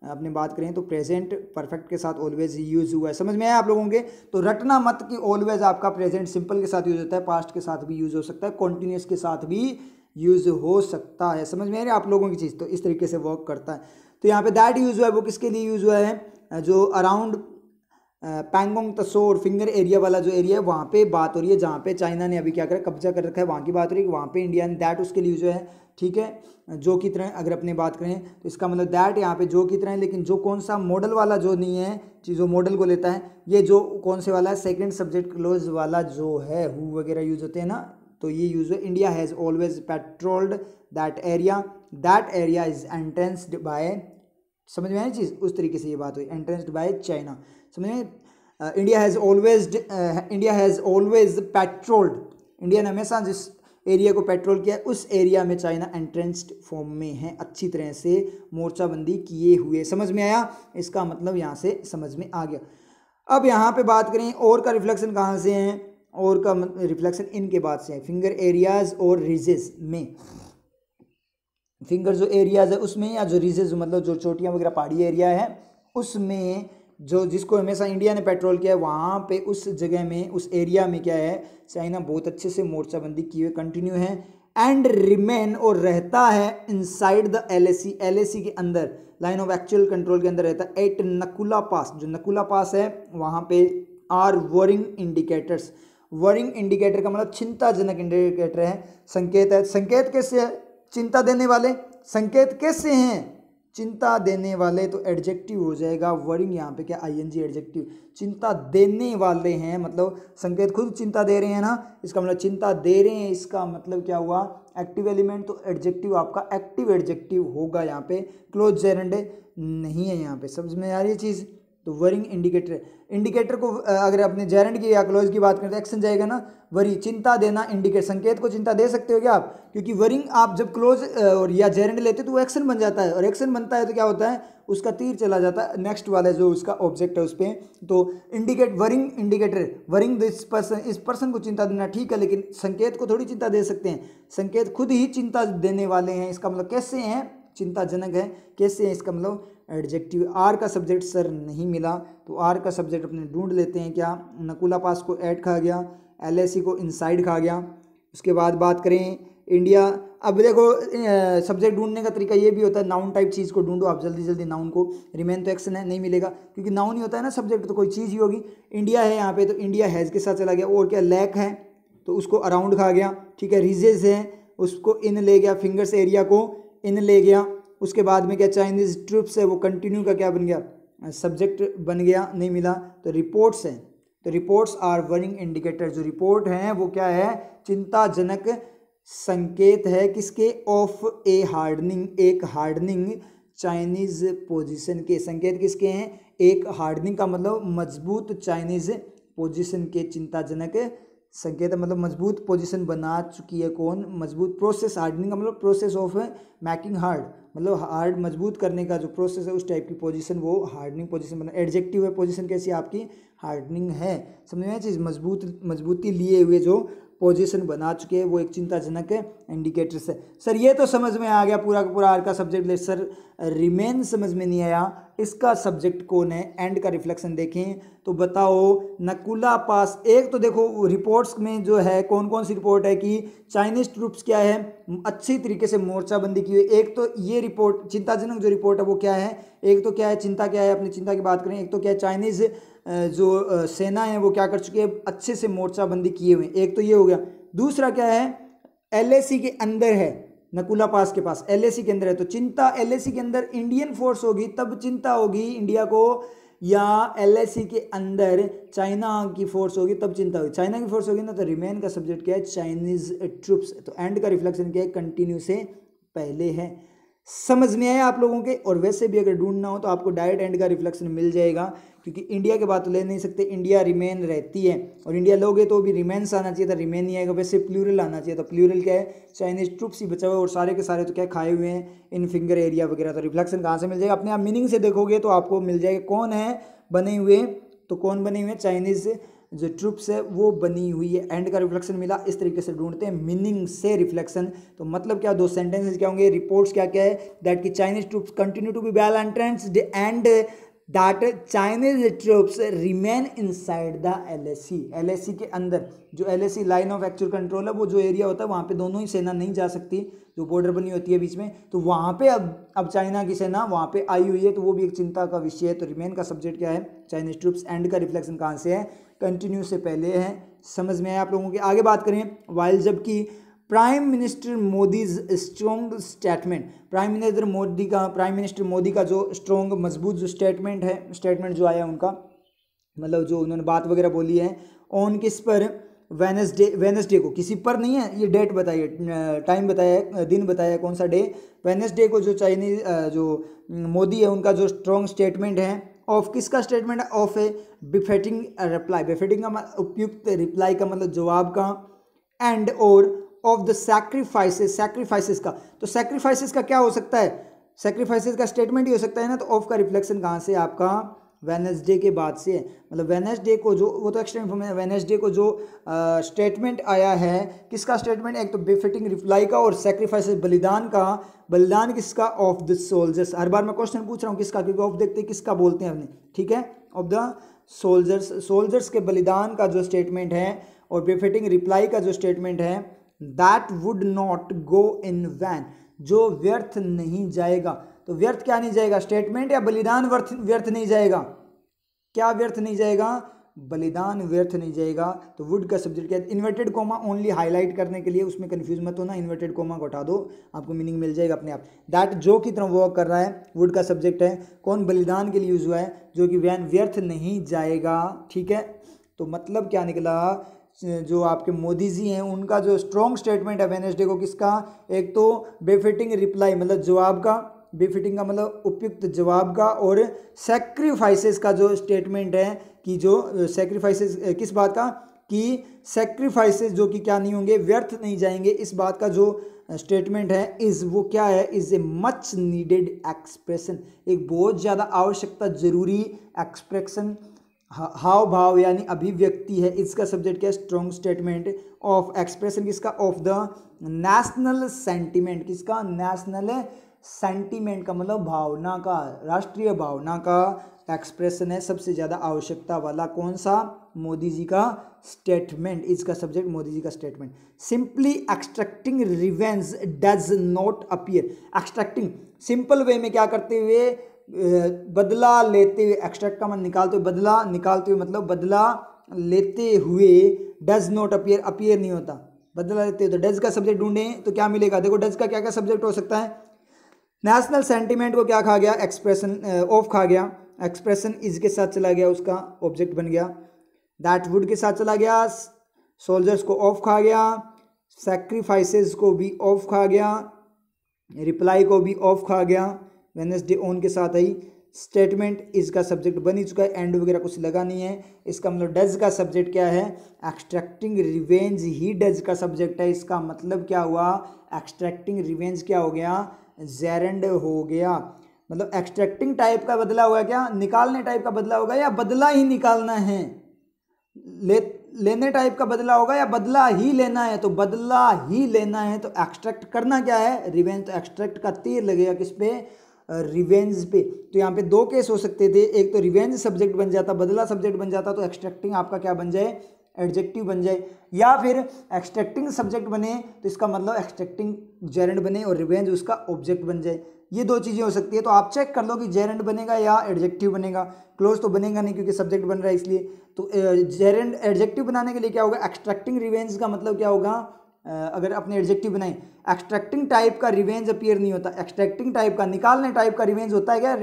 Speaker 1: अपने बात करें तो प्रेजेंट परफेक्ट के साथ ऑलवेज यूज हुआ है। समझ में आया आप लोगों के। तो रटना मत कि ऑलवेज आपका प्रेजेंट सिंपल के साथ यूज होता है, पास्ट के साथ भी यूज हो सकता है, कॉन्टिन्यूस के साथ भी यूज हो सकता है। समझ में आ रही है आप लोगों की चीज़। तो इस तरीके से वर्क करता है। तो यहाँ पे दैट यूज हुआ है, वो किसके लिए यूज हुआ है, जो अराउंड पैंगोंग तसो और फिंगर एरिया वाला जो एरिया है वहाँ पे बात हो रही है, जहाँ पे चाइना ने अभी क्या करा, कब्जा कर रखा है, वहाँ की बात हो रही है। वहाँ पे इंडिया ने दैट उसके लिए यूज हुआ है। ठीक है, जो की तरह अगर अपने बात करें तो इसका मतलब दैट यहाँ पे जो की तरह है, लेकिन जो कौन सा मॉडल वाला जो नहीं है, जो मॉडल को लेता है, ये जो कौन से वाला है, सेकंड सब्जेक्ट क्लोज वाला जो है, हु वगैरह यूज होते हैं ना, तो ये यूज है। India has always patrolled that area is entranced by, समझ में आई चीज़, उस तरीके से ये बात हुई, एंट्रेंस्ड बाय चाइना, समझ में। इंडिया हैज़ ऑलवेज पेट्रोल्ड, इंडिया ने हमेशा जिस एरिया को पेट्रोल किया है उस एरिया में चाइना एंट्रेंस्ड फॉर्म में है, अच्छी तरह से मोर्चाबंदी किए हुए। समझ में आया, इसका मतलब यहाँ से समझ में आ गया। अब यहाँ पे बात करें और का रिफ्लेक्शन कहाँ से है, और का रिफ्लेक्शन इनके बाद से है, फिंगर एरियाज और रिजेस में। फिंगर जो एरियाज है उसमें, या जो रिजेस मतलब जो चोटियाँ वगैरह पहाड़ी एरिया है उसमें, जो जिसको हमेशा इंडिया ने पेट्रोल किया है वहाँ पे उस जगह में, उस एरिया में क्या है, चाइना बहुत अच्छे से मोर्चाबंदी किए हुए कंटिन्यू है। एंड रिमेन, और रहता है इनसाइड द एलएसी के अंदर, लाइन ऑफ एक्चुअल कंट्रोल के अंदर रहता है। एट नकुला पास, जो नकुला पास है वहाँ पे are worrying indicators, worrying indicator का मतलब चिंताजनक इंडिकेटर है, संकेत है। संकेत कैसे है, चिंता देने वाले, संकेत कैसे हैं, चिंता देने वाले, तो एडजेक्टिव हो जाएगा वरिंग, यहाँ पे क्या आईएनजी एडजेक्टिव, चिंता देने वाले हैं, मतलब संकेत खुद चिंता दे रहे हैं ना, इसका मतलब चिंता दे रहे हैं, इसका मतलब क्या हुआ, एक्टिव एलिमेंट, तो एडजेक्टिव आपका एक्टिव एडजेक्टिव होगा यहाँ पे, क्लोज जेरेंड नहीं है यहाँ पे। समझ में आ रही है चीज़, तो वरिंग इंडिकेटर, इंडिकेटर को अगर अपने जेरेंड की या क्लोज की बात करें तो एक्शन जाएगा ना, वरी, चिंता देना, इंडिकेट, संकेत को चिंता दे सकते हो क्या आप, क्योंकि वरिंग आप जब क्लोज और या जेरेंड लेते तो वो एक्शन बन जाता है, और एक्शन बनता है तो क्या होता है, उसका तीर चला जाता है नेक्स्ट वाला जो उसका ऑब्जेक्ट है उस पर। तो indicate, worrying indicator, worrying this person, इस पर्सन को चिंता देना ठीक है, लेकिन संकेत को थोड़ी चिंता दे सकते हैं, संकेत खुद ही चिंता देने वाले हैं, इसका मतलब कैसे हैं, चिंताजनक है, कैसे है, इसका मतलब एडजेक्टिव। आर का सब्जेक्ट सर नहीं मिला, तो आर का सब्जेक्ट अपने ढूंढ लेते हैं, क्या, नकुला पास को ऐड खा गया, एलएसी को इनसाइड खा गया। उसके बाद बात करें इंडिया, अब देखो सब्जेक्ट ढूंढने का तरीका ये भी होता है, नाउन टाइप चीज़ को ढूंढो आप जल्दी जल्दी नाउन को, रिमेन तो एक्शन है, नहीं मिलेगा क्योंकि नाउन ही होता है ना, सब्जेक्ट तो कोई चीज़ ही होगी। इंडिया है यहाँ पे, तो इंडिया हैज़ के साथ चला गया, और क्या, लैक है तो उसको अराउंड खा गया, ठीक है। रीजेस है उसको इन ले गया, फिंगर्स एरिया को इन ले गया। उसके बाद में क्या, चाइनीज़ ट्रूप्स है वो कंटिन्यू का क्या बन गया, सब्जेक्ट बन गया, नहीं मिला। तो रिपोर्ट्स है, तो रिपोर्ट्स आर वरिंग इंडिकेटर, जो रिपोर्ट हैं वो क्या है, चिंताजनक संकेत है, किसके, ऑफ ए हार्डनिंग, एक हार्डनिंग चाइनीज़ पोजीशन के, संकेत किसके हैं, एक हार्डनिंग का मतलब मजबूत चाइनीज़ पोजीशन के, चिंताजनक संकेत मतलब मजबूत पोजीशन बना चुकी है, कौन, मजबूत, प्रोसेस, हार्डनिंग का मतलब प्रोसेस ऑफ मैकिंग हार्ड, मतलब हार्ड मजबूत करने का जो प्रोसेस है उस टाइप की पोजीशन, वो हार्डनिंग पोजीशन बना, एडजेक्टिव है, पोजीशन कैसी आपकी, हार्डनिंग है। समझ में चीज़, मजबूती लिए हुए जो पोजीशन बना चुके हैं वो एक चिंताजनक इंडिकेटर्स है। सर ये तो समझ में आ गया पूरा का पूरा आर का सब्जेक्ट, ले सर रिमेन समझ में नहीं आया, इसका सब्जेक्ट कौन है, एंड का रिफ्लेक्शन देखें तो बताओ, नकुला पास। एक तो देखो रिपोर्ट्स में जो है कौन कौन सी रिपोर्ट है कि चाइनीज ट्रूप्स क्या है, अच्छी तरीके से मोर्चाबंदी की हुई। एक तो ये रिपोर्ट चिंताजनक जो रिपोर्ट है वो क्या है, एक तो क्या है, चिंता क्या है, अपनी चिंता की बात करें, एक तो क्या है, चाइनीज़ जो सेना है वो क्या कर चुकी है, अच्छे से मोर्चाबंदी किए हुए, एक तो ये हो गया। दूसरा क्या है, एलएसी के अंदर है, नकुला पास के पास एलएसी के अंदर है, तो चिंता एलएसी के अंदर इंडियन फोर्स होगी तब चिंता होगी इंडिया को, या एलएसी के अंदर चाइना की फोर्स होगी तब चिंता होगी, चाइना की फोर्स होगी ना, तो रिमेन का सब्जेक्ट क्या है, चाइनीज ट्रूप्स। तो एंड का रिफ्लेक्शन क्या है, कंटिन्यू से पहले है। समझ में आया आप लोगों के, और वैसे भी अगर ढूंढना हो तो आपको डायरेक्ट एंड का रिफ्लेक्शन मिल जाएगा, क्योंकि इंडिया के बात तो ले नहीं सकते, इंडिया रिमेन रहती है, और इंडिया लोगे तो भी रिमेन्स आना चाहिए था, रिमेन नहीं आएगा, वैसे प्लूरल आना चाहिए था। प्लूरल क्या है, चाइनीज ट्रूप्स ही बचा हुआ है, और सारे के सारे तो क्या खाए हुए हैं इन फिंगर एरिया वगैरह। तो रिफ्लेक्शन कहाँ से मिल जाएगा, अपने आप मीनिंग से देखोगे तो आपको मिल जाएगा, कौन है बने हुए, तो कौन बने हुए, चाइनीज जो ट्रूप्स है वो बनी हुई है। एंड का रिफ्लेक्शन मिला, इस तरीके से ढूंढते हैं मीनिंग से रिफ्लेक्शन। तो मतलब क्या, दो सेंटेंसेस क्या होंगे, रिपोर्ट्स क्या क्या है, दैट की Chinese troops continue to be well entrenched and that Chinese troops remain inside the LAC, LAC के अंदर, जो LAC line of actual control है, वो जो एरिया होता है वहाँ पे दोनों ही सेना नहीं जा सकती, जो बॉर्डर बनी होती है बीच में, तो वहाँ पे अब चाइना की सेना वहाँ पे आई हुई है, तो वो भी एक चिंता का विषय है। तो रिमेन का सब्जेक्ट क्या है, चाइनीज ट्रूप्स। एंड का रिफ्लेक्शन कहाँ से है, कंटिन्यू से पहले है। समझ में आया आप लोगों के। आगे बात करें, वाइल जबकि prime minister Modi's strong statement, prime minister Modi का जो स्ट्रॉन्ग मजबूत जो स्टेटमेंट है, स्टेटमेंट जो आया उनका, मतलब जो उन्होंने बात वगैरह बोली है, ऑन किस पर, वेनसडे को, किसी पर नहीं है, ये डेट बताइए, टाइम बताया, दिन बताया, कौन सा डे, वेनसडे को जो चाइनीज जो मोदी है उनका जो स्ट्रॉन्ग स्टेटमेंट है ऑफ, किसका स्टेटमेंट है, ऑफ ए बिफेटिंग रिप्लाई, बिफेटिंग का उपयुक्त, रिप्लाई का मतलब जवाब का, एंड और ऑफ द सैक्रिफाइसेस, सैक्रिफाइसेस का, तो सैक्रिफाइसेस का क्या हो सकता है, सैक्रिफाइसेस का स्टेटमेंट ही हो सकता है ना, तो ऑफ का रिफ्लेक्शन कहाँ से, आपका वेनसडे के बाद से है, मतलब वेनसडे को जो, वो तो एक्स्ट्रा इन्फॉर्मेशन, वेनसडे को जो स्टेटमेंट आया है, किसका स्टेटमेंट, एक तो बिफिटिंग रिप्लाई का और सैक्रिफाइसेस बलिदान का, बलिदान किसका, ऑफ द सोल्जर्स, हर बार मैं क्वेश्चन पूछ रहा हूँ किसका, क्योंकि ऑफ देखते किसका बोलते हैं हमने, ठीक है, ऑफ द सोल्जर्स, सोल्जर्स के बलिदान का जो स्टेटमेंट है और बिफिटिंग रिप्लाई का जो स्टेटमेंट है, that would not go in vain, जो व्यर्थ नहीं जाएगा, तो व्यर्थ क्या नहीं जाएगा, स्टेटमेंट या बलिदान व्यर्थ नहीं जाएगा, क्या व्यर्थ नहीं जाएगा, बलिदान व्यर्थ नहीं जाएगा, तो वुड का सब्जेक्ट क्या है, इन्वर्टेड कोमा ओनली हाईलाइट करने के लिए, उसमें कंफ्यूज मत होना, इन्वर्टेड कोमा को हटा दो, आपको मीनिंग मिल जाएगा अपने आप, दैट जो की तरह वर्क कर रहा है, वुड का सब्जेक्ट है, कौन, बलिदान के लिए यूज हुआ है, जो कि वैन व्यर्थ नहीं जाएगा, ठीक है, तो मतलब क्या निकला, जो आपके मोदी जी हैं उनका जो स्ट्रॉन्ग स्टेटमेंट है वेडनेसडे को, किसका, एक तो बेफिटिंग रिप्लाई मतलब जवाब का, बेफिटिंग का मतलब उपयुक्त जवाब का, और सैक्रिफाइसेस का जो स्टेटमेंट है कि जो सैक्रिफाइसेस किस बात का, कि सैक्रिफाइसेस जो कि क्या नहीं होंगे, व्यर्थ नहीं जाएंगे, इस बात का जो स्टेटमेंट है, इज वो क्या है, is a much needed expression, एक बहुत ज़्यादा आवश्यकता जरूरी एक्सप्रेशन, हाव भाव यानी अभिव्यक्ति है, इसका सब्जेक्ट क्या है, स्ट्रॉन्ग स्टेटमेंट ऑफ एक्सप्रेशन किसका, ऑफ द नेशनल सेंटिमेंट, किसका, नेशनल सेंटिमेंट का मतलब भावना का, राष्ट्रीय भावना का एक्सप्रेशन है, सबसे ज़्यादा आवश्यकता वाला, कौन सा, मोदी जी का स्टेटमेंट, इसका सब्जेक्ट मोदी जी का statement, simply extracting revenge does not appear, extracting simple way में क्या करते हुए, बदला लेते हुए, एक्सट्रैक्ट का मतलब निकालते हुए, बदला निकालते हुए मतलब बदला लेते हुए, डज नॉट अपीयर, अपीयर नहीं होता, बदला लेते हुए, तो डज का सब्जेक्ट ढूंढें तो क्या मिलेगा, देखो डज का क्या क्या सब्जेक्ट हो सकता है, नेशनल सेंटिमेंट को क्या खा गया, एक्सप्रेशन, ऑफ खा गया, एक्सप्रेशन इज के साथ चला गया, उसका ऑब्जेक्ट बन गया, दैट वुड के साथ चला गया, सोल्जर्स को ऑफ खा गया, सैक्रिफाइसेस को भी ऑफ खा गया, रिप्लाई को भी ऑफ खा गया, वेडनेसडे ऑन के साथ आई, स्टेटमेंट इसका सब्जेक्ट बन ही चुका है, एंड वगैरह कुछ लगा नहीं है, इसका मतलब डज का सब्जेक्ट क्या है, एक्सट्रैक्टिंग रिवेंज ही डज का सब्जेक्ट है, इसका मतलब क्या हुआ, एक्सट्रैक्टिंग रिवेंज क्या हो गया, जेरेंड हो गया, मतलब एक्सट्रैक्टिंग टाइप का बदला होगा, क्या निकालने टाइप का बदला होगा, या बदला ही निकालना है, लेने टाइप का बदला होगा, या बदला ही लेना है, तो बदला ही लेना है, तो एक्सट्रैक्ट करना क्या है, रिवेंज, तो एक्सट्रैक्ट का तीर लगेगा किस पे, रिवेंज पे, तो यहाँ पे दो केस हो सकते थे, एक तो रिवेंज सब्जेक्ट बन जाता, बदला सब्जेक्ट बन जाता, तो एक्सट्रैक्टिंग आपका क्या बन जाए, एडजेक्टिव बन जाए, या फिर एक्सट्रैक्टिंग सब्जेक्ट बने तो इसका मतलब एक्सट्रैक्टिंग जेरेंड बने और रिवेंज उसका ऑब्जेक्ट बन जाए, ये दो चीज़ें हो सकती है, तो आप चेक कर लो कि जेरेंड बनेगा या एडजेक्टिव बनेगा, क्लोज तो बनेगा नहीं क्योंकि सब्जेक्ट बन रहा है इसलिए, तो जेरेंड एडजेक्टिव बनाने के लिए क्या होगा, एक्सट्रैक्टिंग रिवेंज का मतलब क्या होगा, अगर अपने एडजेक्टिव बनाएं, एक्सट्रैक्टिंग टाइप का रिवेंज अपीयर नहीं होता, एक्सट्रैक्टिंग टाइप का, निकालने टाइप का रिवेंज होता है क्या,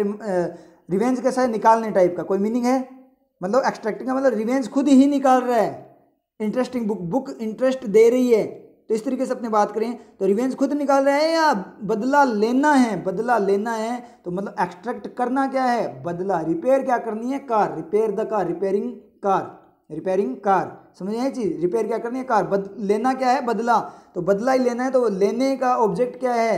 Speaker 1: रिवेंज कैसा है, निकालने टाइप का, कोई मीनिंग है, मतलब एक्सट्रैक्टिंग का मतलब रिवेंज खुद ही निकाल रहा है, इंटरेस्टिंग बुक इंटरेस्ट दे रही है, तो इस तरीके से अपने बात करें तो रिवेंज खुद निकाल रहे हैं या बदला लेना है, बदला लेना है, तो मतलब एक्सट्रैक्ट करना क्या है, बदला, रिपेयर क्या करनी है, car, repair the car, repairing car, repairing car, समझ आई चीज, रिपेयर क्या करनी है कार, लेना क्या है, बदला, तो बदला ही लेना है, तो लेने का ऑब्जेक्ट क्या है,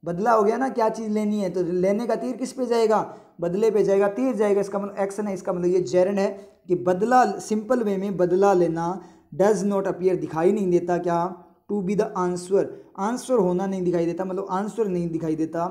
Speaker 1: बदला हो गया ना, क्या चीज़ लेनी है, तो लेने का तीर किस पे जाएगा, बदले पे जाएगा, तीर जाएगा, इसका मतलब एक्शन है, इसका मतलब ये जेरेंड है कि बदला, सिंपल वे में बदला लेना, डज नॉट अपीयर दिखाई नहीं देता, क्या, to be the answer, answer होना नहीं दिखाई देता, मतलब आंसर नहीं दिखाई देता,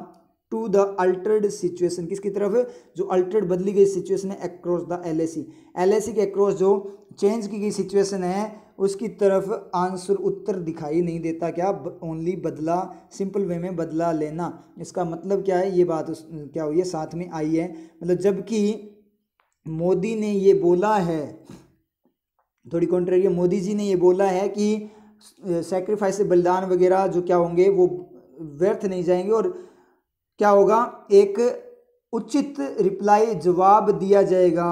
Speaker 1: टू द अल्टर्ड सिचुएशन, किसकी तरफ, जो अल्टर्ड बदली गई सिचुएशन है, अक्रॉस द एलएसी, एलएसी के अक्रॉस जो चेंज की गई सिचुएशन है उसकी तरफ आंसर उत्तर दिखाई नहीं देता, क्या, ओनली बदला, सिंपल वे में बदला लेना, इसका मतलब क्या है, ये बात क्या हुई है, साथ में आई है, मतलब जबकि मोदी ने ये बोला है, थोड़ी कॉन्ट्रेरी, मोदी जी ने ये बोला है कि सैक्रिफाइस से बलिदान वगैरह जो क्या होंगे वो व्यर्थ नहीं जाएंगे, और क्या होगा, एक उचित रिप्लाई जवाब दिया जाएगा,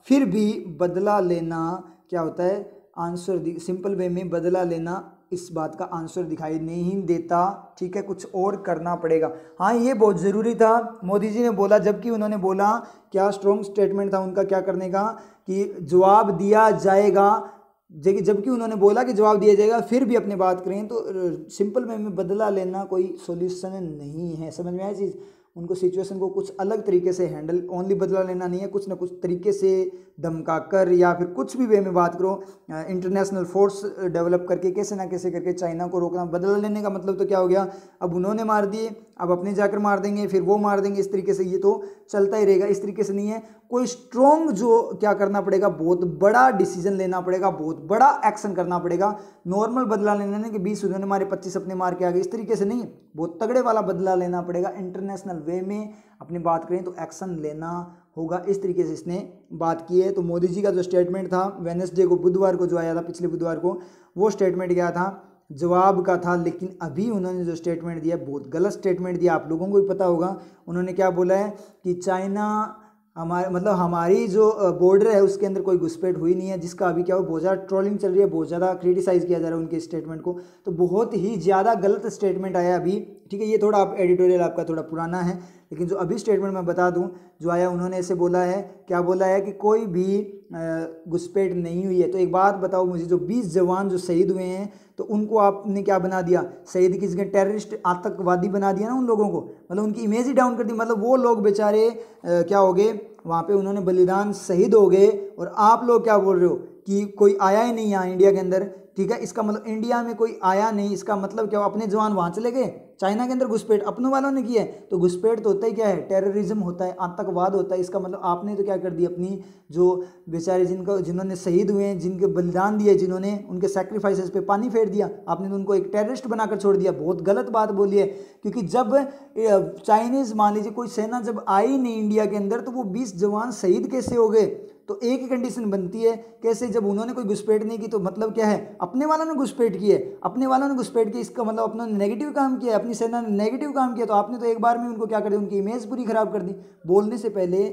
Speaker 1: फिर भी बदला लेना क्या होता है, आंसर सिंपल वे में बदला लेना इस बात का आंसर दिखाई नहीं देता, ठीक है, कुछ और करना पड़ेगा। हाँ, ये बहुत ज़रूरी था, मोदी जी ने बोला, जबकि उन्होंने बोला क्या स्ट्रॉन्ग स्टेटमेंट था उनका क्या करने का कि जवाब दिया जाएगा, जबकि उन्होंने बोला कि जवाब दिया जाएगा, फिर भी अपने बात करें तो सिंपल वे में बदला लेना कोई सॉल्यूशन नहीं है। समझ में आया चीज़? उनको सिचुएशन को कुछ अलग तरीके से हैंडल, ओनली बदला लेना नहीं है, कुछ ना कुछ तरीके से धमका कर या फिर कुछ भी वे में बात करो, इंटरनेशनल फोर्स डेवलप करके कैसे ना कैसे करके चाइना को रोकना। बदला लेने का मतलब तो क्या हो गया, अब उन्होंने मार दिए, अब अपने जाकर मार देंगे, फिर वो मार देंगे, इस तरीके से ये तो चलता ही रहेगा। इस तरीके से नहीं है, कोई स्ट्रॉन्ग जो क्या करना पड़ेगा, बहुत बड़ा डिसीजन लेना पड़ेगा, बहुत बड़ा एक्शन करना पड़ेगा। नॉर्मल बदला लेना नहीं कि 20 उन्होंने मारे 25 अपने मार के आ गए, इस तरीके से नहीं, बहुत तगड़े वाला बदला लेना पड़ेगा। इंटरनेशनल वे में अपनी बात करें तो एक्शन लेना होगा, इस तरीके से इसने बात की है। तो मोदी जी का जो स्टेटमेंट था वेडनेसडे को, बुधवार को जो आया था, पिछले बुधवार को, वो स्टेटमेंट क्या था, जवाब का था। लेकिन अभी उन्होंने जो स्टेटमेंट दिया बहुत गलत स्टेटमेंट दिया, आप लोगों को भी पता होगा। उन्होंने क्या बोला है कि चाइना हमारी जो बॉर्डर है उसके अंदर कोई घुसपैठ हुई नहीं है, जिसका अभी क्या हो, बहुत ज़्यादा ट्रोलिंग चल रही है, बहुत ज़्यादा क्रिटिसाइज़ किया जा रहा है उनके स्टेटमेंट को। तो बहुत ही ज़्यादा गलत स्टेटमेंट आया अभी, ठीक है। ये थोड़ा आप एडिटोरियल आपका थोड़ा पुराना है, लेकिन जो अभी स्टेटमेंट मैं बता दूं जो आया, उन्होंने ऐसे बोला है, क्या बोला है कि कोई भी घुसपैठ नहीं हुई है। तो एक बात बताओ मुझे, जो 20 जवान जो शहीद हुए हैं तो उनको आपने क्या बना दिया, शहीद किस गए, टेररिस्ट आतंकवादी बना दिया ना उन लोगों को, मतलब उनकी इमेज ही डाउन कर दी। मतलब वो लोग बेचारे क्या हो गए, वहाँ पे उन्होंने बलिदान, शहीद हो गए, और आप लोग क्या बोल रहे हो कि कोई आया ही नहीं यहाँ इंडिया के अंदर, ठीक है। इसका मतलब इंडिया में कोई आया नहीं, इसका मतलब क्या, अपने जवान वहाँ चले गए, चाइना के अंदर घुसपैठ अपनों वालों ने की है। तो घुसपैठ तो होता ही क्या है, टेररिज्म होता है, आतंकवाद होता है। इसका मतलब आपने तो क्या कर दी, अपनी जो बेचारे जिन्होंने शहीद हुए हैं, जिनके बलिदान दिए, जिन्होंने उनके सेक्रीफाइसेस पे पानी फेर दिया, आपने तो उनको एक टेररिस्ट बनाकर छोड़ दिया। बहुत गलत बात बोली है, क्योंकि जब चाइनीज़, मान लीजिए कोई सेना जब आई नहीं इंडिया के अंदर, तो वो 20 जवान शहीद कैसे हो गए। तो एक ही कंडीशन बनती है, कैसे, जब उन्होंने कोई घुसपैठ नहीं की, तो मतलब क्या है, अपने वालों ने घुसपैठ की है, अपने वालों ने घुसपैठ की, इसका मतलब अपना नेगेटिव काम किया है, अपनी सेना ने नेगेटिव काम किया। तो आपने तो एक बार में उनको क्या कर दिया, उनकी इमेज पूरी खराब कर दी। बोलने से पहले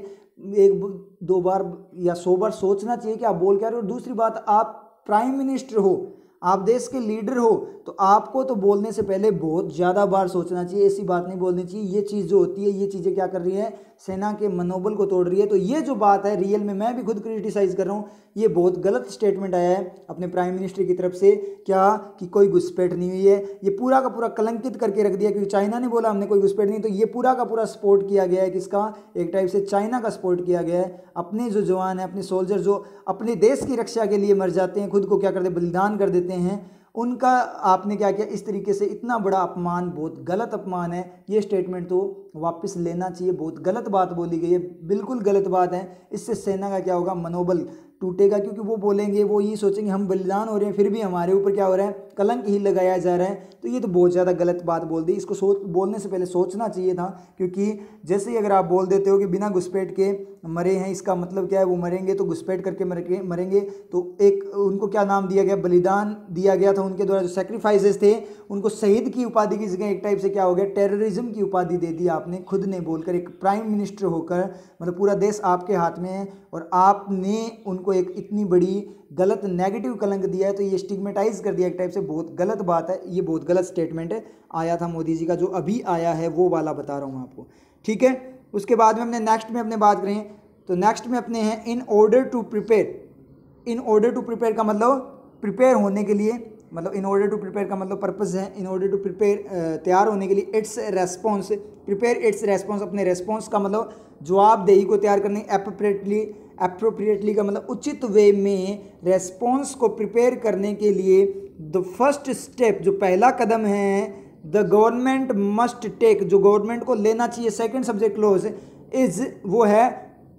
Speaker 1: 1-2 बार या 100 बार सोचना चाहिए कि आप बोल क्या रहे हो। और दूसरी बात, आप प्राइम मिनिस्टर हो, आप देश के लीडर हो, तो आपको तो बोलने से पहले बहुत ज़्यादा बार सोचना चाहिए, ऐसी बात नहीं बोलनी चाहिए। ये चीज़ जो होती है, ये चीज़ें क्या कर रही है, सेना के मनोबल को तोड़ रही है। तो ये जो बात है रियल में, मैं भी खुद क्रिटिसाइज़ कर रहा हूँ, ये बहुत गलत स्टेटमेंट आया है अपने प्राइम मिनिस्टर की तरफ से, क्या कि कोई घुसपैठ नहीं हुई है। ये पूरा का पूरा कलंकित करके रख दिया, क्योंकि चाइना ने बोला हमने कोई घुसपैठ नहीं, तो ये पूरा का पूरा सपोर्ट किया गया है, किसका, एक टाइप से चाइना का सपोर्ट किया गया है। अपने जो जवान हैं, अपने सोल्जर जो अपने देश की रक्षा के लिए मर जाते हैं, खुद को क्या करते हैं, बलिदान कर देते हैं, उनका आपने क्या किया, इस तरीके से इतना बड़ा अपमान, बहुत गलत अपमान है। ये स्टेटमेंट तो वापस लेना चाहिए, बहुत गलत बात बोली गई है, बिल्कुल गलत बात है। इससे सेना का क्या होगा, मनोबल टूटेगा, क्योंकि वो बोलेंगे, वो ये सोचेंगे हम बलिदान हो रहे हैं, फिर भी हमारे ऊपर क्या हो रहा है, कलंक ही लगाया जा रहा है। तो ये तो बहुत ज़्यादा गलत बात बोल दी, इसको बोलने से पहले सोचना चाहिए था। क्योंकि जैसे ही अगर आप बोल देते हो कि बिना घुसपैठ के मरे हैं, इसका मतलब क्या है, वो मरेंगे तो घुसपैठ करके मरेंगे। तो एक उनको क्या नाम दिया गया, बलिदान दिया गया था, उनके द्वारा जो सेक्रीफाइसेस थे, उनको शहीद की उपाधि की जगह एक टाइप से क्या हो गया, टेररिज्म की उपाधि दे दी आपने, खुद ने बोलकर, एक प्राइम मिनिस्टर होकर। मतलब पूरा देश आपके हाथ में है और आपने उनको एक इतनी बड़ी गलत नेगेटिव कलंक दिया है, तो ये स्टिग्मेटाइज कर दिया एक टाइप से, बहुत गलत बात है। ये बहुत गलत स्टेटमेंट है आया था मोदी जी का, जो अभी आया है वो वाला बता रहा हूँ आपको, ठीक है। उसके बाद में अपने नेक्स्ट में अपने बात करें तो नेक्स्ट में अपने हैं in order to prepare. In order to prepare का मतलब प्रिपेयर होने के लिए, मतलब इन ऑर्डर टू प्रिपेयर का मतलब पर्पस है, इन ऑर्डर टू प्रिपेयर तैयार होने के लिए, it's response, prepare it's response, अपने रेस्पॉन्स का मतलब जवाबदेही को तैयार करने, एप्रोप्रिएटली का मतलब उचित वे में रेस्पॉन्स को प्रिपेयर करने के लिए द फर्स्ट स्टेप, जो पहला कदम है, द गवर्नमेंट मस्ट टेक, जो गवर्नमेंट को लेना चाहिए, सेकेंड सब्जेक्ट क्लोज इज, वो है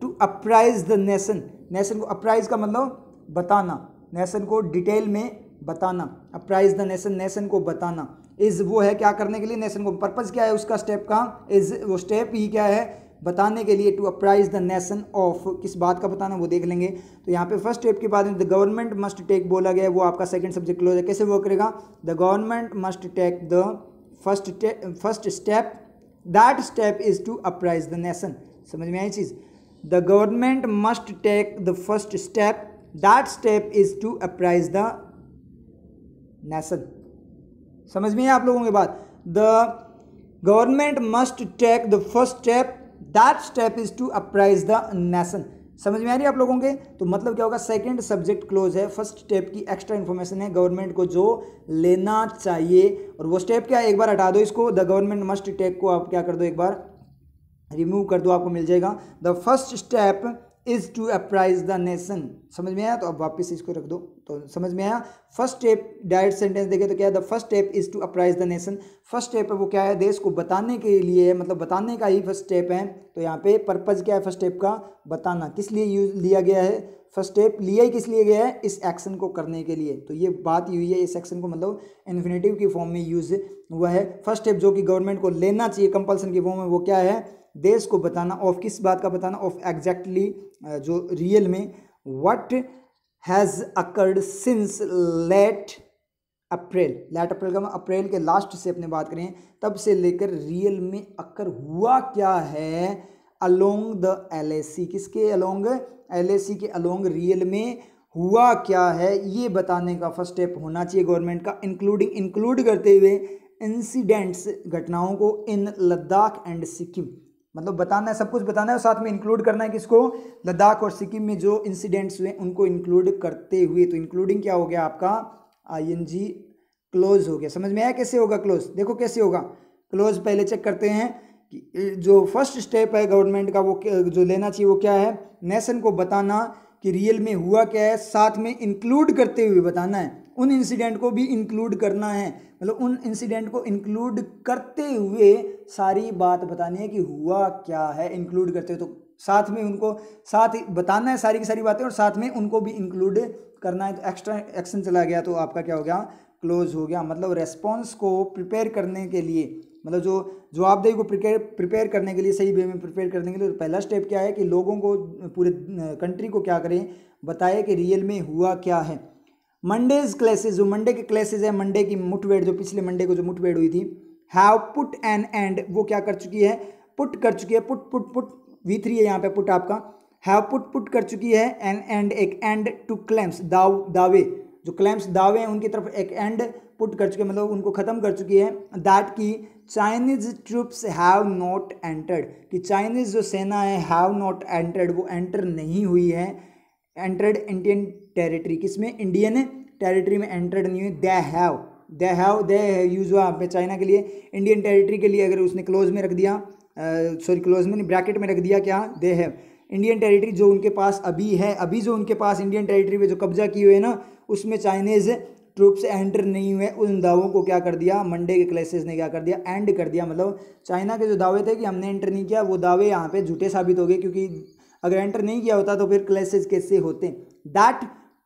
Speaker 1: to apprise the nation. Nation को अप्राइज का मतलब बताना, नेशन को डिटेल में बताना, अप्राइज द नेशन, नेशन को बताना। इज वो है क्या करने के लिए, नेशन को, पर्पस क्या है उसका, स्टेप का, इज वो स्टेप ही क्या है, बताने के लिए, to apprise the nation of, किस बात का बताना वो देख लेंगे। तो यहाँ पे फर्स्ट स्टेप के बाद द गवर्नमेंट मस्ट टेक बोला गया है, वो आपका सेकंड सब्जेक्ट क्लोज है। कैसे वो करेगा, the government must take the first step, that step is to apprise the nation. समझ में आई चीज़, the government must take the first step that step is to apprise the nation. समझ में है आप लोगों के बात? The government must take the first step, that step is to apprise the nation. समझ में आ रही है आप लोगों के? तो मतलब क्या होगा, सेकंड सब्जेक्ट क्लोज है, फर्स्ट स्टेप की एक्स्ट्रा इन्फॉर्मेशन है गवर्नमेंट को जो लेना चाहिए, और वो स्टेप क्या है, एक बार हटा दो इसको, द गवर्नमेंट मस्ट टेक को आप क्या कर दो, एक बार रिमूव कर दो, आपको मिल जाएगा the first step is to apprise the nation. समझ में आया? तो अब वापस इसको रख दो, तो समझ में आया? फर्स्ट स्टेप डायरेक्ट सेंटेंस देखे तो क्या है, the first step is to apprise the nation. First step है वो क्या है, देश को बताने के लिए है, मतलब बताने का ही फर्स्ट स्टेप है। तो यहाँ पे पर्पज क्या है फर्स्ट स्टेप का, बताना। किस लिए यूज लिया गया है फर्स्ट स्टेप, लिया ही किस लिए गया है, इस एक्शन को करने के लिए। तो ये बात हुई है, इस एक्शन को मतलब इन्फिनेटिव की फॉर्म में यूज हुआ है। फर्स्ट स्टेप जो कि गवर्नमेंट को लेना चाहिए कंपल्सन की फॉर्म में, वो क्या है, देश को बताना। ऑफ किस बात का बताना, ऑफ एग्जैक्टली जो रियल में, what has occurred since late April. Late April का अप्रैल के लास्ट से अपने बात करें तब से लेकर रियल में अकर हुआ क्या है, अलोंग द LAC। किसके अलोंग, LAC के अलोंग रियल में हुआ क्या है, ये बताने का फर्स्ट स्टेप होना चाहिए गवर्नमेंट का, इंक्लूडिंग इंक्लूड करते हुए इंसिडेंट्स घटनाओं को इन लद्दाख एंड सिक्किम। मतलब बताना है, सब कुछ बताना है और साथ में इंक्लूड करना है किसको, लद्दाख और सिक्किम में जो इंसिडेंट्स हुए उनको इंक्लूड करते हुए। तो इंक्लूडिंग क्या हो गया आपका, ING क्लोज हो गया। समझ में आया कैसे होगा क्लोज? देखो कैसे होगा क्लोज, पहले चेक करते हैं कि जो फर्स्ट स्टेप है गवर्नमेंट का वो जो लेना चाहिए वो क्या है, नेशन को बताना कि रियल में हुआ क्या है, साथ में इंक्लूड करते हुए बताना है, उन इंसिडेंट को भी इंक्लूड करना है, मतलब उन इंसिडेंट को इंक्लूड करते हुए सारी बात बतानी है कि हुआ क्या है, इंक्लूड करते हुए। तो साथ में उनको साथ बताना है सारी की सारी बातें और साथ में उनको भी इंक्लूड करना है। तो एक्स्ट्रा एक्शन चला गया तो आपका क्या हो गया, क्लोज हो गया। मतलब रेस्पॉन्स को प्रिपेयर करने के लिए, मतलब जो जवाबदेही को प्रिपेयर करने के लिए, सही वे में प्रिपेयर करने के लिए, तो पहला स्टेप क्या है कि लोगों को, पूरे कंट्री को क्या करें, बताए कि रियल में हुआ क्या है। मंडेज क्लासेज, जो मंडे के क्लासेज है, मंडे की मुठभेड़, जो पिछले मंडे को जो मुठभेड़ हुई थी, हैव पुट एन एंड, वो क्या कर चुकी है, पुट कर चुकी है, पुट V3 है यहाँ पे पुट आपका, हैव पुट कर चुकी है एन एंड, एक एंड टू क्लेम्स, दावे, जो क्लेम्स दावे हैं उनकी तरफ एक एंड पुट कर चुके हैं, मतलब उनको खत्म कर चुकी है। दैट की Chinese troops have not entered, कि चाइनीज जो सेना है हैव नॉट एंटर्ड, वो एंटर नहीं हुई है, एंटर्ड इंडियन टेरिटरी, किसमें, इंडियन टेरिटरी में एंटर्ड नहीं हुई। दे यूज हुआ पे चाइना के लिए, इंडियन टेरिटरी के लिए अगर उसने क्लोज में रख दिया, सॉरी क्लोज में नहीं, ब्रैकेट में रख दिया क्या, दे हैव इंडियन टेरिटरी जो उनके पास अभी है, अभी जो उनके पास इंडियन टेरिटरी पे जो कब्जा किए हुए ना, उसमें चाइनीज ट्रूप्स एंटर नहीं हुए। उन दावों को क्या कर दिया, मंडे के क्लासेस ने क्या कर दिया, एंड कर दिया। मतलब चाइना के जो दावे थे कि हमने एंटर नहीं किया, वो दावे यहाँ पे झूठे साबित हो गए, क्योंकि अगर एंटर नहीं किया होता तो फिर क्लासेस कैसे होते। दैट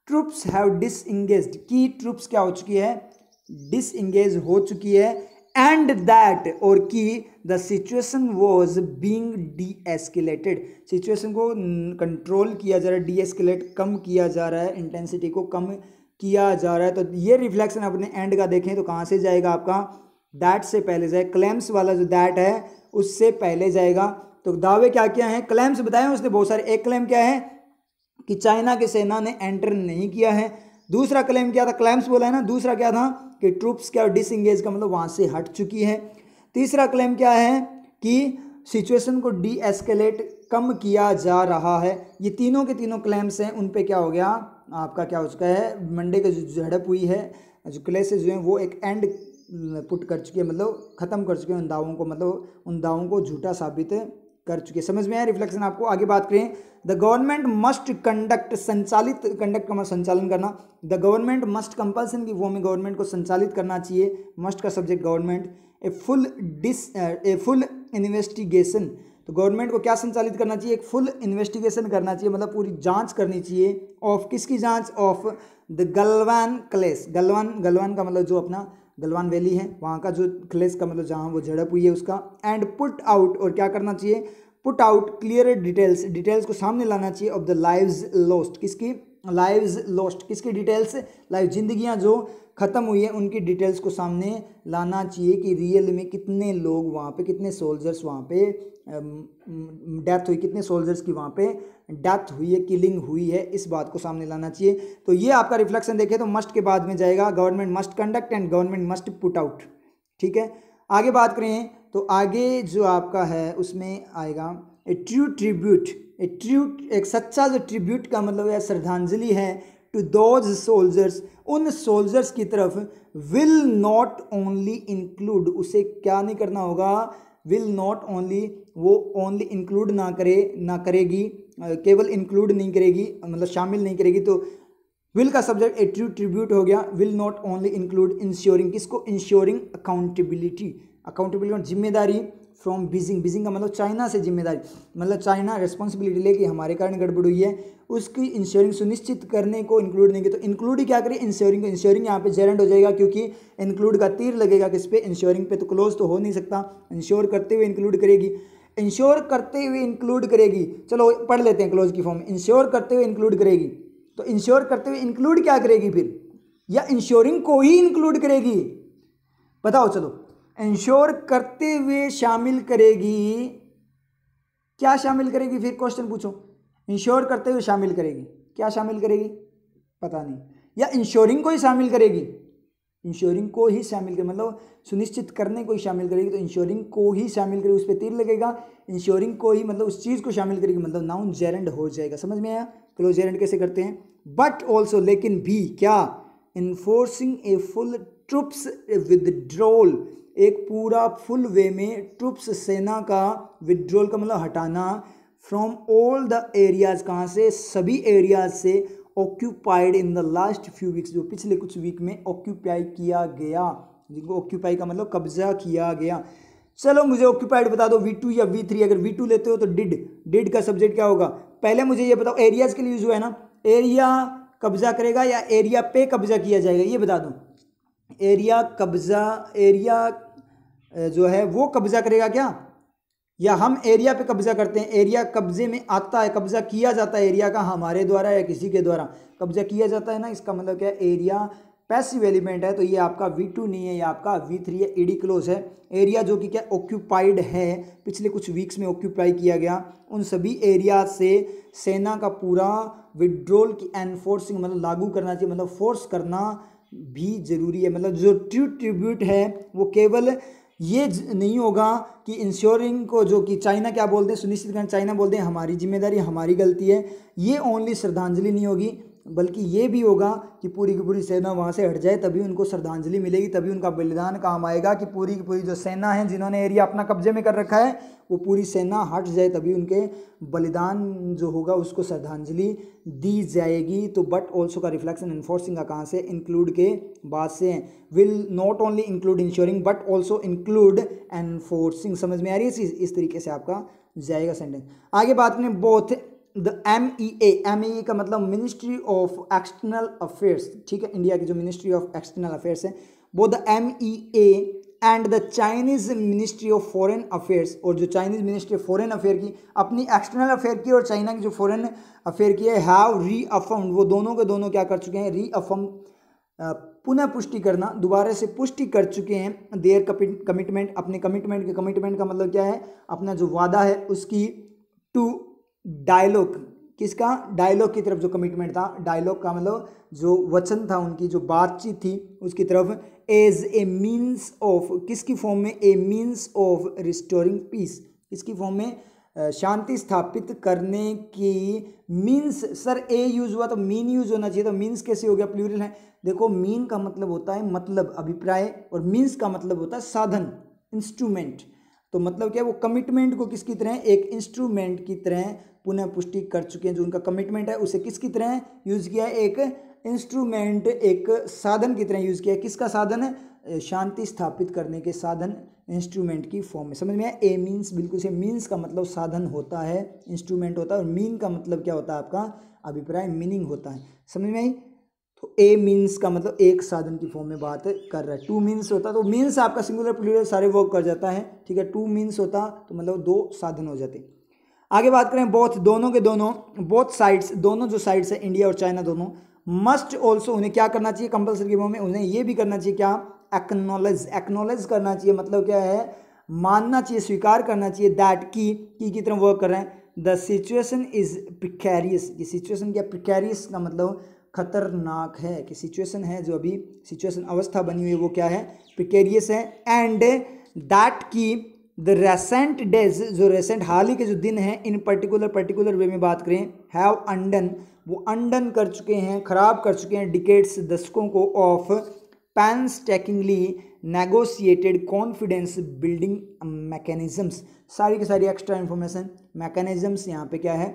Speaker 1: ट्रूप्स हैव डिसएंगेज्ड, की ट्रूप्स क्या हो चुकी है, डिसएंगेज हो चुकी है, एंड दैट, और की the situation was being D escalated, situation को कंट्रोल किया जा रहा है, डी एस्केलेट कम किया जा रहा है, इंटेंसिटी को कम किया जा रहा है। तो ये रिफ्लेक्शन अपने एंड का देखें तो कहाँ से जाएगा आपका, दैट से पहले जाए, क्लेम्स वाला जो दैट है उससे पहले जाएगा। तो दावे क्या क्या हैं, क्लेम्स बताए उसने बहुत सारे। एक क्लेम क्या है कि चाइना की सेना ने एंटर नहीं किया है। दूसरा क्लेम क्या था, क्लेम्स बोला है ना, दूसरा क्या था कि ट्रूप्स क्या डिसएंगेज का मतलब वहाँ से हट चुकी है। तीसरा क्लेम क्या है कि सिचुएशन को डी एस्केलेट कम किया जा रहा है। ये तीनों के तीनों क्लेम्स हैं, उन पे क्या हो गया आपका, क्या हो चुका है, मंडे के जो झड़प हुई है, जो क्लेसेज हुए हैं वो एक एंड पुट कर चुके हैं, मतलब खत्म कर चुके हैं उन दावों को, मतलब उन दावों को झूठा साबित कर चुके हैं। समझ में आया रिफ्लेक्शन आपको? आगे बात करें, द गवर्नमेंट मस्ट कंडक्ट, संचालित, कंडक्ट का संचालन करना, द गवर्नमेंट मस्ट कंपल्सन की फॉर्म में गवर्नमेंट को संचालित करना चाहिए, मस्ट का subject government, a full investigation, तो गवर्नमेंट को क्या संचालित करना चाहिए, एक फुल इन्वेस्टिगेशन करना चाहिए, मतलब पूरी जांच करनी चाहिए, ऑफ किसकी जांच, ऑफ द गलवान क्लेश, गलवान का मतलब जो अपना गलवान वैली है वहाँ का जो क्लेश का मतलब जहाँ वो झड़प हुई है उसका, एंड पुट आउट, और क्या करना चाहिए, पुट आउट क्लियर डिटेल्स को सामने लाना चाहिए, ऑफ द लाइव्स लॉस्ट, किसकी, लाइव्स लॉस्ट, किसकी डिटेल्स, लाइव, जिंदगियाँ जो खत्म हुई है उनकी डिटेल्स को सामने लाना चाहिए कि रियल में कितने लोग वहाँ पे, कितने सोल्जर्स वहाँ पे डेथ हुई, कितने सोल्जर्स की वहाँ पे डेथ हुई है, किलिंग हुई है, इस बात को सामने लाना चाहिए। तो ये आपका रिफ्लेक्शन देखे तो मस्ट के बाद में जाएगा, government must conduct and government must put out. ठीक है, आगे बात करें तो आगे जो आपका है उसमें आएगा ए ट्रू ट्रिब्यूट। ए ट्रू, एक सच्चा जो ट्रिब्यूट का मतलब है श्रद्धांजलि है टू दोज सोल्जर्स, उन सोल्जर्स की तरफ, विल नॉट ओनली इंक्लूड, उसे क्या नहीं करना होगा, विल नॉट ओनली, वो ओनली इंक्लूड ना करेगी, केवल इंक्लूड नहीं करेगी, मतलब शामिल नहीं करेगी। तो विल का सब्जेक्ट ए ट्रू ट्रिब्यूट हो गया, will not only include ensuring, किसको, इंश्योरिंग अकाउंटेबिलिटी, अकाउंटेबिलिटी जिम्मेदारी फ्रॉम बीजिंग, बीजिंग का मतलब चाइना से जिम्मेदारी, मतलब चाइना रिस्पॉन्सिबिलिटी ले कि हमारे कारण गड़बड़ हुई है, उसकी इंश्योरिंग सुनिश्चित करने को इंक्लूड नहीं किया। तो इंक्लूड ही क्या करें, इंश्योरिंग, इंश्योरिंग यहाँ पे जेरेंट हो जाएगा क्योंकि इंक्लूड का तीर लगेगा किस पे, इंश्योरिंग पे, तो क्लोज तो हो नहीं सकता, इंश्योर करते हुए इंक्लूड करेगी, इंश्योर करते हुए इंक्लूड करेगी। चलो पढ़ लेते हैं क्लोज की फॉर्म, इंश्योर करते हुए इंक्लूड करेगी, तो इंश्योर करते हुए इंक्लूड क्या करेगी फिर, या इंश्योरिंग को ही इंक्लूड करेगी, बताओ। चलो, इंश्योर करते हुए शामिल करेगी, क्या शामिल करेगी, फिर क्वेश्चन पूछो, इंश्योर करते हुए शामिल करेगी, क्या शामिल करेगी, पता नहीं, या इंश्योरिंग को ही शामिल करेगी, इंश्योरिंग को ही शामिल करेगी, मतलब सुनिश्चित करने को ही शामिल करेगी, तो इंश्योरिंग को ही शामिल करेगी, उस पर तीर लगेगा, इंश्योरिंग को ही, मतलब उस चीज़ को शामिल करेगी, मतलब नाउन जेरेंड हो जाएगा। समझ में आया, क्लोज जेरेंड कैसे करते हैं। बट ऑल्सो, लेकिन भी, क्या, enforcing a full troops withdrawal, एक पूरा फुल वे में ट्रुप्स, सेना का, विड्रॉल का मतलब हटाना, फ्रॉम ऑल द एरियाज, कहाँ से, सभी एरियाज से, occupied in the last few weeks, जो पिछले कुछ वीक में ऑक्यूपाई किया गया, जिनको ऑक्यूपाई का मतलब कब्जा किया गया। चलो मुझे ऑक्यूपाइड बता दो, V2 या V3, अगर V2 लेते हो तो डिड का सब्जेक्ट क्या होगा, पहले मुझे ये बताओ, एरियाज के लिए यूज हुआ है ना, एरिया कब्जा करेगा या एरिया पे कब्जा किया जाएगा, ये बता दो। एरिया कब्जा, एरिया जो है वो कब्जा करेगा क्या, या हम एरिया पे कब्जा करते हैं, एरिया कब्जे में आता है, कब्जा किया जाता है एरिया का हमारे द्वारा या किसी के द्वारा कब्जा किया जाता है ना, इसका मतलब क्या है, एरिया पैसिव एलिमेंट है, तो ये आपका V2 नहीं है, ये आपका V3 है, ईडी क्लोज है। एरिया जो कि क्या ऑक्यूपाइड है, पिछले कुछ वीक्स में ऑक्यूपाई किया गया, उन सभी एरिया से सेना का पूरा विड्रॉल की एनफोर्सिंग, मतलब लागू करना चाहिए, मतलब फोर्स करना भी जरूरी है। मतलब जो ट्रू ट्रिब्यूट है वो केवल ये नहीं होगा कि इंश्योरिंग को, जो कि चाइना क्या बोलते हैं, सुनिश्चित करना, चाइना बोलते हैं हमारी जिम्मेदारी, हमारी गलती है, ये ओनली श्रद्धांजलि नहीं होगी, बल्कि ये भी होगा कि पूरी की पूरी सेना वहाँ से हट जाए, तभी उनको श्रद्धांजलि मिलेगी, तभी उनका बलिदान काम आएगा, कि पूरी की पूरी जो सेना है जिन्होंने एरिया अपना कब्जे में कर रखा है, वो पूरी सेना हट जाए, तभी उनके बलिदान जो होगा उसको श्रद्धांजलि दी जाएगी। तो बट ऑल्सो का रिफ्लेक्शन इन्फोर्सिंग का कहाँ से, इंक्लूड के बाद से, will not only include ensuring but also include enforcing. समझ में आ रही है चीज़, इस तरीके से आपका जाएगा सेंटेंस। आगे बात करें बोथ द MEA का मतलब मिनिस्ट्री ऑफ एक्सटर्नल अफेयर्स, ठीक है, इंडिया की जो मिनिस्ट्री ऑफ एक्सटर्नल अफेयर्स है, both the MEA and the Chinese ministry of foreign affairs, और जो Chinese ministry of foreign affair की अपनी एक्सटर्नल अफेयर की, और चाइना की जो फॉरेन अफेयर की है, हैव रीअफर्म्ड, वो दोनों के दोनों क्या कर चुके हैं, रीअफर्म, पुनः पुष्टि करना, दोबारा से पुष्टि कर चुके हैं, देयर कमिटमेंट, अपने कमिटमेंट के, कमिटमेंट का मतलब क्या है, अपना जो वादा है उसकी, टू डायलॉग, किसका, डायलॉग की तरफ जो कमिटमेंट था, डायलॉग का मतलब जो वचन था, उनकी जो बातचीत थी उसकी तरफ, एज ए मीन्स ऑफ, किसकी फॉर्म में, ए मीन्स ऑफ रिस्टोरिंग पीस, किसकी फॉर्म में, शांति स्थापित करने की, मीन्स, सर ए यूज हुआ तो मीन यूज होना चाहिए, तो मीन्स कैसे हो गया, प्लूरल है। देखो मीन का मतलब होता है मतलब, अभिप्राय, और मीन्स का मतलब होता है साधन, इंस्ट्रूमेंट। तो मतलब क्या है, वो कमिटमेंट को किसकी तरह, एक इंस्ट्रूमेंट की तरह पुनः पुष्टि कर चुके हैं, जो उनका कमिटमेंट है उसे किसकी तरह यूज किया है, एक इंस्ट्रूमेंट, एक साधन की तरह यूज किया है। किसका साधन है, शांति स्थापित करने के साधन, इंस्ट्रूमेंट की फॉर्म में। समझ में आया, ए मीन्स, बिल्कुल से, मीन्स का मतलब साधन होता है, इंस्ट्रूमेंट होता है, और मीन का मतलब क्या होता है आपका, अभिप्राय, मीनिंग होता है। समझ में आई। तो ए मीन्स का मतलब एक साधन की फॉर्म में बात कर रहा है। टू मीन्स होता तो मीन्स आपका सिंगुलर प्लूरल सारे वर्क कर जाता है, ठीक है। टू मीन्स होता तो मतलब दो साधन हो जाते। आगे बात करें बोथ, दोनों के दोनों, बोथ साइड्स, दोनों जो साइड्स है इंडिया और चाइना दोनों, मस्ट ऑल्सो, उन्हें क्या करना चाहिए, कंपल्सरी के फॉर्म में, उन्हें ये भी करना चाहिए क्या, एक्नॉलेज, एक्नॉलेज करना चाहिए, मतलब क्या है, मानना चाहिए, स्वीकार करना चाहिए, दैट की तरफ वर्क कर रहे हैं, द सिचुएशन इज प्रिकैरियस, ये सिचुएशन क्या, प्रिकैरियस का मतलब खतरनाक है, कि सिचुएशन है जो अभी सिचुएशन अवस्था बनी हुई है वो क्या है, प्रिकैरियस है। एंड दैट की द रेसेंट डेज, जो रेसेंट हाल ही के जो दिन हैं, इन पर्टिकुलर वे में बात करें, हैव अंडन, वो अंडन कर चुके हैं, खराब कर चुके हैं, डिकेड्स दशकों को, of painstakingly negotiated confidence building mechanisms, सारी की सारी एक्स्ट्रा इंफॉर्मेशन मैकेनिज्म्स यहाँ पे क्या है,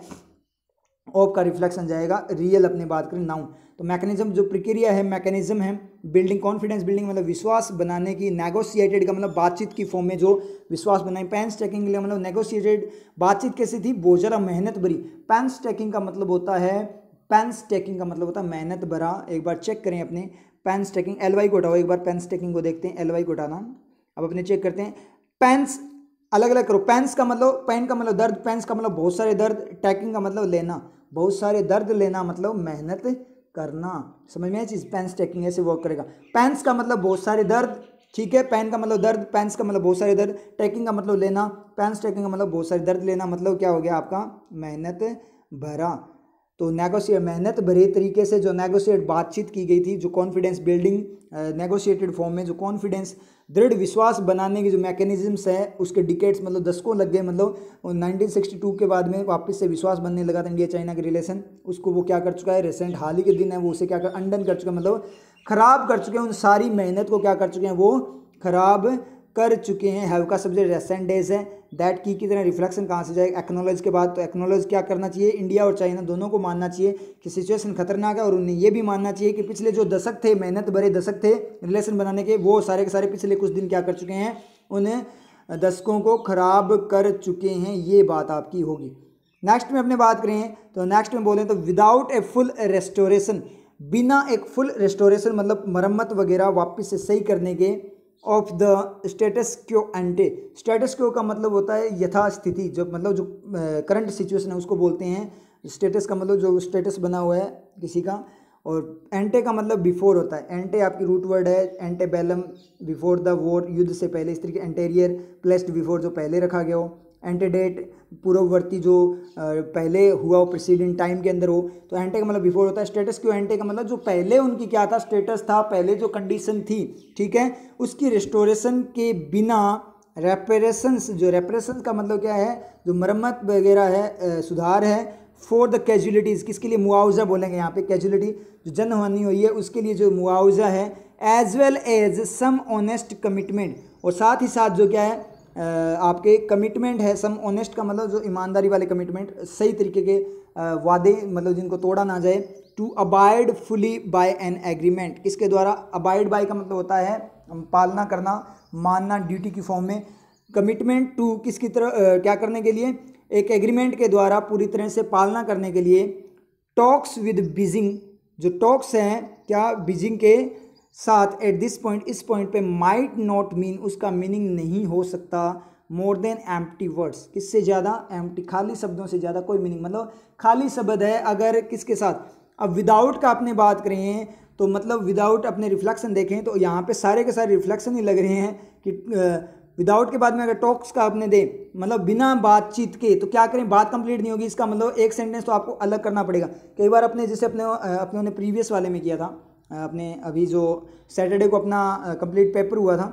Speaker 1: ऑफ का रिफ्लेक्शन जाएगा, रियल अपने बात करें नाउन, तो मैकेनिज्म जो प्रक्रिया है, मैकेनिज्म है, बिल्डिंग कॉन्फिडेंस बिल्डिंग मतलब विश्वास बनाने की, नेगोशिएटेड का मतलब बातचीत की फॉर्म में जो विश्वास बनाए, पैन स्टैकिंग के लिए मतलब नेगोशिएटेड, बातचीत कैसी थी, वो जरा मेहनत भरी, पैन स्टैकिंग का मतलब होता है, पैन स्टैकिंग का मतलब होता है मेहनत भरा। एक बार चेक करें अपने पैन स्टैकिंग, एलवाई को हटाओ, एक बार पैन स्टैकिंग को देखते हैं, एलवाई को हटाना, अब अपने चेक करते हैं, पैंस अलग अलग करो, पैंस का मतलब, पैन का मतलब दर्द, पैंस का मतलब बहुत सारे दर्द, टैकिंग का मतलब लेना, बहुत सारे दर्द लेना मतलब मेहनत करना, समझ में आया चीज़, पैन स्टैकिंग ऐसे वर्क करेगा। पैंस का मतलब बहुत सारे दर्द, ठीक है, पैन का मतलब दर्द, पैंस का मतलब बहुत सारे दर्द, टैकिंग का मतलब लेना, पैन स्टैकिंग का मतलब बहुत सारे दर्द लेना, मतलब क्या हो गया आपका, मेहनत भरा। तो नेगोशिएट, मेहनत भरे तरीके से जो नेगोशिएट बातचीत की गई थी, जो कॉन्फिडेंस बिल्डिंग नेगोशिएटेड फॉर्म में जो कॉन्फिडेंस दृढ़ विश्वास बनाने की जो मैकेनिज्म्स है, उसके डिकेट्स मतलब दशकों लग गए, मतलब 1962 के बाद में वापस से विश्वास बनने लगा था इंडिया चाइना के रिलेशन, उसको वो क्या कर चुका है, रिसेंट हाल ही के दिन है वो उसे क्या कर, अंडन कर चुका है, मतलब खराब कर चुके हैं, उन सारी मेहनत को क्या कर चुके हैं, वो खराब कर चुके हैं। हैव का सब्जेक्ट रेसेंट डेज है, दैट की तरह रिफ्लेक्शन कहाँ से जाएगा, एक्नॉलेज के बाद, तो एक्नॉलेज क्या करना चाहिए, इंडिया और चाइना दोनों को मानना चाहिए कि सिचुएशन खतरनाक है, और उन्हें ये भी मानना चाहिए कि पिछले जो दशक थे, मेहनत भरे दशक थे रिलेशन बनाने के, वो सारे के सारे पिछले कुछ दिन क्या कर चुके हैं, उन दशकों को खराब कर चुके हैं, ये बात आपकी होगी। नेक्स्ट में अपने बात करें तो नेक्स्ट में बोलें तो विदाउट ए फुल रेस्टोरेशन, बिना एक फुल रेस्टोरेशन मतलब मरम्मत वगैरह वापस से सही करने के, ऑफ द स्टेटस क्यो एंटे, स्टेटस क्यो का मतलब होता है यथास्थिति, जो मतलब जो करंट सिचुएशन है उसको बोलते हैं स्टेटस का, मतलब जो स्टेटस बना हुआ है किसी का, और एंटे का मतलब बिफोर होता है, एंटे आपकी रूट वर्ड है, एंटे बेलम बिफोर द वॉर, युद्ध से पहले, इस तरीके, एंटेरियर प्लेस्ड बिफोर जो पहले रखा गया हो, एंटेडेट पूर्ववर्ती जो पहले हुआ हो, प्रेसिडेंट टाइम के अंदर हो, तो एंटे का मतलब बिफोर होता है। स्टेटस क्यों, एंटे का मतलब जो पहले उनकी क्या था, स्टेटस था, पहले जो कंडीशन थी, ठीक है, उसकी रिस्टोरेशन के बिना, रेपरेशंस, जो रेपरेशंस का मतलब क्या है, जो मरम्मत वगैरह है, सुधार है, फॉर द कैजुअलिटीज़, किसके लिए, मुआवजा बोलेंगे यहाँ पे, कैजुअलिटी जो जनहानि हुई है उसके लिए जो मुआवजा है, एज वेल एज सम ऑनेस्ट कमिटमेंट, और साथ ही साथ जो क्या है आपके कमिटमेंट है, सम ऑनेस्ट का मतलब जो ईमानदारी वाले कमिटमेंट, सही तरीके के वादे मतलब जिनको तोड़ा ना जाए, to abide fully by an agreement, किसके द्वारा, अबाइड बाय का मतलब होता है पालना करना, मानना, ड्यूटी की फॉर्म में, कमिटमेंट टू किसकी तरह क्या करने के लिए, एक एग्रीमेंट के द्वारा पूरी तरह से पालना करने के लिए, टॉक्स विद बीजिंग, जो टॉक्स हैं क्या बीजिंग के साथ, एट दिस पॉइंट, इस पॉइंट पे, माइट नॉट मीन, उसका मीनिंग नहीं हो सकता, मोर देन एम्प्टी वर्ड्स, किससे ज़्यादा, एम्प्टी खाली शब्दों से ज़्यादा कोई मीनिंग, मतलब खाली शब्द है अगर किसके साथ। अब विदाउट का अपने बात करें तो मतलब विदाउट अपने रिफ्लेक्शन देखें तो यहाँ पे सारे के सारे रिफ्लेक्शन ही लग रहे हैं कि विदाउट के बाद में अगर टॉक्स का आपने दे मतलब बिना बातचीत के, तो क्या करें, बात कंप्लीट नहीं होगी, इसका मतलब एक सेंटेंस तो आपको अलग करना पड़ेगा। कई बार अपने जैसे अपने प्रीवियस वाले में किया था, अपने अभी जो सैटरडे को अपना कंप्लीट पेपर हुआ था,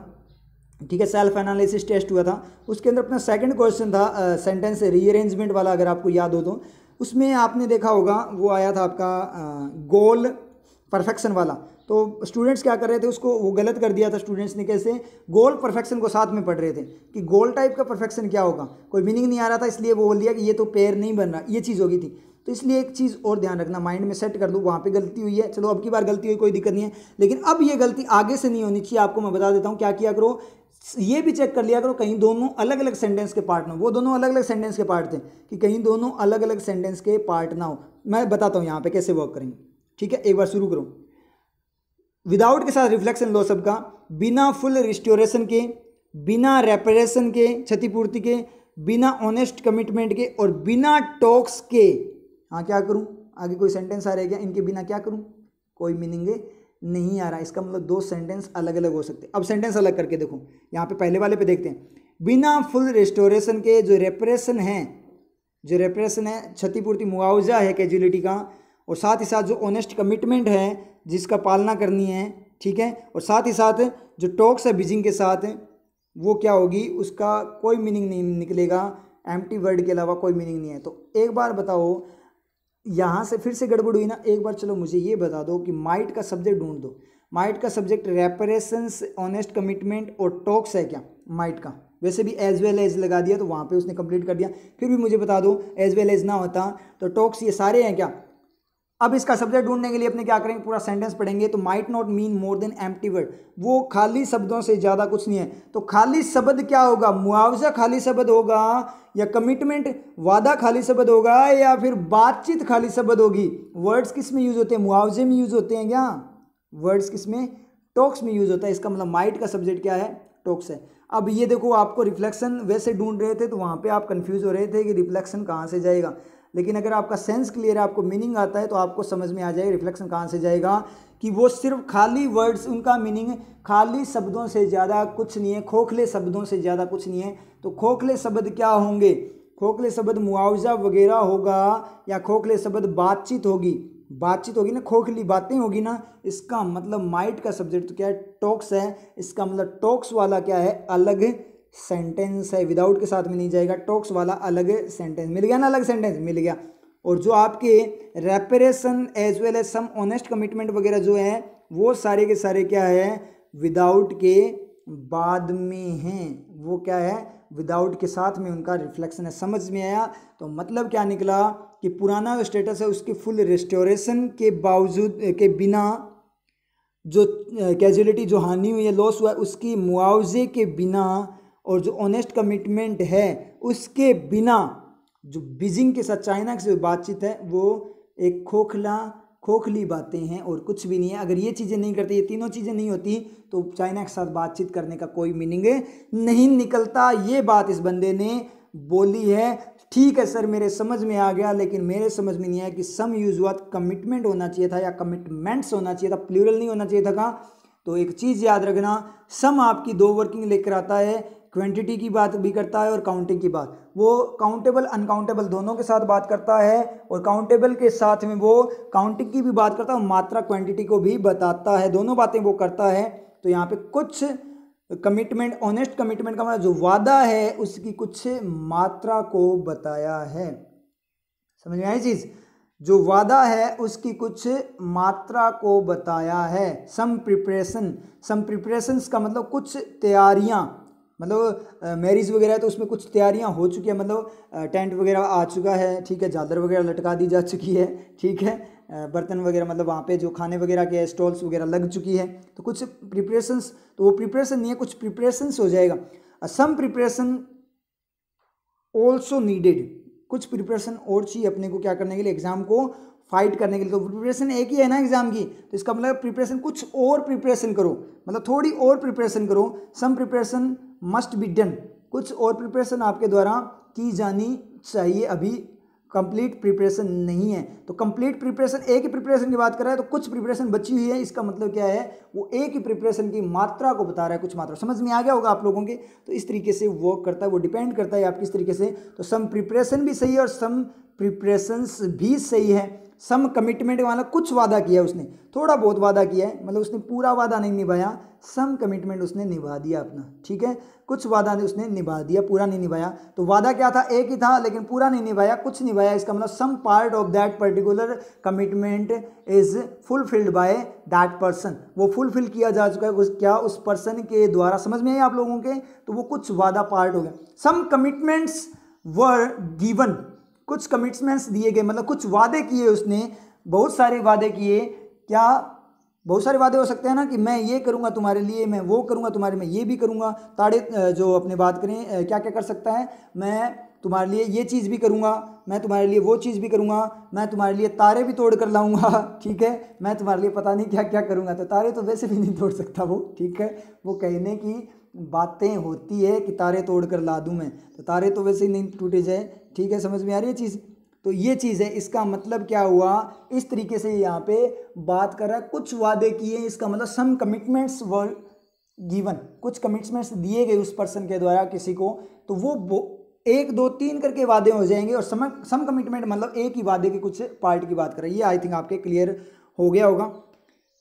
Speaker 1: ठीक है, सेल्फ एनालिसिस टेस्ट हुआ था, उसके अंदर अपना सेकंड क्वेश्चन था सेंटेंस रीअरेंजमेंट वाला, अगर आपको याद हो तो उसमें आपने देखा होगा वो आया था आपका गोल परफेक्शन वाला। तो स्टूडेंट्स क्या कर रहे थे, उसको वो गलत कर दिया था स्टूडेंट्स ने, कैसे, गोल परफेक्शन को साथ में पढ़ रहे थे कि गोल टाइप का परफेक्शन क्या होगा, कोई मीनिंग नहीं आ रहा था, इसलिए वो बोल दिया कि ये तो पेयर नहीं बन रहा, ये चीज़ होगी थी। तो इसलिए एक चीज़ और ध्यान रखना, माइंड में सेट कर दो, वहाँ पे गलती हुई है, चलो अब की बार गलती हुई कोई दिक्कत नहीं है, लेकिन अब ये गलती आगे से नहीं होनी चाहिए। आपको मैं बता देता हूँ क्या किया करो, ये भी चेक कर लिया करो कहीं दोनों अलग अलग सेंटेंस के पार्ट ना हो, वो दोनों अलग अलग सेंटेंस के पार्ट थे कि कहीं दोनों अलग अलग सेंटेंस के पार्ट ना हो। मैं बताता हूँ यहाँ पे कैसे वर्क करेंगे, ठीक है, एक बार शुरू करो। विदाउट के साथ रिफ्लेक्शन लो सबका, बिना फुल रिस्टोरेशन के, बिना रेपरेशन के, क्षतिपूर्ति के, बिना ऑनेस्ट कमिटमेंट के, और बिना टॉक्स के। हाँ क्या करूँ, आगे कोई सेंटेंस आ रहा है क्या, इनके बिना क्या करूँ, कोई मीनिंग नहीं आ रहा, इसका मतलब दो सेंटेंस अलग अलग हो सकते हैं। अब सेंटेंस अलग करके देखो, यहाँ पे पहले वाले पे देखते हैं, बिना फुल रिस्टोरेशन के जो रेपरेशन है, जो रेपरेशन है क्षतिपूर्ति मुआवजा है कैजुअलिटी का, और साथ ही साथ जो ऑनेस्ट कमिटमेंट है जिसका पालना करनी है, ठीक है, और साथ ही साथ जो टॉक्स है बीजिंग के साथ वो क्या होगी, उसका कोई मीनिंग नहीं निकलेगा, एम्प्टी वर्ड के अलावा कोई मीनिंग नहीं है। तो एक बार बताओ, यहाँ से फिर से गड़बड़ हुई ना, एक बार चलो मुझे ये बता दो कि माइट का सब्जेक्ट ढूंढ दो। माइट का सब्जेक्ट रेपरेशंस, ऑनेस्ट कमिटमेंट और टॉक्स है क्या माइट का? वैसे भी एज वेल एज लगा दिया तो वहाँ पे उसने कंप्लीट कर दिया। फिर भी मुझे बता दो, एज वेल एज ना होता तो टॉक्स ये सारे हैं क्या? अब इसका सब्जेक्ट ढूंढने के लिए अपने क्या करेंगे, पूरा सेंटेंस पढ़ेंगे। तो might not mean more than empty word, वो खाली शब्दों से ज़्यादा कुछ नहीं है। तो खाली शब्द क्या होगा, मुआवजा खाली शब्द होगा, या कमिटमेंट वादा खाली शब्द होगा, या फिर बातचीत खाली शब्द होगी? वर्ड्स किस में यूज होते हैं, मुआवजे में यूज होते हैं क्या? वर्ड्स किस में, टॉक्स में यूज होता है। इसका मतलब माइट का सब्जेक्ट क्या है, टॉक्स है। अब ये देखो, आपको रिफ्लेक्शन वैसे ढूंढ रहे थे तो वहाँ पे आप कंफ्यूज हो रहे थे कि रिफ्लेक्शन कहाँ से जाएगा, लेकिन अगर आपका सेंस क्लियर है, आपको मीनिंग आता है, तो आपको समझ में आ जाएगा रिफ्लेक्शन कहाँ से जाएगा, कि वो सिर्फ खाली वर्ड्स, उनका मीनिंग खाली शब्दों से ज़्यादा कुछ नहीं है, खोखले शब्दों से ज़्यादा कुछ नहीं है। तो खोखले शब्द क्या होंगे, खोखले शब्द मुआवजा वगैरह होगा, या खोखले शब्द बातचीत होगी, बातचीत होगी ना, खोखली बातें होगी ना। इसका मतलब माइट का सब्जेक्ट तो क्या है, टॉक्स है। इसका मतलब टॉक्स वाला क्या है, अलग सेंटेंस है, विदाउट के साथ में नहीं जाएगा, टॉक्स वाला अलग सेंटेंस। मिल गया ना, अलग सेंटेंस मिल गया। और जो आपके रेपरेशन एज वेल एज सम ऑनेस्ट कमिटमेंट वगैरह जो है, वो सारे के सारे क्या है, विदाउट के बाद में हैं। वो क्या है, विदाउट के साथ में उनका रिफ्लेक्शन है। समझ में आया? तो मतलब क्या निकला कि पुराना स्टेटस है उसकी फुल रिस्टोरेशन के बावजूद के बिना, जो कैजुअलिटी जो हानि हुई है, लॉस हुआ है, उसकी मुआवजे के बिना, और जो ऑनेस्ट कमिटमेंट है उसके बिना, जो बीजिंग के साथ चाइना से बातचीत है वो एक खोखली बातें हैं और कुछ भी नहीं है। अगर ये चीज़ें नहीं करते, ये तीनों चीज़ें नहीं होती, तो चाइना के साथ बातचीत करने का कोई मीनिंग नहीं निकलता। ये बात इस बंदे ने बोली है। ठीक है सर, मेरे समझ में आ गया, लेकिन मेरे समझ में नहीं आया कि सम यूज हुआ कमिटमेंट होना चाहिए था या कमिटमेंट्स होना चाहिए था, प्लूरल नहीं होना चाहिए था का। तो एक चीज़ याद रखना, सम आपकी दो वर्किंग लेकर आता है, क्वांटिटी की बात भी करता है और काउंटिंग की बात। वो काउंटेबल अनकाउंटेबल दोनों के साथ बात करता है, और काउंटेबल के साथ में वो काउंटिंग की भी बात करता है, मात्रा क्वांटिटी को भी बताता है, दोनों बातें वो करता है। तो यहाँ पे कुछ कमिटमेंट, ऑनेस्ट कमिटमेंट का मतलब जो वादा है उसकी कुछ मात्रा को बताया है। समझ में आई चीज़? जो वादा है उसकी कुछ मात्रा को बताया है। सम प्रिपरेशन, सम प्रिपरेशंस का मतलब कुछ तैयारियां, मतलब मैरिज वगैरह है तो उसमें कुछ तैयारियां हो चुकी है, मतलब टेंट वगैरह आ चुका है, ठीक है, झालर वगैरह लटका दी जा चुकी है, ठीक है, बर्तन वगैरह मतलब वहाँ पे जो खाने वगैरह के स्टॉल्स वगैरह लग चुकी है। तो कुछ प्रिपरेशंस, तो वो प्रिपरेशन नहीं है, कुछ प्रिपरेशंस हो जाएगा। सम प्रिपरेशन ऑल्सो नीडेड, कुछ प्रिपरेशन और चाहिए अपने को क्या करने के लिए, एग्जाम को फाइट करने के लिए। तो प्रिपरेशन एक ही है ना एग्जाम की, तो इसका मतलब प्रिपरेशन, कुछ और प्रिपरेशन करो, मतलब थोड़ी और प्रिपरेशन करो। सम प्रिपरेशन मस्ट बी डन, कुछ और प्रिपरेशन आपके द्वारा की जानी चाहिए, अभी कंप्लीट प्रिपरेशन नहीं है। तो कंप्लीट प्रिपरेशन, एक ही प्रिपरेशन की बात कर रहा है, तो कुछ प्रिपरेशन बची हुई है, इसका मतलब क्या है, वो एक ही प्रिपरेशन की मात्रा को बता रहा है, कुछ मात्रा। समझ में आ गया होगा आप लोगों के? तो इस तरीके से वर्क करता है, वो डिपेंड करता है आप किस तरीके से। तो सम प्रिपरेशन भी सही है और सम प्रिपरेशंस भी सही है। सम कमिटमेंट वाला कुछ वादा किया उसने, थोड़ा बहुत वादा किया है, मतलब उसने पूरा वादा नहीं निभाया। सम कमिटमेंट उसने निभा दिया अपना, ठीक है, कुछ वादा उसने निभा दिया, पूरा नहीं निभाया। तो वादा क्या था, एक ही था, लेकिन पूरा नहीं निभाया, कुछ निभाया। इसका मतलब some part of that particular commitment is fulfilled by that person, वो फुलफिल किया जा चुका है क्या, उस पर्सन के द्वारा। समझ में आया आप लोगों के? तो वो कुछ वादा पार्ट हो गया। सम कमिटमेंट्स वर गिवन, कुछ कमिटमेंट्स दिए गए, मतलब कुछ वादे किए उसने, बहुत सारे वादे किए। क्या बहुत सारे वादे हो सकते हैं ना, कि मैं ये करूंगा तुम्हारे लिए, मैं वो करूंगा तुम्हारे, मैं ये भी करूंगा। ताड़े जो अपने बात करें क्या क्या कर सकता है, मैं तुम्हारे लिए ये चीज़ भी करूंगा, मैं तुम्हारे लिए वो चीज़ भी करूंगा, मैं तुम्हारे लिए तारे भी तोड़ कर लाऊंगा, ठीक है, मैं तुम्हारे लिए पता नहीं क्या क्या करूंगा। तो तारे तो वैसे भी नहीं तोड़ सकता वो, ठीक है, वो कहने की बातें होती है कि तारे तोड़ कर ला दूं मैं, तो तारे तो वैसे ही नहीं टूटे जाए, ठीक है। समझ में आ रही है चीज़? तो ये चीज़ है। इसका मतलब क्या हुआ, इस तरीके से यहाँ पे बात कर रहा है, कुछ वादे किए, इसका मतलब सम कमिटमेंट्स वर गिवन, कुछ कमिटमेंट्स दिए गए उस पर्सन के द्वारा किसी को। तो वो 1 2 3 करके वादे हो जाएंगे और सम कमिटमेंट मतलब एक ही वादे के कुछ पार्ट की बात कर रही है। आई थिंक आपके क्लियर हो गया होगा,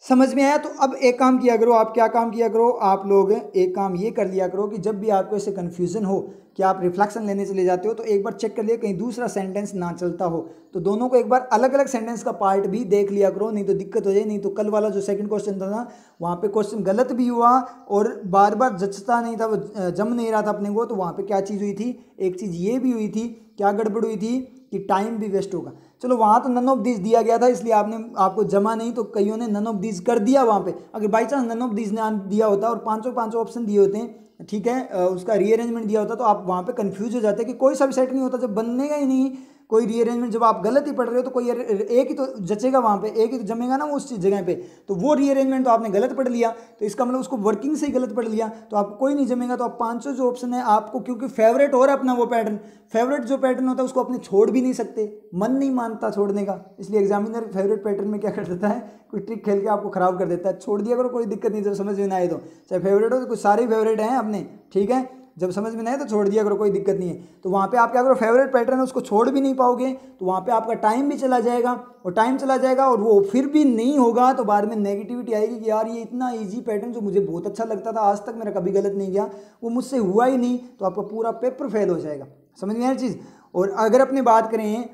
Speaker 1: समझ में आया। तो अब एक काम किया करो, आप क्या काम किया करो, आप लोग एक काम ये कर लिया करो कि जब भी आपको ऐसे कन्फ्यूज़न हो कि आप रिफ्लेक्शन लेने चले जाते हो तो एक बार चेक कर लिया कहीं दूसरा सेंटेंस ना चलता हो, तो दोनों को एक बार अलग अलग सेंटेंस का पार्ट भी देख लिया करो, नहीं तो दिक्कत हो जाए। नहीं तो कल वाला जो सेकंड क्वेश्चन था ना, वहाँ पे क्वेश्चन गलत भी हुआ और बार बार जचता नहीं था, वो जम नहीं रहा था अपने को। तो वहाँ पे क्या चीज़ हुई थी, एक चीज़ ये भी हुई थी, क्या गड़बड़ हुई थी कि टाइम भी वेस्ट होगा। चलो वहाँ तो नन ऑफ दिस दिया गया था इसलिए आपको जमा नहीं, तो कईयों ने नन ऑफ दिस कर दिया वहाँ पे। अगर by chance none of this ने दिया होता और पांचों ऑप्शन दिए होते हैं, ठीक है, उसका रीअरेंजमेंट दिया होता तो आप वहाँ पे कंफ्यूज हो जाते कि कोई सा भी सेट नहीं होता, जब बनेगा ही नहीं कोई रीअरेंजमेंट। जब आप गलत ही पढ़ रहे हो तो कोई एक ही तो जचेगा वहाँ पे, एक ही तो जमेगा ना वो उस जगह पे, तो वो रीअरेंजमेंट तो आपने गलत पढ़ लिया, तो इसका मतलब उसको वर्किंग से ही गलत पढ़ लिया, तो आपको कोई नहीं जमेगा। तो आप पांचों जो ऑप्शन है आपको, क्योंकि फेवरेट हो रहा है अपना वो पैटर्न, फेवरेट जो पैटर्न होता है उसको अपने छोड़ भी नहीं सकते, मन नहीं मानता छोड़ने का, इसलिए एग्जामिनर फेवरेट पैटर्न में क्या कर देता है, कोई ट्रिक खेल के आपको खराब कर देता है। छोड़ दिया करो, कोई दिक्कत नहीं, जब समझ में ना आए तो, चाहे फेवरेट हो तो कुछ सारे फेवरेट हैं अपने, ठीक है, जब समझ में नहीं आए तो छोड़ दिया करो, कोई दिक्कत नहीं है। तो वहाँ पे आप क्या करो, फेवरेट पैटर्न है उसको छोड़ भी नहीं पाओगे, तो वहाँ पे आपका टाइम भी चला जाएगा, और टाइम चला जाएगा और वो फिर भी नहीं होगा तो बाद में नेगेटिविटी आएगी कि यार ये इतना इजी पैटर्न जो मुझे बहुत अच्छा लगता था, आज तक मेरा कभी गलत नहीं गया, वो मुझसे हुआ ही नहीं, तो आपका पूरा पेपर फेल हो जाएगा। समझ में आया चीज़। और अगर अपनी बात करें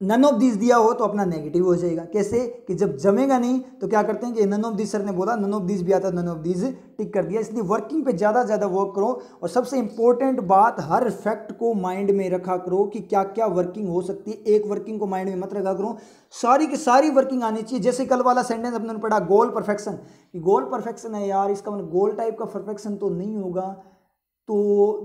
Speaker 1: नन ऑफ दिस दिया हो तो अपना नेगेटिव हो जाएगा। कैसे कि जब जमेगा नहीं तो क्या करते हैं कि नन ऑफ दिस, सर ने बोला नन ऑफ दिस भी आता, नन ऑफ दिस टिक कर दिया। इसलिए वर्किंग पे ज़्यादा वर्क करो, और सबसे इंपॉर्टेंट बात, हर फैक्ट को माइंड में रखा करो कि क्या क्या वर्किंग हो सकती है। एक वर्किंग को माइंड में मत रखा करो, सारी की सारी वर्किंग आनी चाहिए। जैसे कल वाला सेंटेंस अपने पढ़ा गोल परफेक्शन, गोल परफेक्शन है यार, इसका मतलब गोल टाइप का परफेक्शन तो नहीं होगा, तो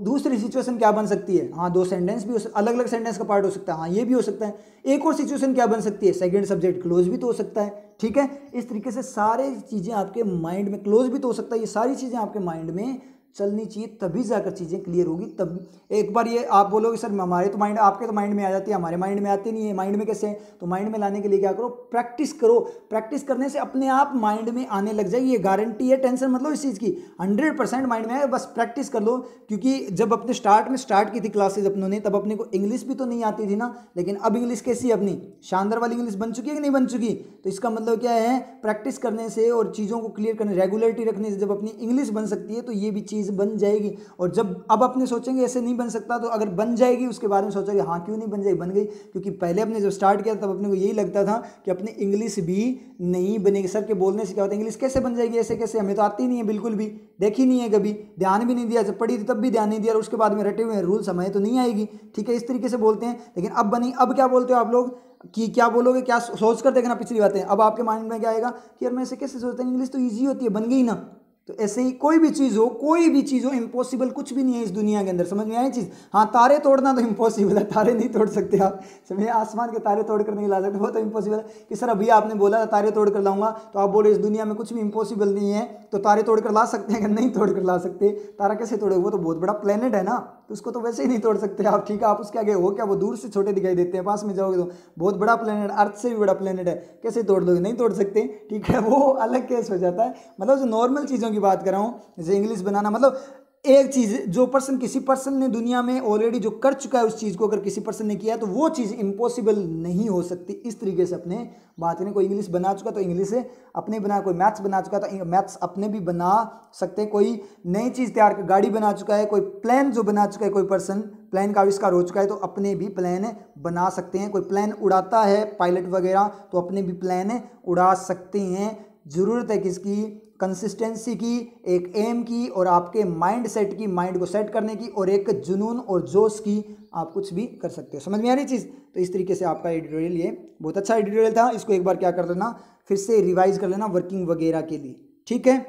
Speaker 1: दूसरी सिचुएशन क्या बन सकती है, हाँ 2 सेंटेंस भी अलग अलग सेंटेंस का पार्ट हो सकता है, हाँ ये भी हो सकता है। एक और सिचुएशन क्या बन सकती है, सेकंड सब्जेक्ट क्लोज भी तो हो सकता है, ठीक है। इस तरीके से सारे चीज़ें आपके माइंड में, क्लोज भी तो हो सकता है, ये सारी चीज़ें आपके माइंड में चलनी चाहिए, तभी जाकर चीज़ें क्लियर होगी। तब एक बार ये आप बोलोगे सर हमारे तो माइंड, आपके तो माइंड में आ जाती है, हमारे माइंड में आती नहीं है, माइंड में कैसे है, तो माइंड में लाने के लिए क्या करो, प्रैक्टिस करो। प्रैक्टिस करने से अपने आप माइंड में आने लग जाएगी, ये गारंटी है, टेंशन मतलब इस चीज़ की 100% माइंड में है, बस प्रैक्टिस कर लो। क्योंकि जब अपने स्टार्ट की थी क्लासेज अपनों ने, तब अपने को इंग्लिश भी तो नहीं आती थी ना, लेकिन अब इंग्लिश कैसी अपनी शानदार वाली इंग्लिश बन चुकी है कि नहीं बन चुकी। तो इसका मतलब क्या है, प्रैक्टिस करने से और चीज़ों को क्लियर करने, रेगुलरिटी रखने से जब अपनी इंग्लिश बन सकती है तो ये भी चीज़ बन जाएगी। और जब अब अपने सोचेंगे ऐसे नहीं बन सकता, तो अगर बन जाएगी उसके बारे में सोचेंगे हाँ क्यों नहीं बन जाएगी, बन गई। क्योंकि पहले अपने जब स्टार्ट किया तब अपने को यही लगता था कि अपनी इंग्लिश भी नहीं बनेगी, सर के बोलने से क्या होता है, इंग्लिश कैसे बन जाएगी, ऐसे कैसे, हमें तो आती नहीं है, बिल्कुल भी देखी नहीं है, कभी ध्यान भी नहीं दिया, जब पढ़ी थी तब भी ध्यान नहीं दिया, और उसके बाद में रटे हुए रूल्स हमें तो नहीं आएगी, ठीक है, इस तरीके से बोलते हैं। लेकिन अब बनी, अब क्या बोलते हो आप लोग कि क्या बोलोगे, क्या सोच कर देखना पिछली बातें, अब आपके माइंड में क्या आएगा कि यार मैं ऐसे कैसे सोचता हूँ, इंग्लिश तो ईजी होती है, बन गई ना। तो ऐसे ही कोई भी चीज़ हो, इम्पॉसिबल कुछ भी नहीं है इस दुनिया के अंदर, समझ में आई चीज़। हाँ तारे तोड़ना तो इम्पॉसिबल है, तारे नहीं तोड़ सकते आप, समझे, आसमान के तारे तोड़ कर नहीं ला सकते, वो तो इम्पॉसिबल है। कि सर अभी आपने बोला तारे तोड़ कर लाऊंगा, तो आप बोले इस दुनिया में कुछ भी इम्पॉसिबल नहीं है, तो तारे तोड़ कर ला सकते हैं, नहीं तोड़ कर ला सकते, तारा कैसे तोड़े, वो तो बहुत बड़ा प्लेनेट है ना, तो उसको तो वैसे ही नहीं तोड़ सकते आप, ठीक है। आप उसके आगे हो क्या, वो दूर से छोटे दिखाई देते हैं, पास में जाओगे तो बहुत बड़ा प्लेनेट, अर्थ से भी बड़ा प्लेनेट है, कैसे तोड़ दोगे, नहीं तोड़ सकते, ठीक है, वो अलग केस हो जाता है। मतलब जो नॉर्मल चीज़ों की बात कर रहा हूँ, जैसे इंग्लिश बनाना, मतलब एक चीज़ जो किसी पर्सन ने दुनिया में ऑलरेडी जो कर चुका है, उस चीज़ को अगर किसी पर्सन ने किया है तो वो चीज़ इम्पॉसिबल नहीं हो सकती। इस तरीके से अपने बात करें, कोई इंग्लिश बना चुका तो इंग्लिश अपने बना, कोई मैथ्स बना चुका तो मैथ्स अपने भी बना सकते, कोई नई चीज़ तैयार कर, गाड़ी बना चुका है, कोई प्लेन जो बना चुका है, कोई पर्सन प्लेन का आविष्कार हो चुका है तो अपने भी प्लेन बना सकते हैं। कोई प्लेन उड़ाता है पायलट वगैरह, तो अपने भी प्लेन उड़ा सकते हैं। ज़रूरत है किसकी, कंसिस्टेंसी की, एक एम की, और आपके माइंड सेट की, माइंड को सेट करने की, और एक जुनून और जोश की, आप कुछ भी कर सकते हो। समझ में आ रही चीज़। तो इस तरीके से आपका एडिटोरियल, ये बहुत अच्छा एडिटोरियल था, इसको एक बार क्या कर लेना, फिर से रिवाइज कर लेना वर्किंग वगैरह के लिए, ठीक है।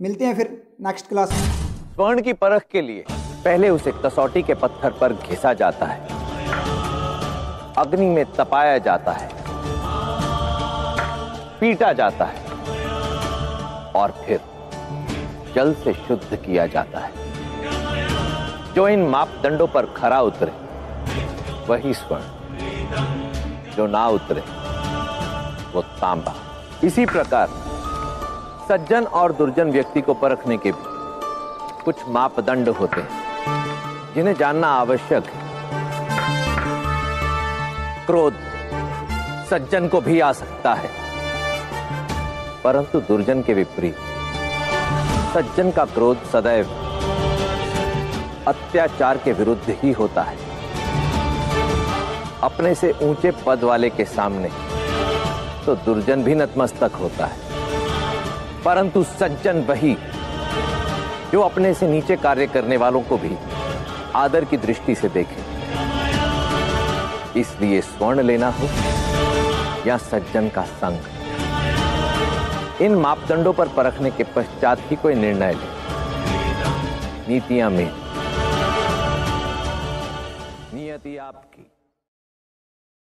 Speaker 1: मिलते हैं फिर नेक्स्ट क्लास में।
Speaker 2: स्वर्ण की परख के लिए पहले उसे कसौटी के पत्थर पर घिसा जाता है, अग्नि में तपाया जाता है, पीटा जाता है, और फिर जल से शुद्ध किया जाता है। जो इन मापदंडों पर खरा उतरे वही स्वर्ण, जो ना उतरे वो तांबा। इसी प्रकार सज्जन और दुर्जन व्यक्ति को परखने के भी कुछ मापदंड होते हैं, जिन्हें जानना आवश्यक है। क्रोध सज्जन को भी आ सकता है, परंतु दुर्जन के विपरीत सज्जन का क्रोध सदैव अत्याचार के विरुद्ध ही होता है। अपने से ऊंचे पद वाले के सामने तो दुर्जन भी नतमस्तक होता है, परंतु सज्जन वही जो अपने से नीचे कार्य करने वालों को भी आदर की दृष्टि से देखे। इसलिए स्वर्ण लेना हो या सज्जन का संग, इन मापदंडों पर परखने के पश्चात ही कोई निर्णय ले। नीतियां में नियति आप